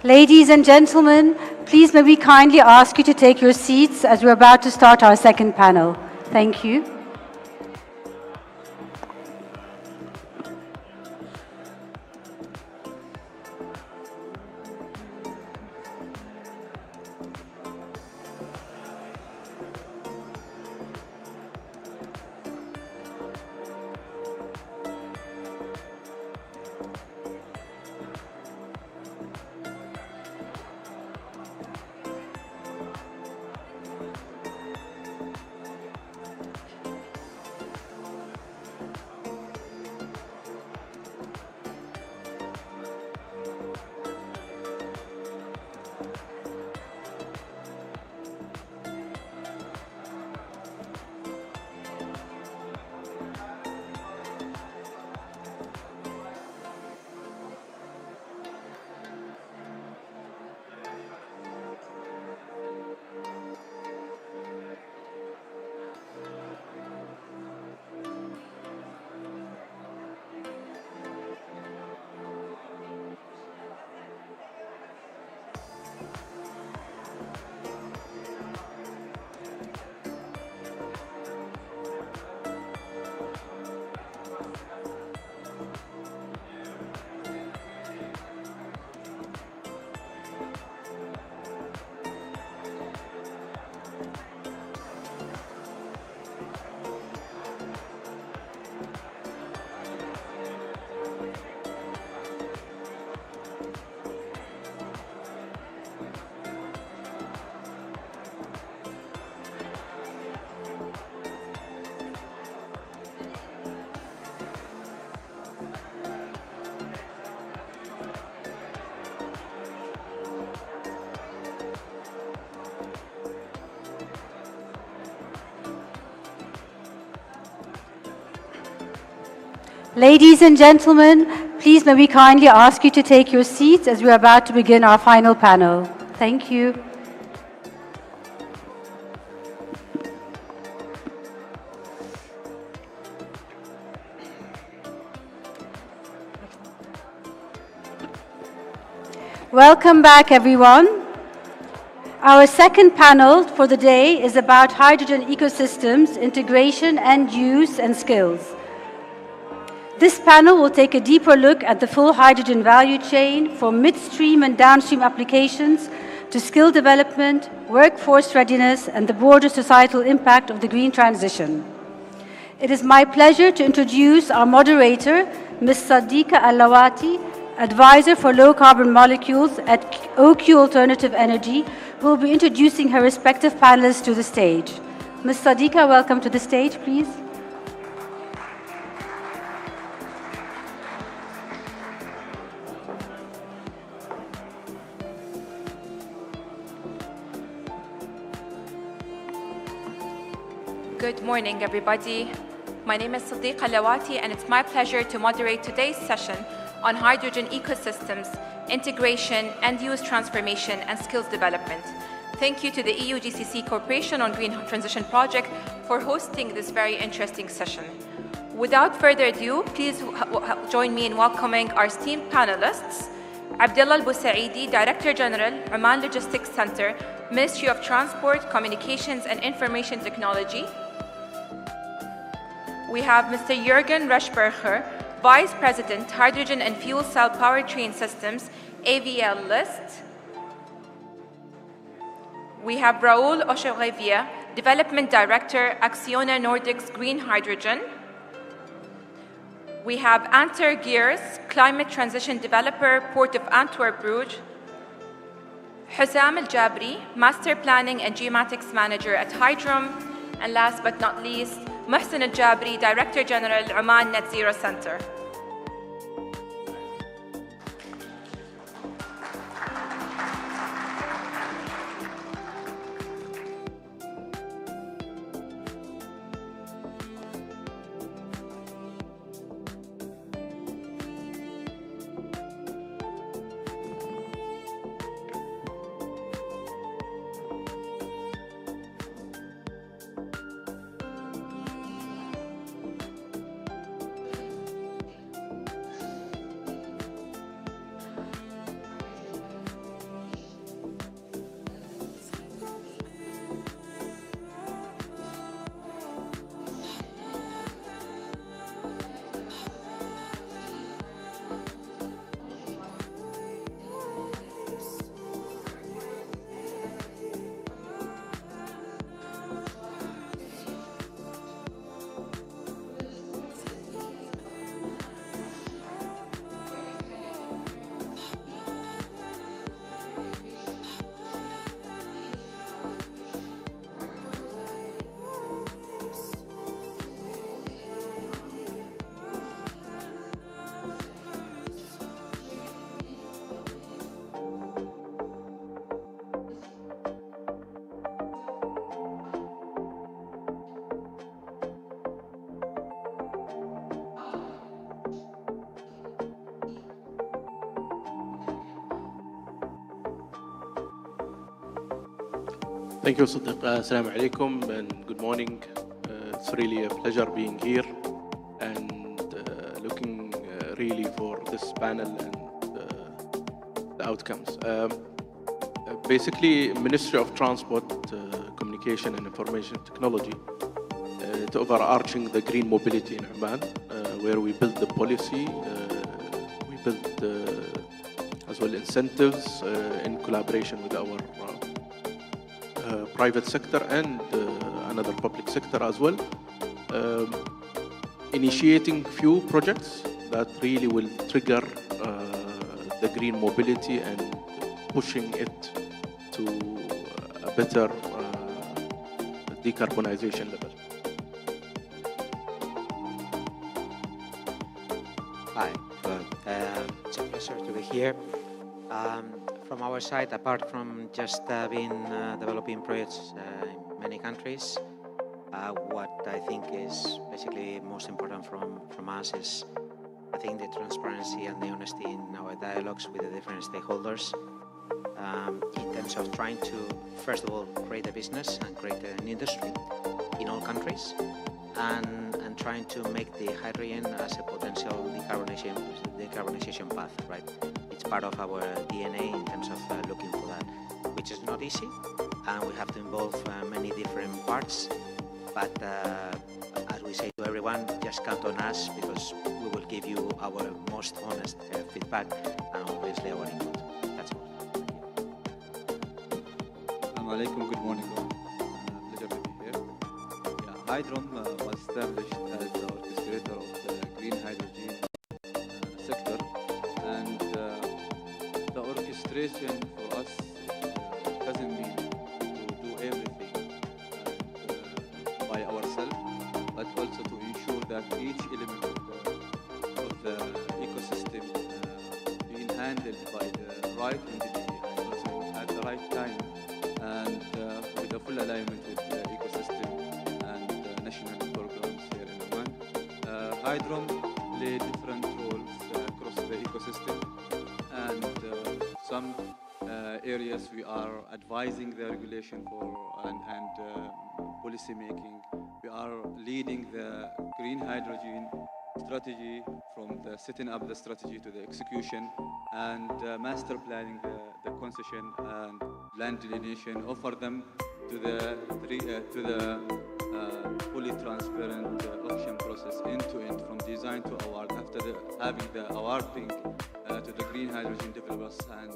Ladies and gentlemen, please may we kindly ask you to take your seats as we're about to start our second panel. Thank you. Ladies and gentlemen, please may we kindly ask you to take your seats as we are about to begin our final panel. Thank you. Welcome back, everyone. Our second panel for the day is about hydrogen ecosystems, integration and use and skills. This panel will take a deeper look at the full hydrogen value chain from midstream and downstream applications to skill development, workforce readiness, and the broader societal impact of the green transition. It is my pleasure to introduce our moderator, Ms. Sadiqa Al-Lawati, Advisor for Low Carbon Molecules at OQ Alternative Energy, who will be introducing her respective panelists to the stage. Ms. Sadiqa, welcome to the stage, please. Good morning, everybody. My name is Sadiqa Al-Lawati, and it's my pleasure to moderate today's session on hydrogen ecosystems, integration, end-use transformation, and skills development. Thank you to the EU GCC Corporation on Green Transition Project for hosting this very interesting session. Without further ado, please join me in welcoming our esteemed panelists. Abdullah Al-Busaidi, Director General, Oman Logistics Center, Ministry of Transport, Communications and Information Technology. We have Mr. Jürgen Reschberger, Vice President, Hydrogen and Fuel Cell Powertrain Systems, AVL List. We have Raoul Ocherevia, Development Director, Acciona Nordics Green Hydrogen. We have Anter Geers, Climate Transition Developer, Port of Antwerp Rouge. Hussam Al-Jabri, Master Planning and Geomatics Manager at Hydrum. And last but not least, Mohsen Al-Jabri, Director General, Oman Net Zero Center. Thank you, Sadiq. Assalamu alaikum and good morning. It's really a pleasure being here and looking really for this panel and the outcomes. Basically, Ministry of Transport, Communication and Information Technology, it's overarching the green mobility in Oman, where we build the policy, we build as well incentives in collaboration with our private sector and another public sector as well, initiating few projects that really will trigger the green mobility and pushing it to a better decarbonization level. Hi, it's a pleasure to be here. From our side, apart from just developing projects in many countries, what I think is basically most important from us is, I think, the transparency and the honesty in our dialogues with the different stakeholders, in terms of trying to, first of all, create a business and create an industry in all countries, and trying to make the hydrogen as a potential decarbonization path, right? It's part of our DNA in terms of looking for that, which is not easy, and we have to involve many different parts, but as we say to everyone, just count on us, because we will give you our most honest feedback and obviously our input. That's all. Assalamu alaikum, good morning all. Pleasure to be here. Yeah, Hydrom was established as the orchestrator of the green hydrogen sector, and the orchestration for us doesn't mean to do everything by ourselves, but also to ensure that each element of the ecosystem being handled by the right entity and also at the right time, and with a full alignment with the ecosystem and national programs here in Oman. Hydrom play different roles across the ecosystem, and some areas we are advising the regulation for and policy making. We are leading the green hydrogen strategy, from the setting up the strategy to the execution, and master planning the concession and land delineation, offer them to the fully transparent auction process end-to-end, from design to award, after having the awarding to the green hydrogen developers, and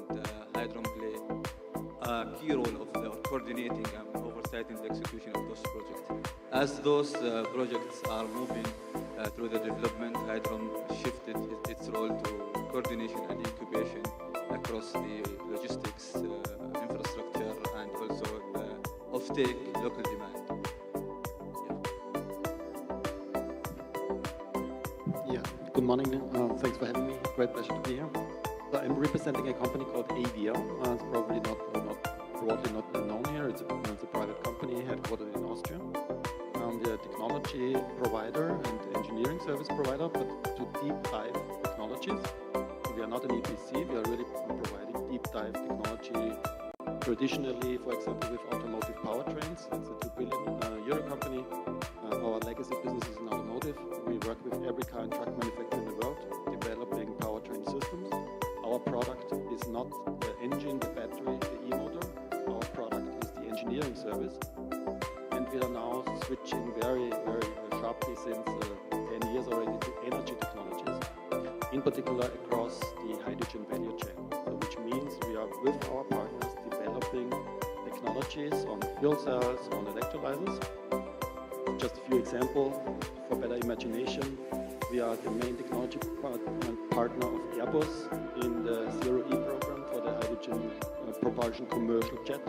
Hydrom play a key role of the coordinating and oversighting the execution of those projects. As those projects are moving through the development, Hydrom shifted its role to coordination and incubation across the logistics, infrastructure, and also the offtake local demand. Yeah, good morning. Thanks for having me. Great pleasure to be here. So I'm representing a company called AVL. It's probably not broadly not known here. It's a private company headquartered in Austria. We are a technology provider and engineering service provider, but to deep dive technologies. We are not an EPC. We are really providing deep dive technology. Traditionally, for example, with automotive powertrains, it's a €2 billion company. Our legacy business is in automotive. We work with every car and truck manufacturer in the world, developing powertrain systems. Our product is not the engine, the battery, the e-motor. Our product is the engineering service. And we are now switching very, very sharply since 10 years already to energy technologies, in particular across the hydrogen value chain. So which means we are with our partners developing technologies on fuel cells, on electrolyzers. Just a few examples for better imagination. We are the main technology partner of Airbus in the Zero-E program for the hydrogen propulsion commercial jet.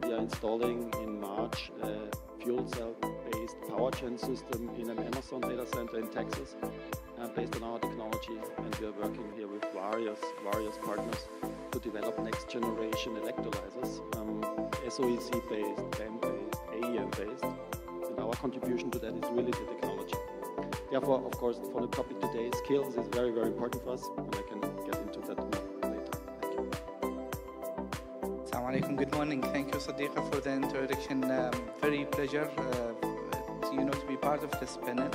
We are installing in March a fuel cell-based power gen system in an Amazon data center in Texas, based on our technology, and we are working here with various partners to develop next generation electrolyzers, SOEC-based, PEM-based, AEM-based, and our contribution to that is really the technology. Therefore, of course, for the topic today, skills is very, very important for us, and I can get into that more later. Thank you. Assalamu alaikum. Good morning. Thank you, Sadiqa, for the introduction. Very pleasure, to be part of this panel.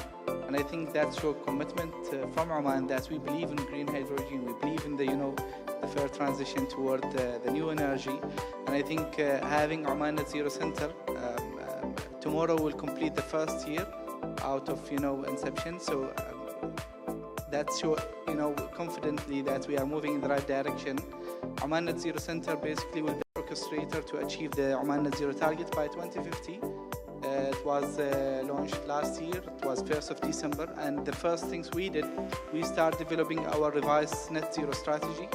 And I think that's your commitment from Oman that we believe in green hydrogen. We believe in the fair transition toward the new energy. And I think having Oman Net Zero Center tomorrow will complete the first year out of inception. So that's your confidently that we are moving in the right direction. Oman Net Zero Center basically will be the orchestrator to achieve the Oman Net Zero target by 2050. It was launched last year. It was 1st of December, and the first things we did, we started developing our revised net zero strategy.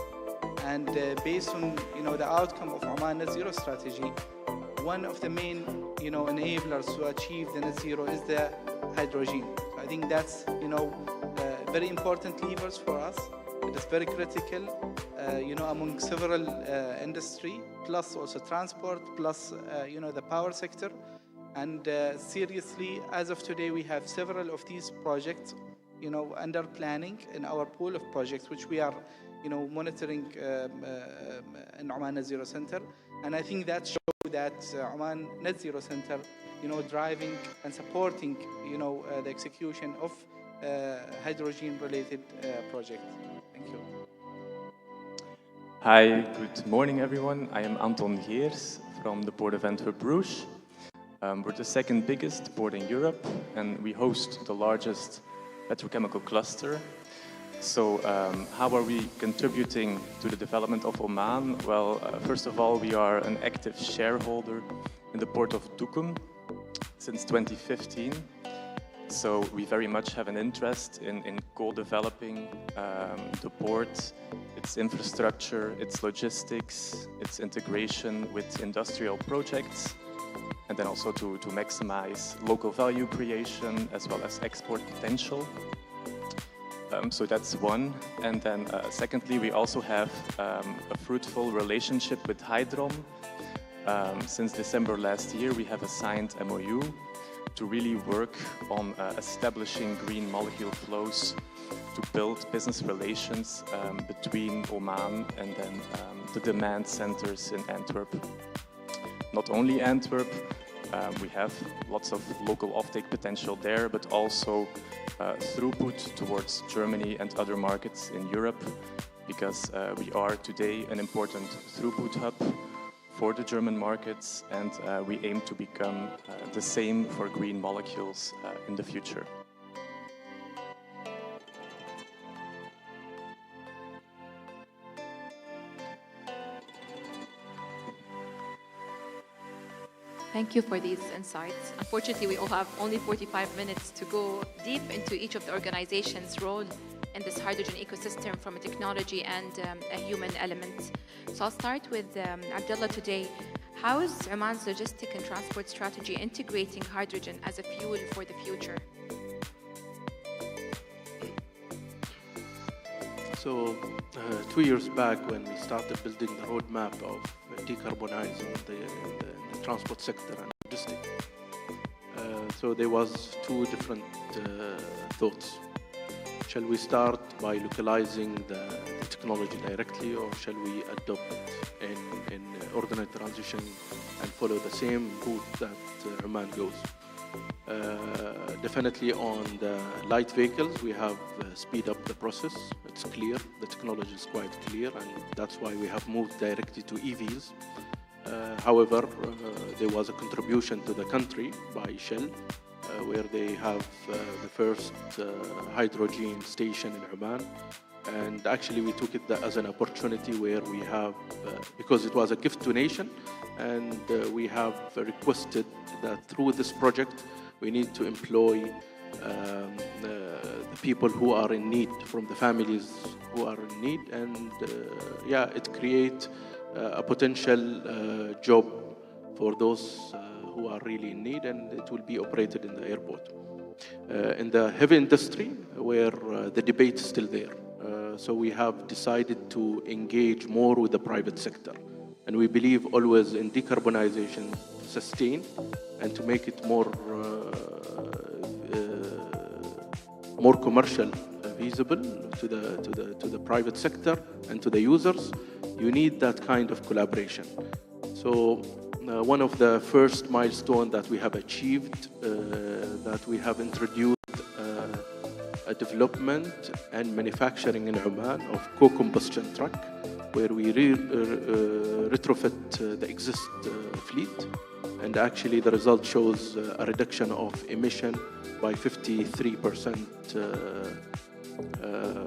And based on the outcome of Oman Net Zero strategy, one of the main enablers to achieve the net zero is the hydrogen. So I think that's very important levers for us. It is very critical, among several industry, plus also transport, plus the power sector. And seriously, as of today, we have several of these projects, under planning in our pool of projects, which we are, monitoring in Oman Net Zero Center. And I think that shows that Oman Net Zero Center, driving and supporting, the execution of hydrogen-related projects. Thank you. Hi, good morning, everyone. I am Anton Geers from the Port of Antwerp-Bruges. We're the second biggest port in Europe, and we host the largest petrochemical cluster. So how are we contributing to the development of Oman? Well, first of all, we are an active shareholder in the port of Duqm since 2015. So we very much have an interest in co-developing the port, its infrastructure, its logistics, its integration with industrial projects, and then also to maximize local value creation as well as export potential. So that's one. And then secondly, we also have a fruitful relationship with Hydrom. Since December last year, we have a signed MOU to really work on establishing green molecule flows to build business relations between Oman and then the demand centers in Antwerp. Not only Antwerp, we have lots of local offtake potential there, but also throughput towards Germany and other markets in Europe, because we are today an important throughput hub for the German markets, and we aim to become the same for green molecules in the future. Thank you for these insights. Unfortunately, we all have only 45 minutes to go deep into each of the organizations' role in this hydrogen ecosystem from a technology and a human element. So I'll start with Abdullah today. How is Oman's logistic and transport strategy integrating hydrogen as a fuel for the future? So 2 years back, when we started building the roadmap of decarbonizing the transport sector and logistics, so there was two different thoughts. Shall we start by localizing the technology directly, or shall we adopt it in ordinary transition and follow the same route that Oman goes? Definitely on the light vehicles, we have speed up the process. It's clear, the technology is quite clear, and that's why we have moved directly to EVs. However, there was a contribution to the country by Shell, where they have the first hydrogen station in Oman. And actually we took it as an opportunity where we have, because it was a gift donation, and we have requested that through this project we need to employ the people who are in need, from the families who are in need, and yeah, it creates a potential job for those who are really in need, and it will be operated in the airport. In the heavy industry, where the debate is still there, so we have decided to engage more with the private sector, and we believe always in decarbonization, sustain, and to make it more commercial, feasible to the private sector and to the users. You need that kind of collaboration. So one of the first milestones that we have achieved, that we have introduced a development and manufacturing in Oman of co-combustion truck, where we retrofit the existing fleet. And actually the result shows a reduction of emission by 53%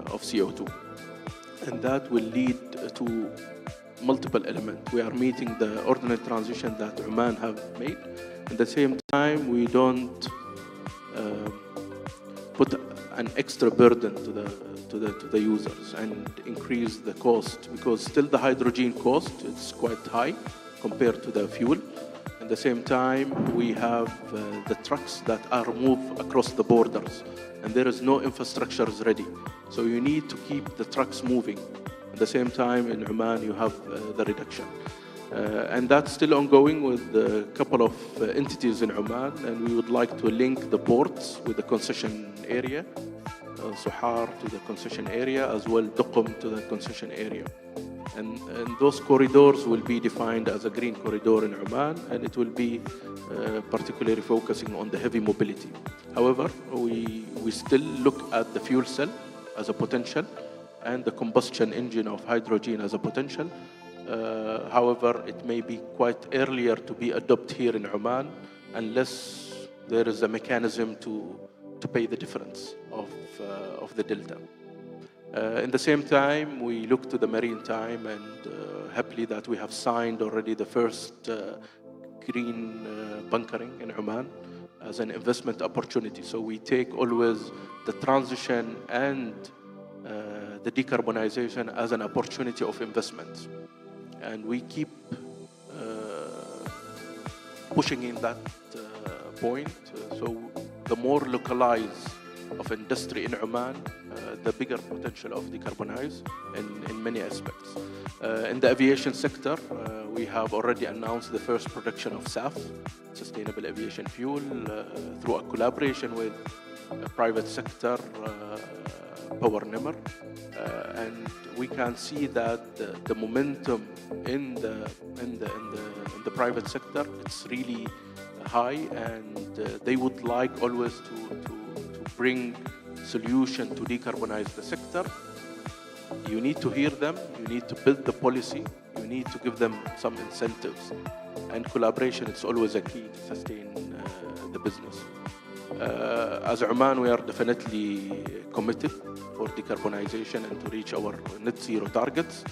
of CO2. And that will lead to multiple elements. We are meeting the ordinary transition that Oman have made. At the same time, we don't put an extra burden to the users and increase the cost, because still the hydrogen cost is quite high compared to the fuel. At the same time, we have the trucks that are moved across the borders, and there is no infrastructures ready. So you need to keep the trucks moving. At the same time, in Oman, you have the reduction. And that's still ongoing with a couple of entities in Oman, and we would like to link the ports with the concession area, Suhar to the concession area, as well Duqm to the concession area. And those corridors will be defined as a green corridor in Oman, and it will be particularly focusing on the heavy mobility. However, we still look at the fuel cell as a potential and the combustion engine of hydrogen as a potential. However, it may be quite earlier to be adopted here in Oman unless there is a mechanism to pay the difference of the delta. In the same time, we look to the maritime, and happily that we have signed already the first green bunkering in Oman as an investment opportunity. So we take always the transition and the decarbonization as an opportunity of investment. And we keep pushing in that point. So the more localized of industry in Oman, the bigger potential of decarbonize in many aspects. In the aviation sector, we have already announced the first production of SAF, sustainable aviation fuel, through a collaboration with a private sector, Power Nimmer, and we can see that the momentum in the private sector, it's really high, and they would like always to bring solution to decarbonize the sector. You need to hear them, you need to build the policy, you need to give them some incentives. And collaboration is always a key to sustain the business. As Oman, we are definitely committed for decarbonization and to reach our net zero targets.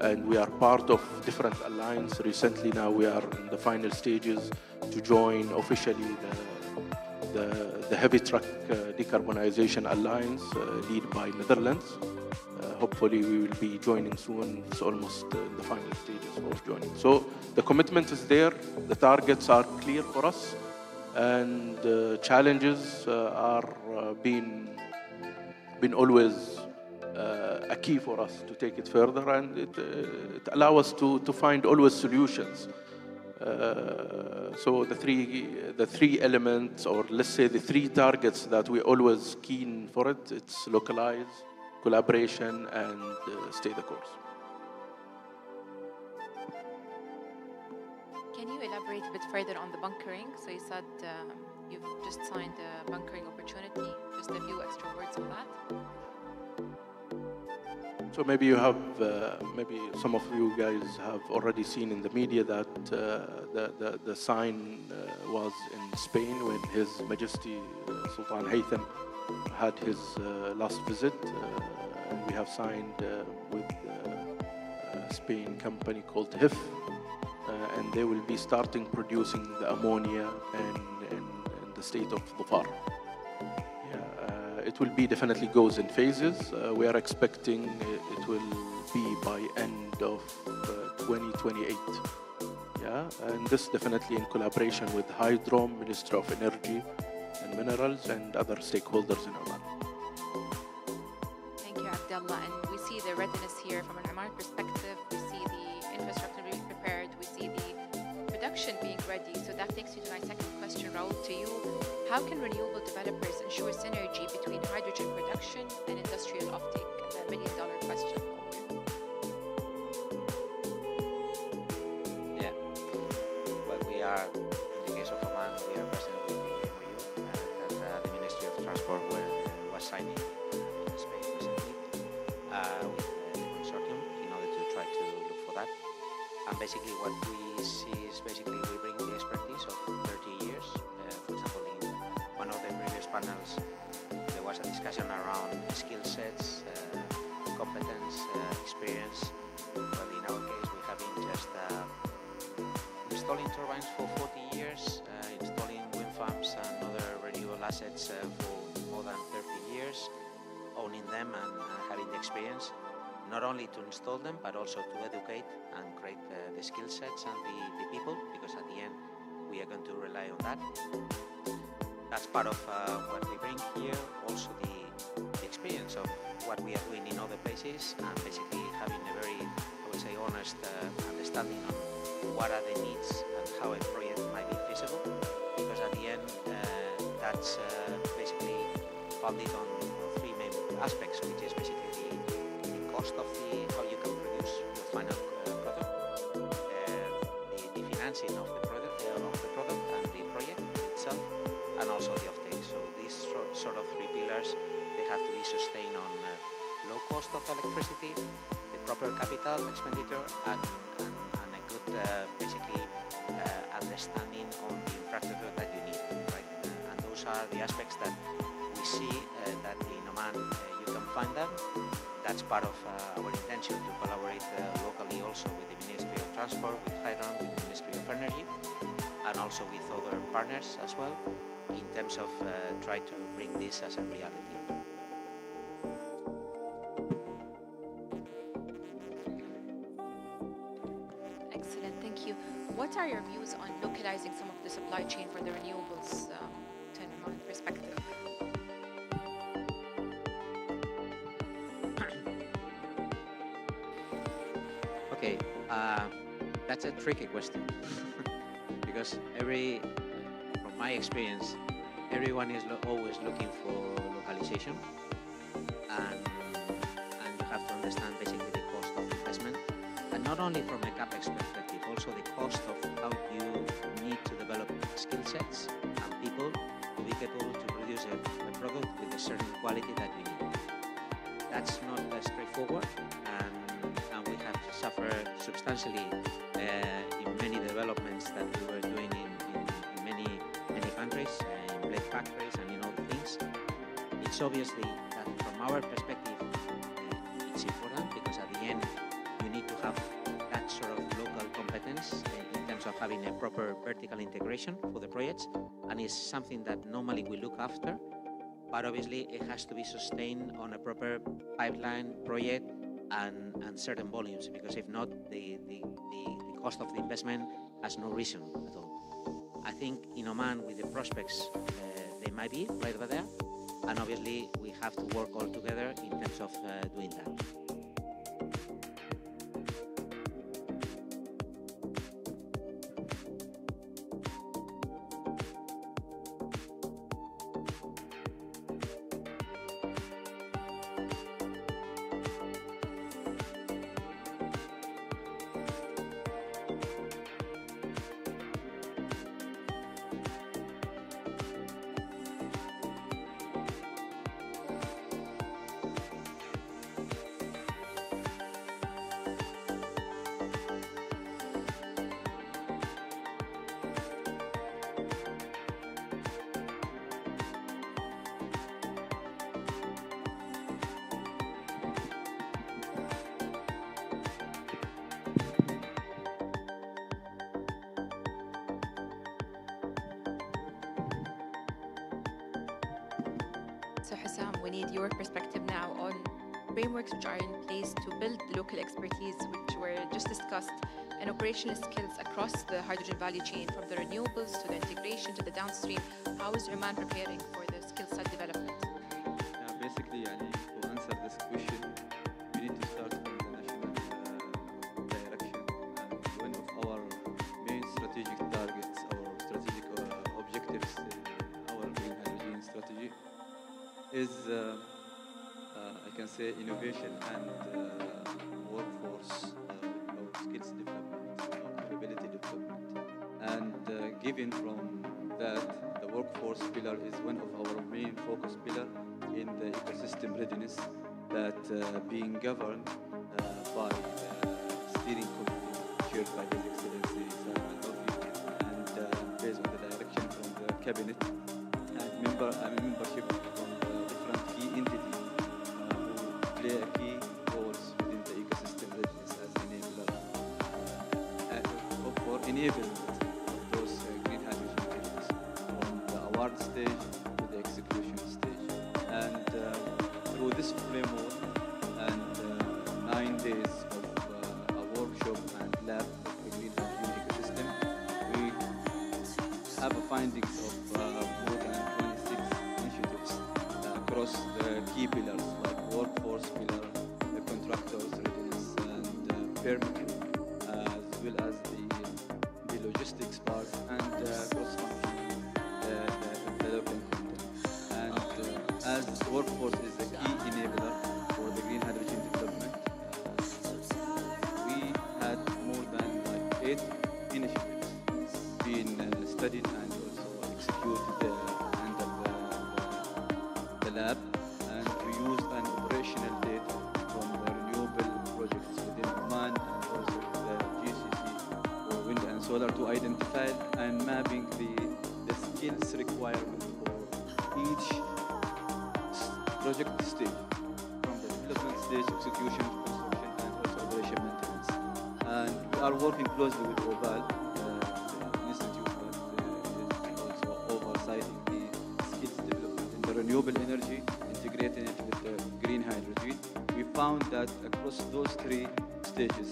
And we are part of different alliances. Recently now we are in the final stages to join officially the Heavy Truck Decarbonization Alliance, led by Netherlands. Hopefully we will be joining soon. It's almost in the final stages for joining. So the commitment is there, the targets are clear for us, and challenges are being always a key for us to take it further, and it allows us to find always solutions. So the three elements, or let's say the three targets that we always keen for it's localize, collaboration, and stay the course. Can you elaborate a bit further on the bunkering? So you said you've just signed a bunkering opportunity. Just a few extra words on that. So maybe you have, maybe some of you guys have already seen in the media that the sign was in Spain when His Majesty Sultan Haytham had his last visit. And we have signed with a Spain company called HIF, and they will be starting producing the ammonia in the state of Dhofar. It will be definitely goes in phases. We are expecting it will be by end of 2028. And this definitely in collaboration with Hydrom, Ministry of Energy and Minerals, and other stakeholders in Oman. Thank you, Abdullah. And we see the readiness here from an Oman perspective. We see the infrastructure being prepared. We see the production being ready. So that takes you to my second question, Raul, to you. How can renewable developers ensure synergy between hydrogen production and industrial offtake? The million-dollar question. Yeah, in the case of Oman, we are present with the MOU that the Ministry of Transport was signing in Spain recently with the consortium in order to try to look for that. And basically what we see is basically we bring the expertise of 30 years. For example, in one of the previous panels, there was a discussion around skill sets, competence, experience. But in our case, we have been just installing turbines for 40 years, installing wind farms and other renewable assets for more than 30 years, owning them and having the experience, not only to install them, but also to educate and create the skill sets and the people, because at the end, we are going to rely on that. That's part of what we bring here, also the experience of what we are doing in other places, and basically having a very, I would say, honest understanding on what are the needs and how a project might be feasible, because at the end, that's basically founded on three main aspects, which is basically the cost of how you can produce your final product, the financing of the product and the project itself, and also the offtake. So these sort of three pillars, they have to be sustained on low cost of electricity, the proper capital expenditure, and a good basically understanding on the infrastructure that you need. Right? And those are the aspects that we see that in Oman you can find them. That's part of our intention to collaborate locally also with the Ministry of Transport, with Hydron, with the Ministry of Energy, and also with other partners as well, in terms of try to bring this as a reality. Excellent, thank you. What are your views on localizing some of the supply chain for the renewables to an Oman perspective? Okay, that's a tricky question because from my experience, everyone is always looking for localization, and you have to understand basically the cost of investment, and not only from a capex perspective, also the cost of how you need to develop skill sets and people to be capable to produce a product with a certain quality that you need. That's not straightforward, and we have suffered substantially in many developments that we were doing in many countries, in blade factories and in other things. It's obviously that from our perspective, it's important because at the end you need to have that sort of local competence in terms of having a proper vertical integration for the projects, and it's something that normally we look after. But obviously it has to be sustained on a proper pipeline project and certain volumes, because if not, the cost of the investment has no reason at all. I think in Oman, with the prospects, they might be right over there, and obviously we have to work all together in terms of doing that. So Hussam, we need your perspective now on frameworks which are in place to build local expertise, which were just discussed, and operational skills across the hydrogen value chain, from the renewables to the integration to the downstream. How is Oman preparing for the skill set development? Basically, to answer this question, we need to start from the national direction. And one of our main strategic targets or strategic objectives in our green hydrogen strategy is, I can say, innovation and workforce skills development, capability development. And given from that, the workforce pillar is one of our main focus pillar in the ecosystem readiness that being governed by the steering committee chaired by His Excellency Salman Al-Nofi and based on the direction from the cabinet and membership from the different key entities who play a key roles within the ecosystem readiness as enabler for enablement of those green hydrogen projects from the award stage to the execution stage. And through this framework and 9 days of a workshop and lab of the green hydrogen ecosystem, we have a findings of more than 26 initiatives across the key pillars like workforce pillar, the contractors readiness, and permitting, as well as the logistics part and cross-functioning development content. And as workforce is a key enabler for the green hydrogen development, we had more than 8 initiatives being studied and also executed under the lab, and we used an operational data from the renewable projects within Oman and also the GCC for wind and solar to identify and mapping the skills requirement for each project stage, from the development stage, execution, construction, and also operation maintenance. And we are working closely with OVAL, the institute that is also oversighting the skills development in the renewable energy, integrating it with the green hydrogen. We found that across those 3 stages,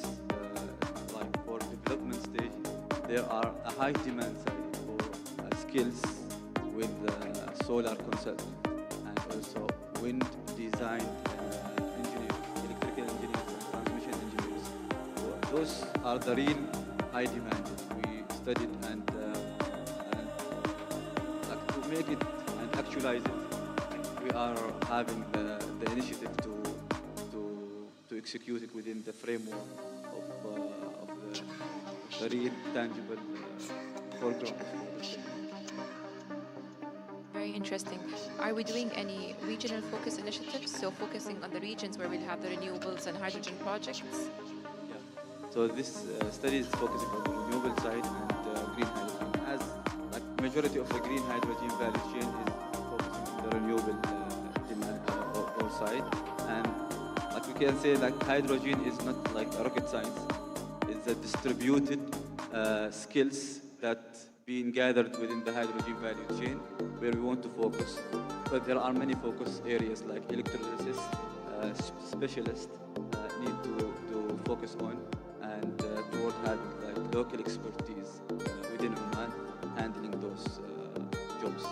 like for development stage, there are a high demand side for skills with solar consultant and also wind design engineers, electrical engineers, and transmission engineers. So those are the real high demand that we studied and like to make it and actualize it, we are having the initiative to execute it within the framework of the real tangible program. Very interesting. Are we doing any regional focus initiatives? So focusing on the regions where we'll have the renewables and hydrogen projects? So this study is focusing on the renewable side and green hydrogen, as like majority of the green hydrogen value chain is focusing on the renewable demand or side. And like we can say that hydrogen is not like a rocket science. It's a distributed skills that being gathered within the hydrogen value chain where we want to focus. But there are many focus areas like electrolysis, specialists need to focus on and toward having like local expertise within Oman handling those jobs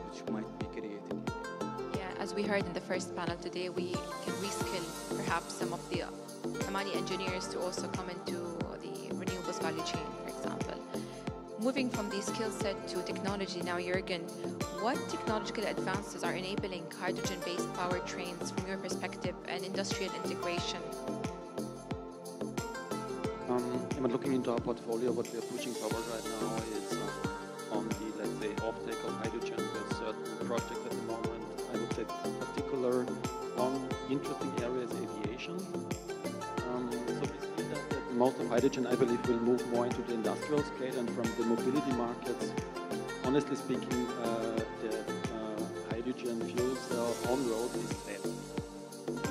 which might be created. Yeah, as we heard in the first panel today, we can reskill perhaps some of the Omani engineers to also come into the renewables value chain, for example. Moving from the skill set to technology now, Jürgen, what technological advances are enabling hydrogen-based powertrains from your perspective and industrial integration? When looking into our portfolio, what we are pushing forward right now is on the, let's say, offtake of hydrogen with certain projects at the moment. I would say particular one interesting area is aviation. So we see that most of hydrogen, I believe, will move more into the industrial scale, and from the mobility markets, honestly speaking, the hydrogen fuel cell on-road is dead.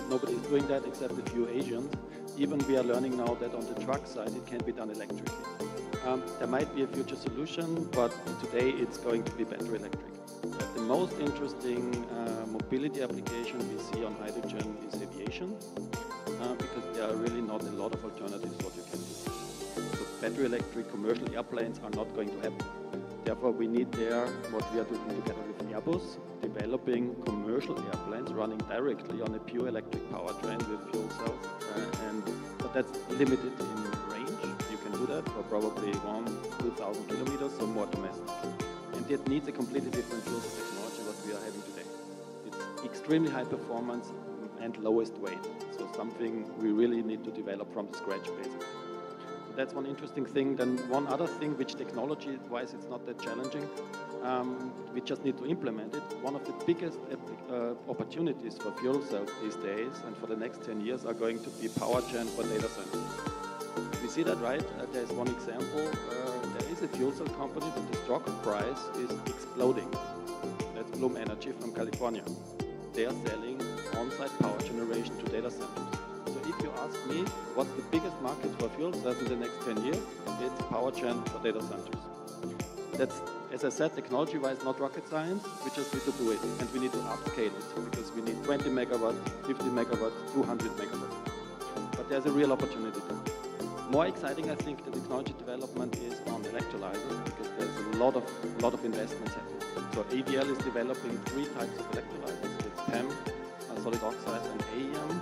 Nobody is doing that except a few Asians. Even we are learning now that on the truck side, it can be done electrically. There might be a future solution, but today it's going to be battery electric. The most interesting mobility application we see on hydrogen is aviation, because there are really not a lot of alternatives what you can do. So battery electric commercial airplanes are not going to happen. Therefore, we need there what we are doing together with Airbus, developing commercial airplanes running directly on a pure electric powertrain with fuel cells. But that's limited in range. You can do that for probably 1,000-2,000 kilometers, so more domestic. And it needs a completely different fuel cell technology what we are having today. It's extremely high performance and lowest weight. So something we really need to develop from the scratch, basically. that's one interesting thing. Then one other thing, which technology-wise it's not that challenging, we just need to implement it. One of the biggest opportunities for fuel cells these days and for the next 10 years are going to be power gen for data centers. We see that, right? There's one example. There is a fuel cell company, but the stock price is exploding. That's Bloom Energy from California. They are selling on-site power generation to data centers. So if you ask me what's the biggest market for fuel cells in the next 10 years, it's power gen for data centers. That's, as I said, technology-wise not rocket science. We just need to do it, and we need to upscale it because we need 20 megawatts, 50 megawatts, 200 megawatts. But there's a real opportunity there. More exciting, I think, the technology development is on electrolyzers because there's a lot of investments happening. So AVL is developing 3 types of electrolyzers. It's PEM, solid oxide, and AEM.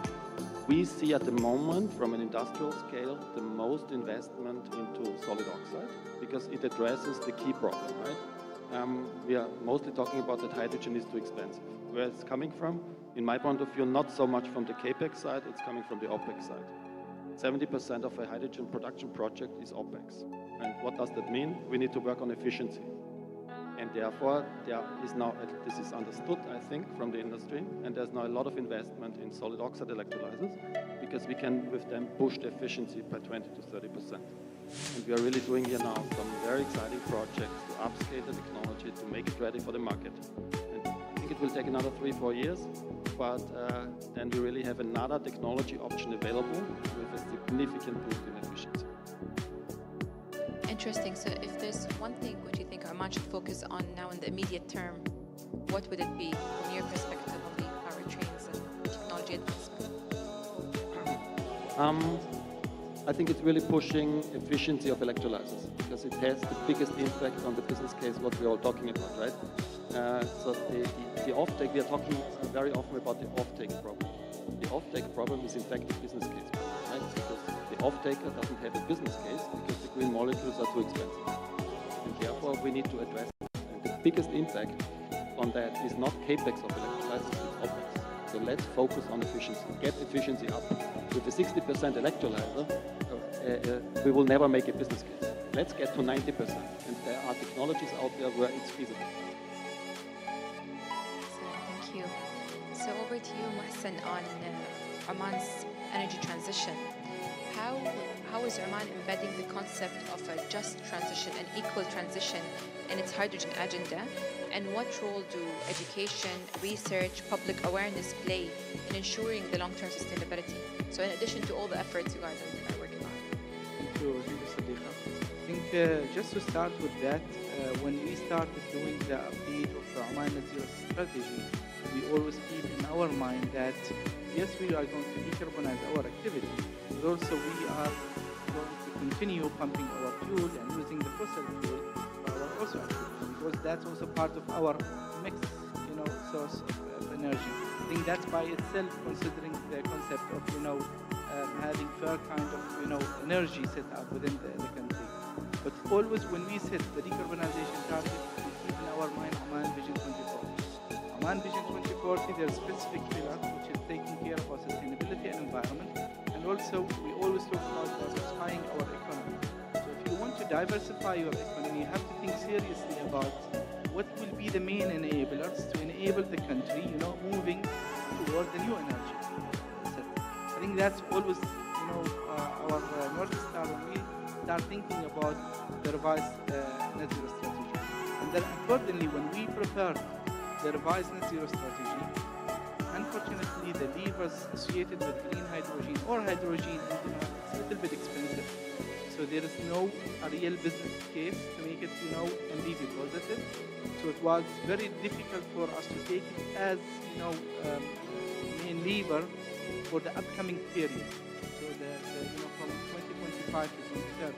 We see at the moment, from an industrial scale, the most investment into solid oxide because it addresses the key problem, right? We are mostly talking about that hydrogen is too expensive. Where it's coming from, in my point of view, not so much from the CAPEX side, it's coming from the OPEX side. 70% of a hydrogen production project is OPEX. And what does that mean? We need to work on efficiency. And therefore, there is now, this is understood, I think, from the industry, and there's now a lot of investment in solid oxide electrolyzers because we can, with them, push the efficiency by 20 to 30%. And we are really doing here now some very exciting projects to upscale the technology, to make it ready for the market. And I think it will take another 3-4 years, but then we really have another technology option available with a significant boost in efficiency. Interesting. So if there's one thing which you think Oman should focus on now in the immediate term, what would it be from your perspective on the powertrains and technology advancement? I think it's really pushing efficiency of electrolyzers because it has the biggest impact on the business case, what we're all talking about, right? So the offtake, we are talking very often about the offtake problem. The offtake problem is in fact the business case problem, right? Because the offtaker doesn't have a business case because the green molecules are too expensive. And therefore we need to address it. And the biggest impact on that is not capex of electrolyzers, it's OPEX. So let's focus on efficiency, get efficiency up. With a 60% electrolyzer, we will never make a business case. Let's get to 90%. And there are technologies out there where it's feasible. Thank you. So over to you, Mohsen, on Oman's energy transition. How is Oman embedding the concept of a just transition, an equal transition in its hydrogen agenda? And what role do education, research, public awareness play in ensuring the long-term sustainability? So in addition to all the efforts you guys are working on. Thank you, Sadiqa. I think just to start with that, when we started doing the update of the Oman Net Zero strategy, we always keep in our mind that yes, we are going to decarbonize our activity, but also we are going to continue pumping our fuel and using the fossil fuel for our also activity, because that's also part of our mix, source of energy. I think that's by itself, considering the concept of, having fair kind of, energy set up within the country. But always when we set the decarbonization target, we keep in our mind Oman Vision 2040. Oman Vision 2040, there's a specific pillar which is taking care of our sustainability and environment. And also, we always talk about diversifying our economy. So if you want to diversify your economy, you have to think seriously about what will be the main enablers to enable the country, moving toward the new energy. So I think that's always, our North Star when we start thinking about the revised net zero strategy. And then accordingly, when we prepare the revised net zero strategy, unfortunately, the levers associated with green hydrogen or hydrogen, it's a little bit expensive. So there is no real business case to make it, NPV positive. So it was very difficult for us to take it as, main lever for the upcoming period. So from 2025 to 2030.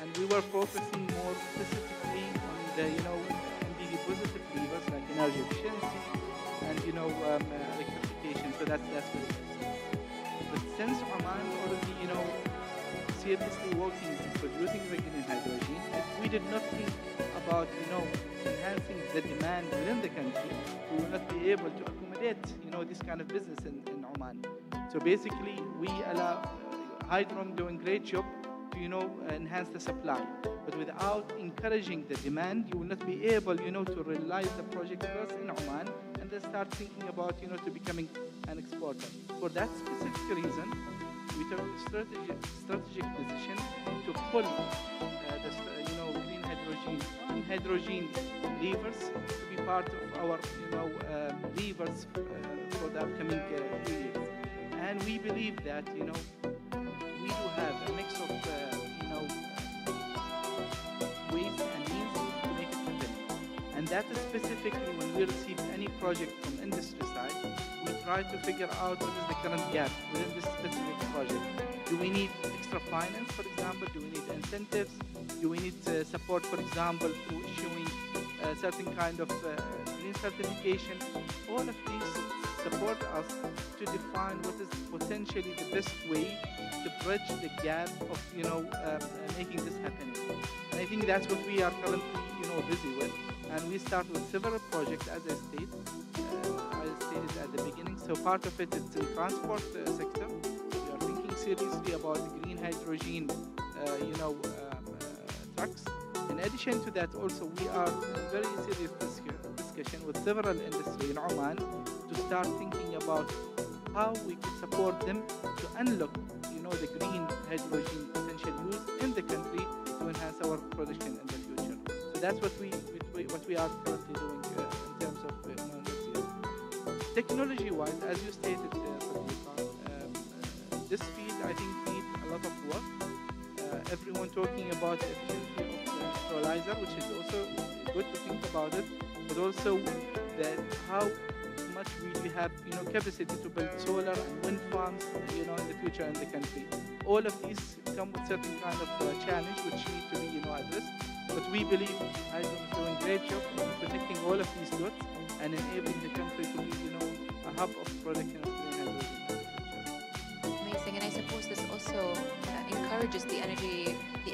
And we were focusing more specifically on the, NPV positive levers like energy efficiency and, electrification. So that's what it is. But since Oman already, seriously working on producing the green hydrogen, we did not think about, enhancing the demand within the country, we will not be able to accommodate, this kind of business in Oman. So basically, we Hydrom doing great job to, enhance the supply. But without encouraging the demand, you will not be able, to realize the project first in Oman and then start thinking about, to becoming an exporter. For that specific reason, we took a strategic decision to pull green hydrogen levers to be part of our, levers for the upcoming few years. And we believe that, we do have a mix of, ways and means to make it happen. And that is specifically when we receive any project from industry side, we try to figure out what is the current gap within this specific project. Do we need extra finance, for example? Do we need incentives? Do we need support, for example, through issuing certain kind of green certification? All of these support us to define what is potentially the best way to bridge the gap of, making this happen. And I think that's what we are currently, busy with. And we start with several projects, as I stated at the beginning. So part of it is in transport sector. We are thinking seriously about the green hydrogen, trucks. In addition to that, also we are in very serious discussion with several industry in Oman to start thinking about how we can support them to unlock, the green hydrogen potential use in the country to enhance our production in the future. So that's what we are currently doing in terms of technology-wise, as you stated, this field I think needs a lot of work. Everyone talking about the efficiency of the electrolyzer, which is also good to think about it, but also that how much we have, capacity to build solar and wind farms, in the future in the country. All of these come with certain kind of challenge which need to be, addressed. But we believe Hydrom is doing a great job in protecting all of these dots and enabling the country to be, a hub of production of green hydrogen in the future. Amazing, and I suppose this also encourages the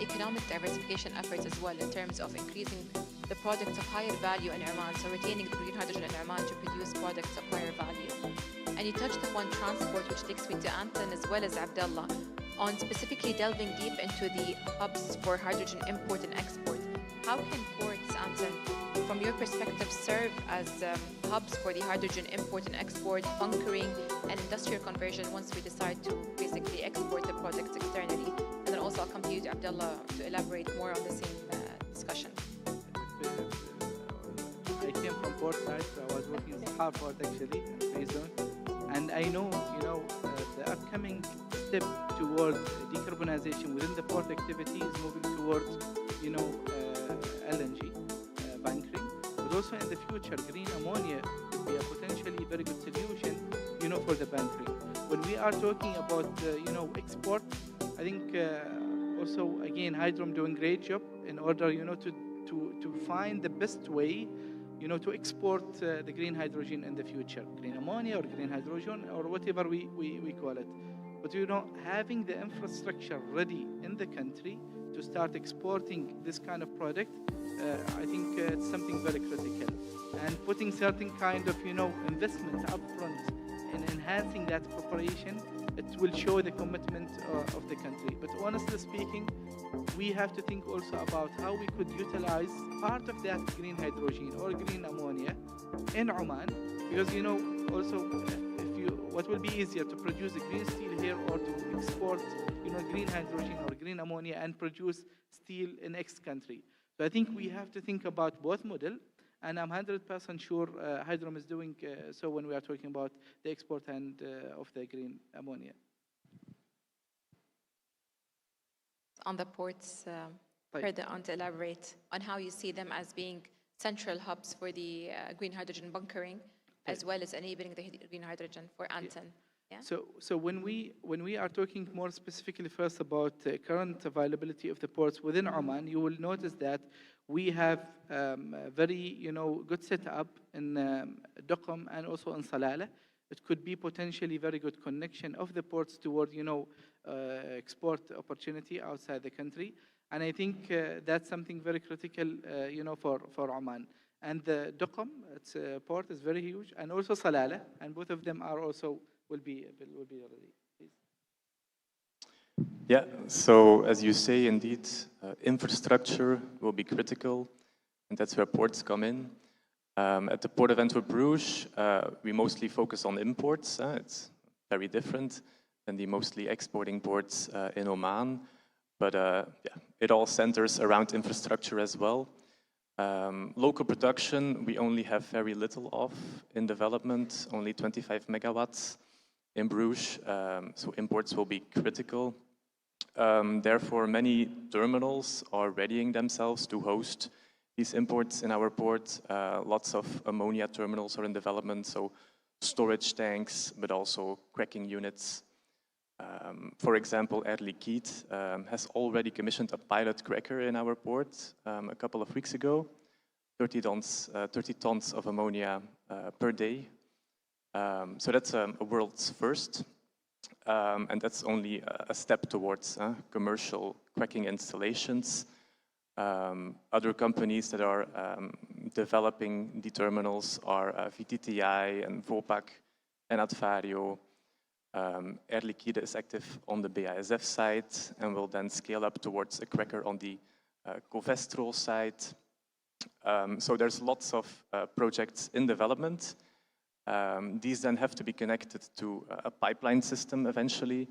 economic diversification efforts as well in terms of increasing the products of higher value in Oman, so retaining the green hydrogen in Oman to produce products of higher value. And you touched upon transport, which takes me to Anton as well as Abdullah, on specifically delving deep into the hubs for hydrogen import and export. How can ports, Anton, from your perspective, serve as hubs for the hydrogen import and export, bunkering, and industrial conversion once we decide to basically export the products externally? And then also I'll come to you, Abdullah, to elaborate more on the same discussion. I came from port side, so I was working in Sahar port actually, in Free Zone. And I know, the upcoming step towards decarbonization within the port activity is moving towards, LNG bunkering. But also in the future, green ammonia will be a potentially very good solution, for the bunkering. When we are talking about, export, I think also, again, Hydrom doing a great job in order, to find the best way, to export the green hydrogen in the future, green ammonia or green hydrogen or whatever we call it. But, having the infrastructure ready in the country to start exporting this kind of product, I think it's something very critical. And putting certain kind of, investment upfront in enhancing that cooperation, it will show the commitment of the country. But honestly speaking, we have to think also about how we could utilize part of that green hydrogen or green ammonia in Oman, because also what will be easier to produce a green steel here or to export green hydrogen or green ammonia and produce steel in X country. So I think we have to think about both model, and I'm 100% sure Hydrom is doing so when we are talking about the export and of the green ammonia. On the ports, further on to elaborate on how you see them as being central hubs for the green hydrogen bunkering, as well as enabling the green hydrogen for Anton. Yeah. So when we are talking more specifically first about current availability of the ports within Oman, you will notice that we have a very good setup in Duqm and also in Salalah. It could be potentially very good connection of the ports toward export opportunity outside the country, and I think that's something very critical for Oman. And the Duqm, its port is very huge, and also Salalah, and both of them are also will be ready. Please. Yeah, so as you say, indeed, infrastructure will be critical, and that's where ports come in. At the Port of Antwerp-Bruges, we mostly focus on imports. It's very different than the mostly exporting ports in Oman, but yeah, it all centers around infrastructure as well. Local production, we only have very little of in development, only 25 megawatts in Bruges, so imports will be critical. Therefore, many terminals are readying themselves to host these imports in our port. Lots of ammonia terminals are in development, so storage tanks, but also cracking units. For example, Air Liquide has already commissioned a pilot cracker in our port a couple of weeks ago, 30 tons of ammonia per day. So that's a world's first, and that's only a step towards commercial cracking installations. Other companies that are developing the terminals are VTTI and Vopak and Advario. Air Liquide is active on the BASF side and will then scale up towards a cracker on the Covestro side. So there's lots of projects in development. These then have to be connected to a pipeline system eventually.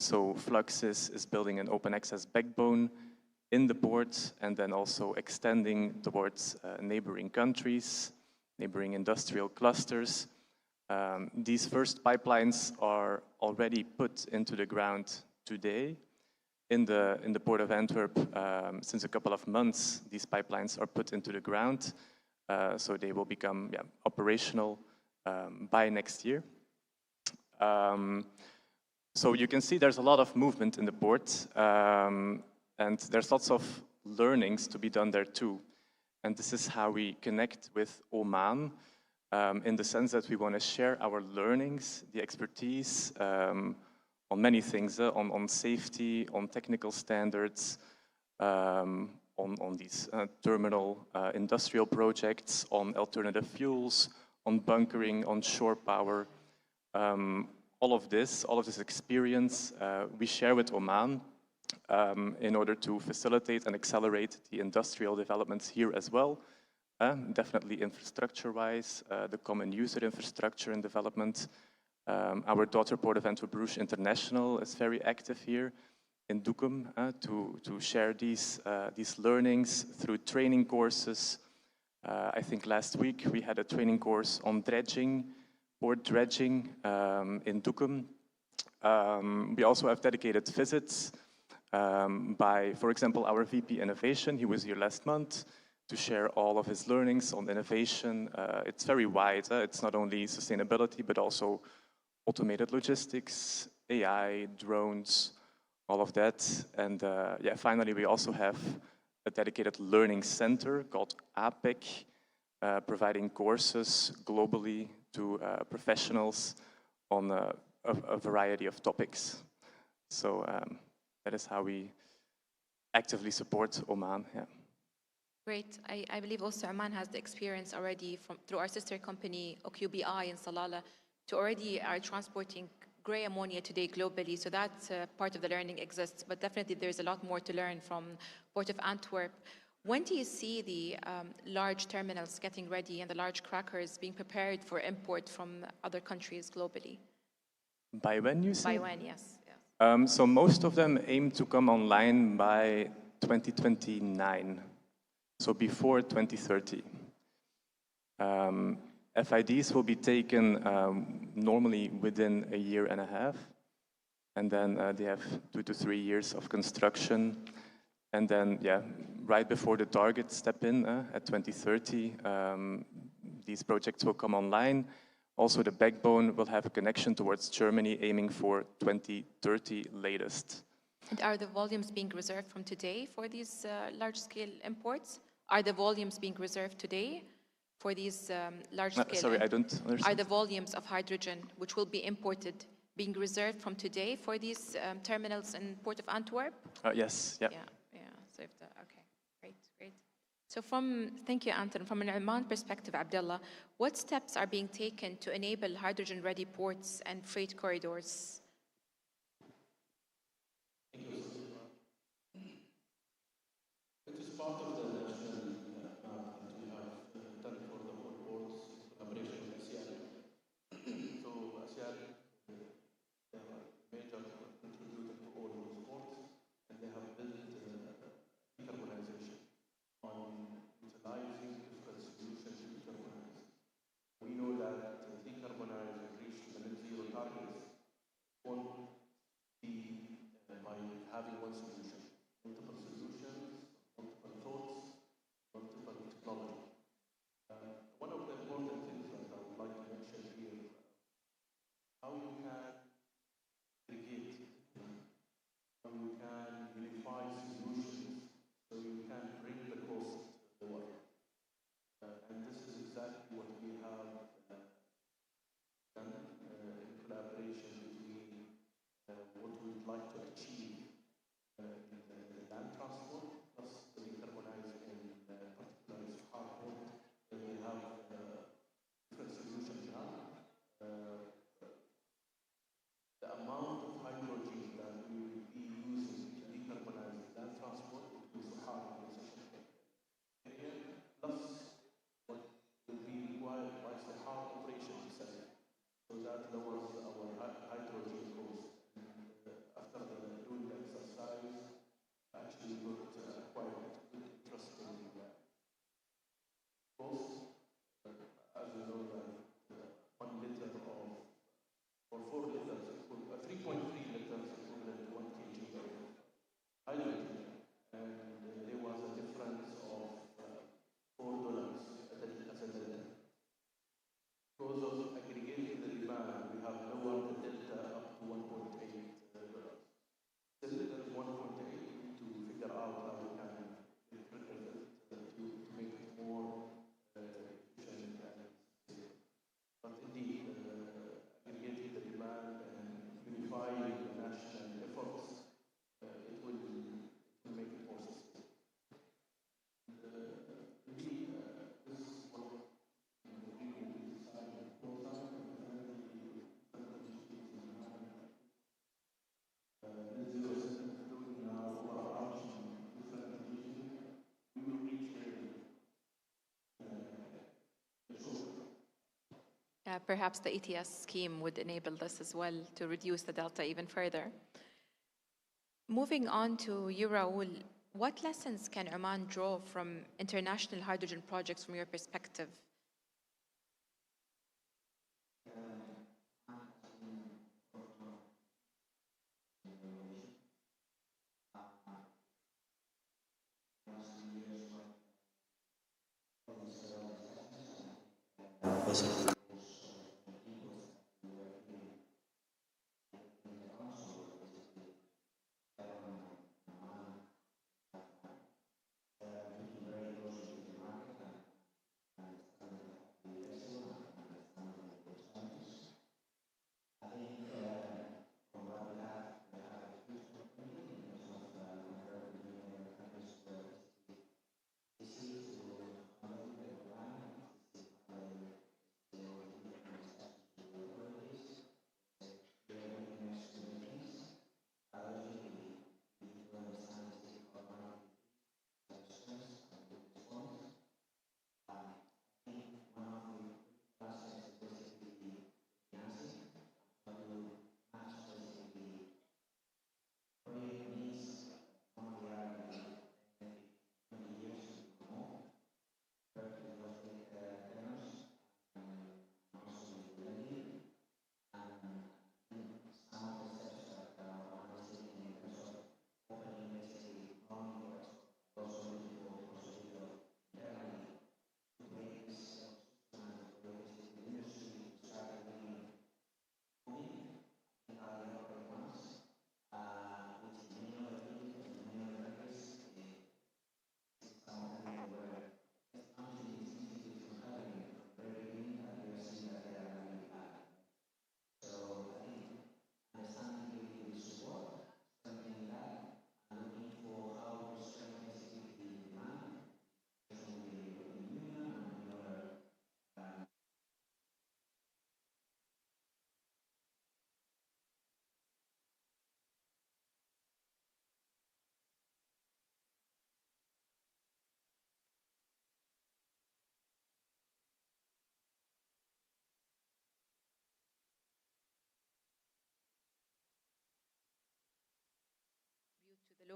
So Fluxys is building an open access backbone in the port and then also extending towards neighboring countries, neighboring industrial clusters. These first pipelines are already put into the ground today. In the Port of Antwerp, since a couple of months, these pipelines are put into the ground, so they will become operational by next year. So you can see there's a lot of movement in the port, and there's lots of learnings to be done there too. And this is how we connect with Oman, in the sense that we want to share our learnings, the expertise, on many things, on safety, on technical standards, on these terminal industrial projects, on alternative fuels, on bunkering, on shore power. All of this experience we share with Oman in order to facilitate and accelerate the industrial developments here as well. Definitely infrastructure-wise, the common user infrastructure and development. Our daughter Port of Antwerp-Bruges International is very active here in Duqm to share these learnings through training courses. I think last week we had a training course on dredging, port dredging in Duqm. We also have dedicated visits by, for example, our VP Innovation. He was here last month to share all of his learnings on innovation. It's very wide. It's not only sustainability, but also automated logistics, AI, drones, all of that. And yeah, finally, we also have a dedicated learning center called APEC, providing courses globally to professionals on a variety of topics. So that is how we actively support Oman. Yeah. Great. I believe also Oman has the experience already through our sister company, OQBI in Salalah, to already are transporting gray ammonia today globally. So that part of the learning exists, but definitely there's a lot more to learn from Port of Antwerp. When do you see the large terminals getting ready and the large crackers being prepared for import from other countries globally? By when you say? By when, yes. So most of them aim to come online by 2029, so before 2030. FIDs will be taken normally within a year and a half, and then they have 2 to 3 years of construction, and then yeah, right before the target step in at 2030, these projects will come online. Also, the backbone will have a connection towards Germany, aiming for 2030 latest. And are the volumes being reserved from today for these large-scale imports? Are the volumes being reserved today for these large-scale? Sorry, I don't understand. Are the volumes of hydrogen which will be imported being reserved from today for these terminals in Port of Antwerp? Yes. Yeah. So okay, great. So thank you, Anton. From an Oman perspective, Abdullah, what steps are being taken to enable hydrogen-ready ports and freight corridors? Thank you part of the national map that we have done for the whole ports in collaboration with ASEAN. So ASEAN, they are major contributor to all those ports, and they have built decarbonization on utilizing different solutions to decarbonize. We know that to decarbonize and reach the net zero targets won't be by having one solution. Multiple solutions, multiple thoughts, multiple technology. One of the important things that I would like to mention here, how you can aggregate, how you can unify solutions so you can bring the cost lower. And this is exactly what we have done in collaboration between what we would like to achieve in the land transport, plus the decarbonizing in particular hard port, where we have different solutions now. The amount of hydrogen that we will be using to decarbonize land transport into Sahara area, plus what will be required by Sahara operation itself. So that lowers our hydrogen cost. And after doing the exercise, actually got quite good interesting cost. As you know, that 1 liter of, or 4 liters, 3.3 liters equivalent to 1 kg of hydrogen. And there was a difference of $4 as a delta. Because of aggregating the demand, we have lowered the delta up to $1.8. Still, there's 1.8 to figure out how we can get rid of it to make it more efficient and safe. But indeed, aggregating the demand and unifying the national efforts, it will make it more sustainable. Indeed, this is what perhaps the ETS scheme would enable this as well to reduce the delta even further. Moving on to you, Raoul, what lessons can Oman draw from international hydrogen projects from your perspective?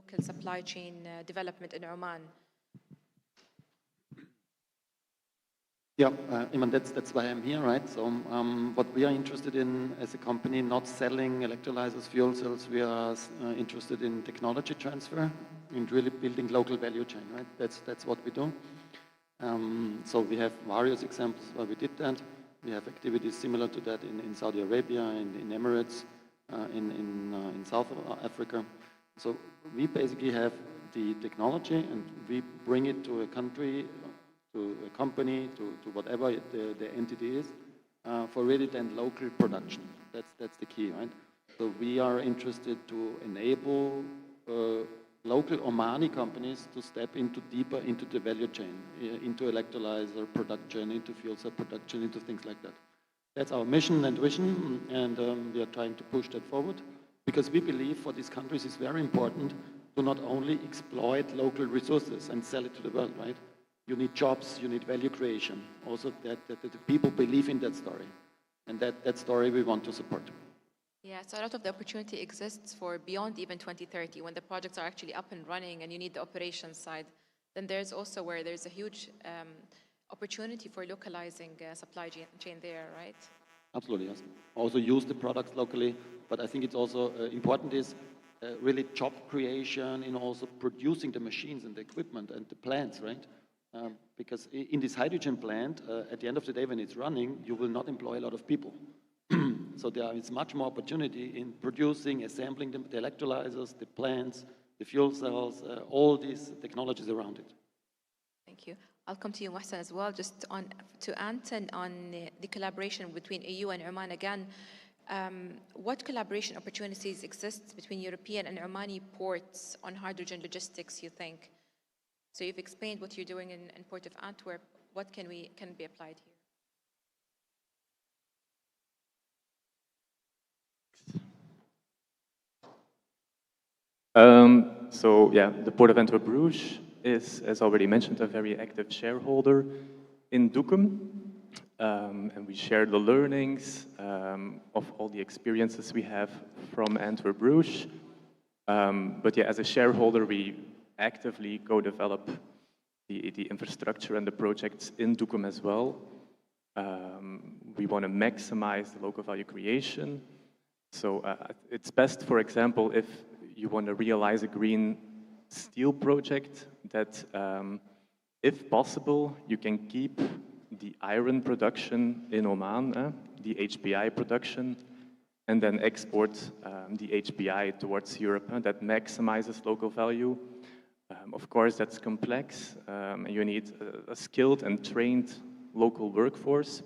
local supply chain development in Oman? Yeah, Iman, that's why I'm here, right? So what we are interested in as a company, not selling electrolyzers, fuel cells, we are interested in technology transfer and really building local value chain, right? That's what we do. So we have various examples where we did that. We have activities similar to that in Saudi Arabia, in Emirates, in South Africa. So we basically have the technology and we bring it to a country, to a company, to whatever the entity is, for really then local production. That's the key, right? So we are interested to enable local Omani companies to step deeper into the value chain, into electrolyzer production, into fuel cell production, into things like that. That's our mission and vision, and we are trying to push that forward because we believe for these countries it's very important to not only exploit local resources and sell it to the world, right? You need jobs, you need value creation. Also that the people believe in that story, and that story we want to support. Yeah, so a lot of the opportunity exists for beyond even 2030 when the projects are actually up and running and you need the operations side. Then there's also where there's a huge opportunity for localizing supply chain there, right? Absolutely, yes. Also use the products locally, but I think it's also important is really job creation in also producing the machines and the equipment and the plants, right? Because in this hydrogen plant, at the end of the day when it's running, you will not employ a lot of people. So there is much more opportunity in producing, assembling the electrolyzers, the plants, the fuel cells, all these technologies around it. Thank you. I'll come to you, Mohsen, as well. Just to Anton on the collaboration between EU and Oman again. What collaboration opportunities exist between European and Omani ports on hydrogen logistics, you think? So you've explained what you're doing in Port of Antwerp. What can be applied here? So yeah, the Port of Antwerp Bruges is, as already mentioned, a very active shareholder in Duqm. And we share the learnings of all the experiences we have from Antwerp Bruges. But yeah, as a shareholder, we actively co-develop the infrastructure and the projects in Duqm as well. We want to maximize the local value creation. So it's best, for example, if you want to realize a green steel project that, if possible, you can keep the iron production in Oman, the HBI production, and then export the HBI towards Europe. That maximizes local value. Of course, that's complex. You need a skilled and trained local workforce.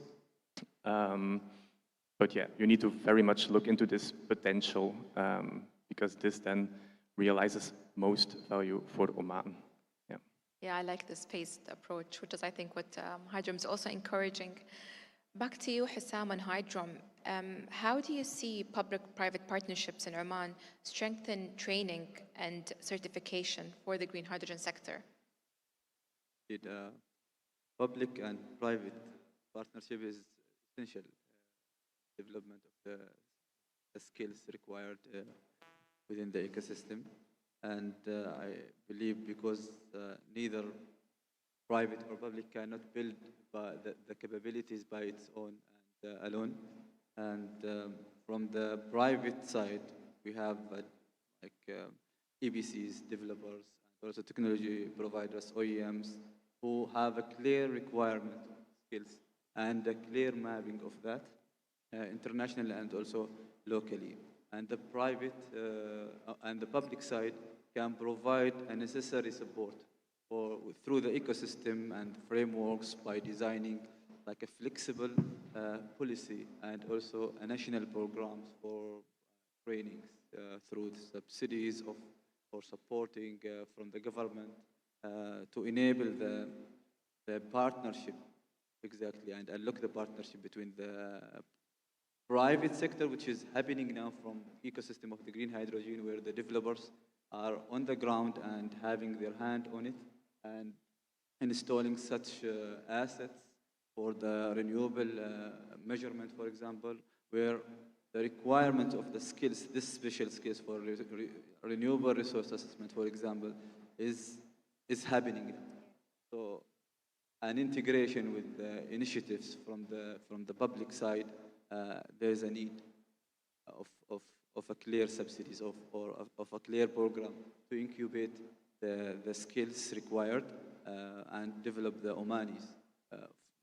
But yeah, you need to very much look into this potential because this then realizes most value for Oman. Yeah. Yeah, I like this phased approach, which is, I think, what Hydrom is also encouraging. Back to you, Hussam, on Hydrom. How do you see public-private partnerships in Oman strengthen training and certification for the green hydrogen sector? Public and private partnership is essential development of the skills required within the ecosystem. And I believe because neither private or public cannot build the capabilities by its own and alone. And from the private side, we have EPCs, developers, and also technology providers, OEMs, who have a clear requirement skills and a clear mapping of that internationally and also locally. And the private and the public side can provide a necessary support through the ecosystem and frameworks by designing like a flexible policy and also a national programs for trainings through subsidies for supporting from the government to enable the partnership exactly and unlock the partnership between the private sector, which is happening now from ecosystem of the green hydrogen, where the developers are on the ground and having their hand on it and installing such assets for the renewable measurement, for example, where the requirement of the skills, this special skills for renewable resource assessment, for example, is happening. So an integration with the initiatives from the public side, there is a need of a clear subsidies or of a clear program to incubate the skills required and develop the Omanis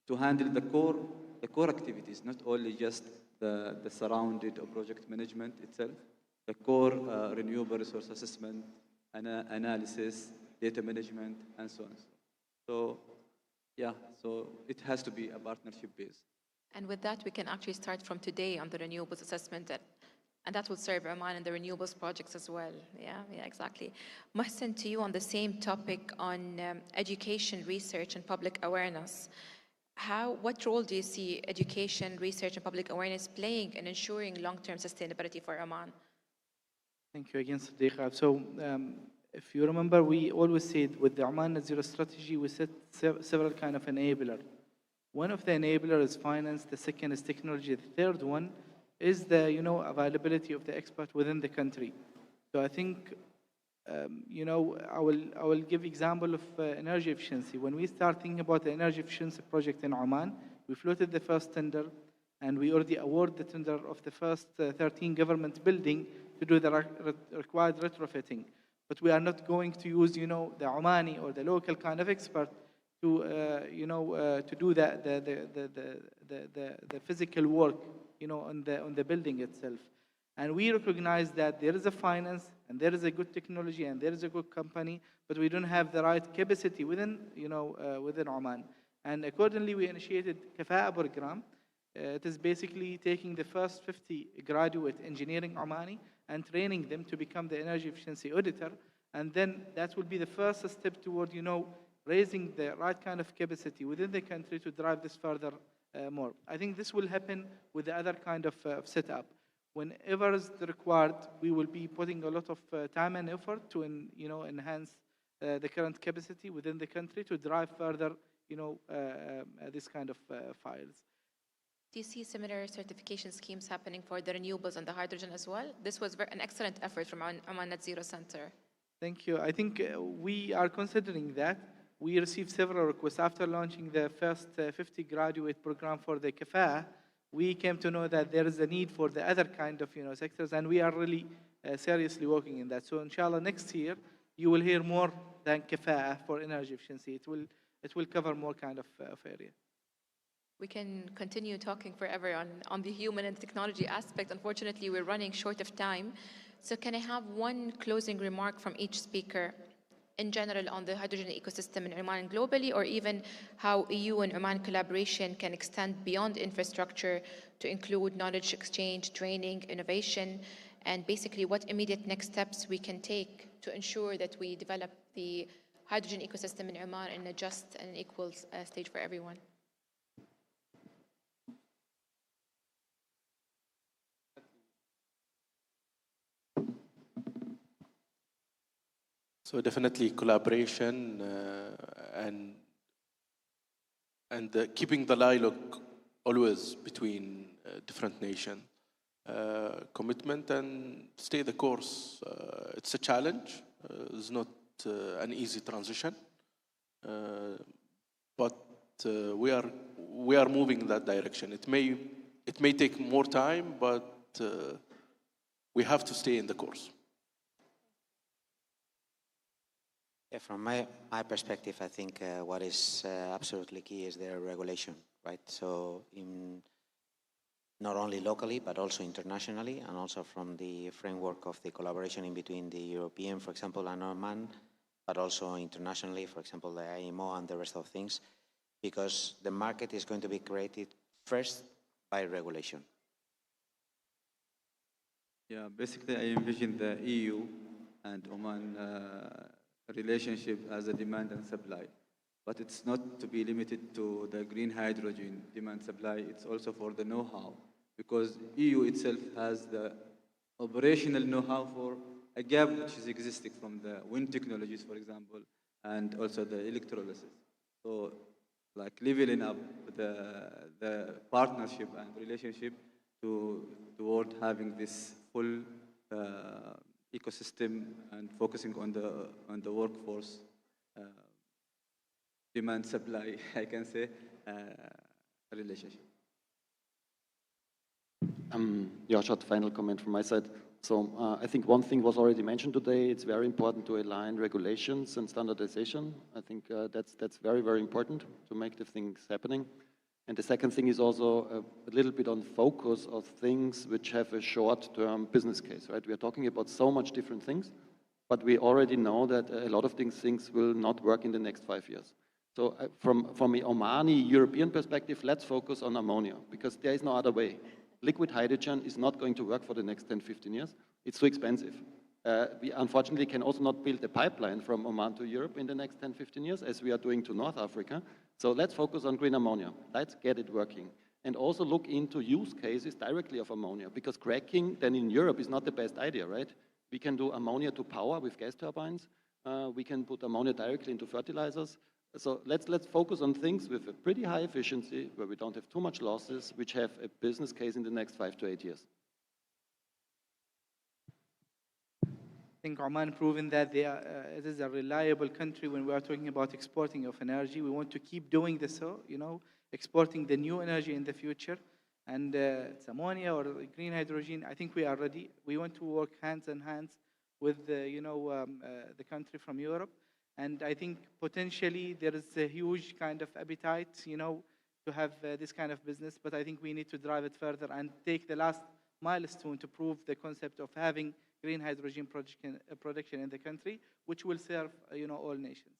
to handle the core activities, not only just the surrounded or project management itself, the core renewable resource assessment, analysis, data management, and so on. So, yeah, so it has to be a partnership base. And with that, we can actually start from today on the renewables assessment, and that will serve Oman and the renewables projects as well. Yeah, exactly. Mohsen, to you on the same topic on education, research, and public awareness. What role do you see education, research, and public awareness playing in ensuring long-term sustainability for Oman? Thank you again, Sadiqa. So, if you remember, we always said with the Oman Net Zero strategy, we set several kind of enabler. One of the enabler is finance. The second is technology. The third one is the availability of the expert within the country. So I think I will give example of energy efficiency. When we start thinking about the energy efficiency project in Oman, we floated the first tender, and we already awarded the tender of the first 13 government building to do the required retrofitting. But we are not going to use the Omani or the local kind of expert to to do the physical work on the building itself. And we recognize that there is a finance and there is a good technology and there is a good company, but we don't have the right capacity within within Oman. And accordingly, we initiated Kafa'a program. It is basically taking the first 50 graduate engineering Omani and training them to become the energy efficiency auditor. And then that will be the first step toward raising the right kind of capacity within the country to drive this further more. I think this will happen with the other kind of setup. Whenever is required, we will be putting a lot of time and effort to enhance the current capacity within the country to drive further this kind of files. Do you see similar certification schemes happening for the renewables and the hydrogen as well? This was an excellent effort from Oman Net Zero Center. Thank you. I think we are considering that. We received several requests after launching the first 50 graduate program for the Kafa'a. We came to know that there is a need for the other kind of sectors, and we are really seriously working in that. So inshallah, next year you will hear more than Kafa'a for energy efficiency. It will cover more kind of area. We can continue talking forever on the human and technology aspect. Unfortunately, we're running short of time. So can I have one closing remark from each speaker in general on the hydrogen ecosystem in Oman and globally, or even how EU and Oman collaboration can extend beyond infrastructure to include knowledge exchange, training, innovation, and basically what immediate next steps we can take to ensure that we develop the hydrogen ecosystem in Oman in a just and equal stage for everyone? So definitely collaboration and keeping the dialogue always between different nations. Commitment and stay the course. It's a challenge. It's not an easy transition, but we are moving in that direction. It may take more time, but we have to stay in the course. Yeah, from my perspective, I think what is absolutely key is the regulation, right? So not only locally, but also internationally, and also from the framework of the collaboration in between the European, for example, and Oman, but also internationally, for example, the IMO and the rest of things, because the market is going to be created first by regulation. Yeah, basically I envision the EU and Oman relationship as a demand and supply. But it's not to be limited to the green hydrogen demand supply, it's also for the know-how, because EU itself has the operational know-how for a gap which is existing from the wind technologies, for example, and also the electrolysis. So like leveling up the partnership and relationship toward having this full ecosystem and focusing on the workforce demand supply, I can say, relationship. Yeah, short final comment from my side. So I think one thing was already mentioned today. It's very important to align regulations and standardization. I think that's very, very important to make the things happening. And the second thing is also a little bit on focus of things which have a short-term business case, right? We are talking about so much different things, but we already know that a lot of these things will not work in the next 5 years. So from an Omani European perspective, let's focus on ammonia, because there is no other way. Liquid hydrogen is not going to work for the next 10, 15 years. It's too expensive. We unfortunately can also not build a pipeline from Oman to Europe in the next 10, 15 years, as we are doing to North Africa. So let's focus on green ammonia. Let's get it working. And also look into use cases directly of ammonia, because cracking then in Europe is not the best idea, right? We can do ammonia to power with gas turbines. We can put ammonia directly into fertilizers. So let's focus on things with a pretty high efficiency, where we don't have too much losses, which have a business case in the next 5 to 8 years. I think Oman proven that it is a reliable country when we are talking about exporting of energy. We want to keep doing this, so, exporting the new energy in the future. And it's ammonia or green hydrogen, I think we are ready. We want to work hands in hands with the country from Europe. And I think potentially there is a huge kind of appetite, to have this kind of business. But I think we need to drive it further and take the last milestone to prove the concept of having green hydrogen production in the country, which will serve, all nations.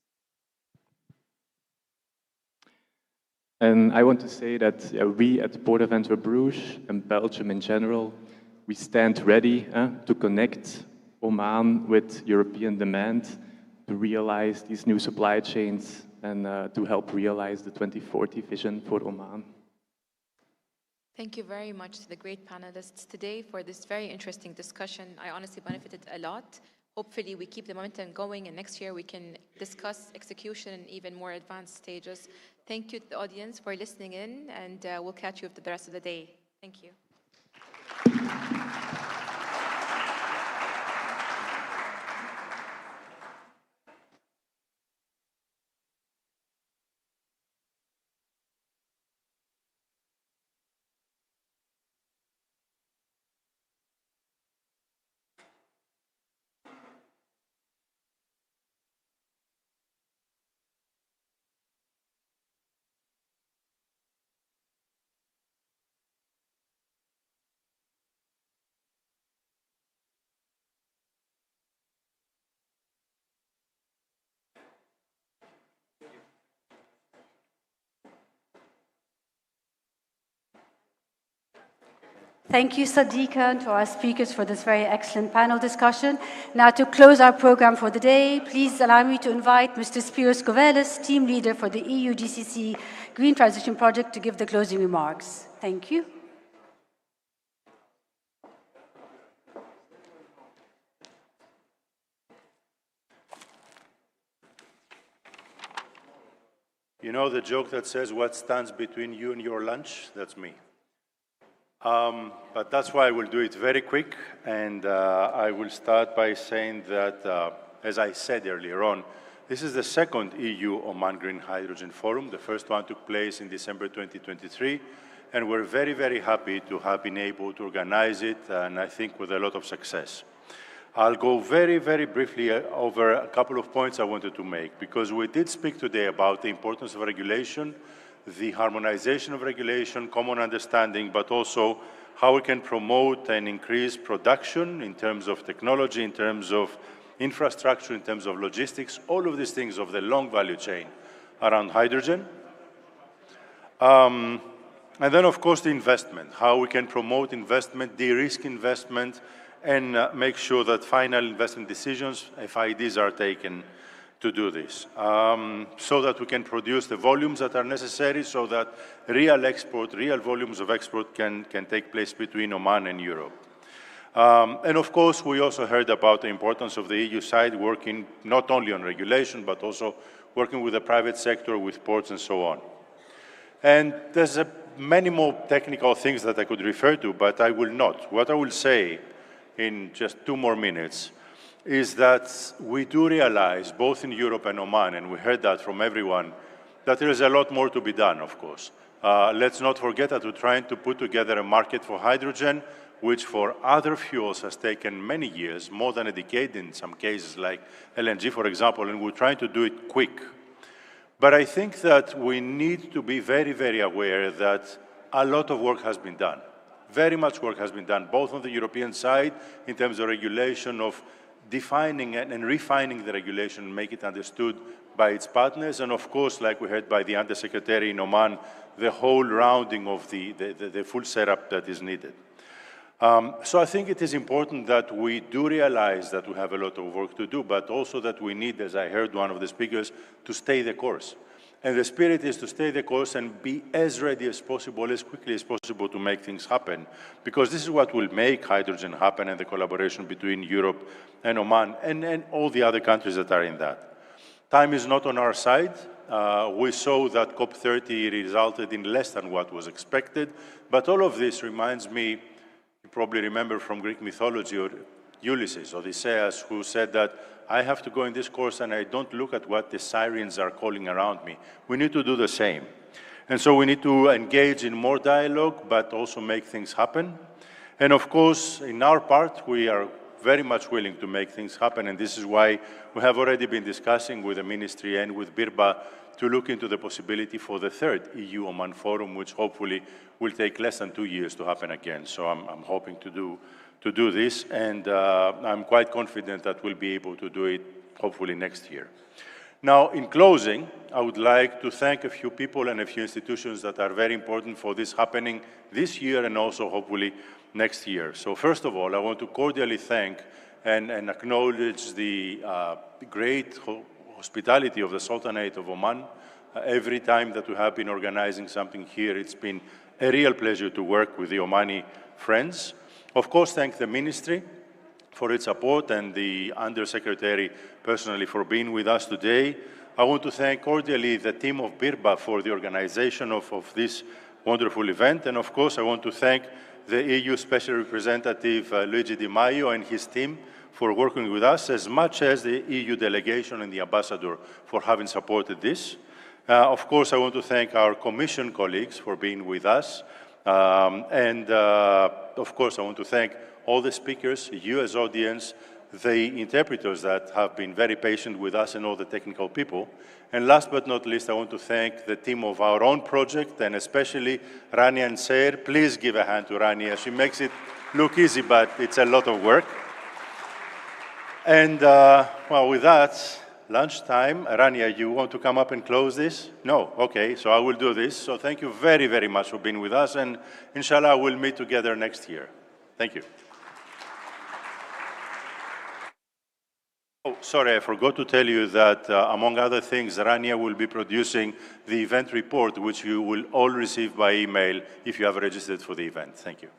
And I want to say that we at Port of Antwerp Bruges and Belgium in general, we stand ready to connect Oman with European demand, to realize these new supply chains and to help realize the 2040 vision for Oman. Thank you very much to the great panelists today for this very interesting discussion. I honestly benefited a lot. Hopefully we keep the momentum going, and next year we can discuss execution in even more advanced stages. Thank you to the audience for listening in, and we'll catch you up to the rest of the day. Thank you. Thank you, Sadiqa, and to our speakers for this very excellent panel discussion. Now, to close our program for the day, please allow me to invite Mr. Spiros Kovelis, team leader for the EU GCC Green Transition Project, to give the closing remarks. Thank you. You know the joke that says, what stands between you and your lunch? That's me. But that's why I will do it very quick, and I will start by saying that, as I said earlier on, this is the second EU Oman Green Hydrogen Forum. The first one took place in December 2023, and we're very, very happy to have been able to organize it, and I think with a lot of success. I'll go very, very briefly over a couple of points I wanted to make, because we did speak today about the importance of regulation, the harmonization of regulation, common understanding, but also how we can promote and increase production in terms of technology, in terms of infrastructure, in terms of logistics, all of these things of the long value chain around hydrogen. And then, of course, the investment, how we can promote investment, de-risk investment, and make sure that final investment decisions, FIDs, are taken to do this, so that we can produce the volumes that are necessary, so that real export, real volumes of export can take place between Oman and Europe. And of course, we also heard about the importance of the EU side working not only on regulation, but also working with the private sector, with ports and so on. And there's a many more technical things that I could refer to, but I will not. What I will say in just 2 more minutes is that we do realize, both in Europe and Oman, and we heard that from everyone, that there is a lot more to be done, of course. Let's not forget that we're trying to put together a market for hydrogen, which for other fuels has taken many years, more than a decade in some cases, like LNG, for example, and we're trying to do it quick. But I think that we need to be very, very aware that a lot of work has been done. Very much work has been done, both on the European side, in terms of regulation, of defining and refining the regulation and make it understood by its partners, and of course, like we heard by the Undersecretary in Oman, the whole rounding of the full setup that is needed. So I think it is important that we do realize that we have a lot of work to do, but also that we need, as I heard one of the speakers, to stay the course. And the spirit is to stay the course and be as ready as possible, as quickly as possible to make things happen, because this is what will make hydrogen happen and the collaboration between Europe and Oman and all the other countries that are in that. Time is not on our side. We saw that COP30 resulted in less than what was expected, but all of this reminds me, you probably remember from Greek mythology, or Ulysses, Odysseus, who said that I have to go in this course and I don't look at what the sirens are calling around me. We need to do the same. And so we need to engage in more dialogue, but also make things happen. And of course, in our part, we are very much willing to make things happen. And this is why we have already been discussing with the ministry and with BIRBA to look into the possibility for the 3rd EU-Oman Forum, which hopefully will take less than 2 years to happen again. So I'm hoping to do this, and I'm quite confident that we'll be able to do it hopefully next year. Now, in closing, I would like to thank a few people and a few institutions that are very important for this happening this year and also hopefully next year. So first of all, I want to cordially thank and acknowledge the great hospitality of the Sultanate of Oman. Every time that we have been organizing something here, it's been a real pleasure to work with the Omani friends. Of course, thank the ministry for its support and the Undersecretary personally for being with us today. I want to thank cordially the team of BIRBA for the organization of this wonderful event. And of course, I want to thank the EU Special Representative Luigi Di Maio and his team for working with us, as much as the EU delegation and the ambassador for having supported this. Of course, I want to thank our Commission colleagues for being with us. Of course, I want to thank all the speakers, you as audience, the interpreters that have been very patient with us, and all the technical people. And last but not least, I want to thank the team of our own project, and especially Rania and Seir. Please give a hand to Rania. She makes it look easy, but it's a lot of work. And well, with that, lunchtime. Rania, you want to come up and close this? No? Okay, so I will do this. So thank you very, very much for being with us, and inshallah, we'll meet together next year. Thank you. Oh, sorry, I forgot to tell you that, among other things, Rania will be producing the event report, which you will all receive by email if you have registered for the event. Thank you.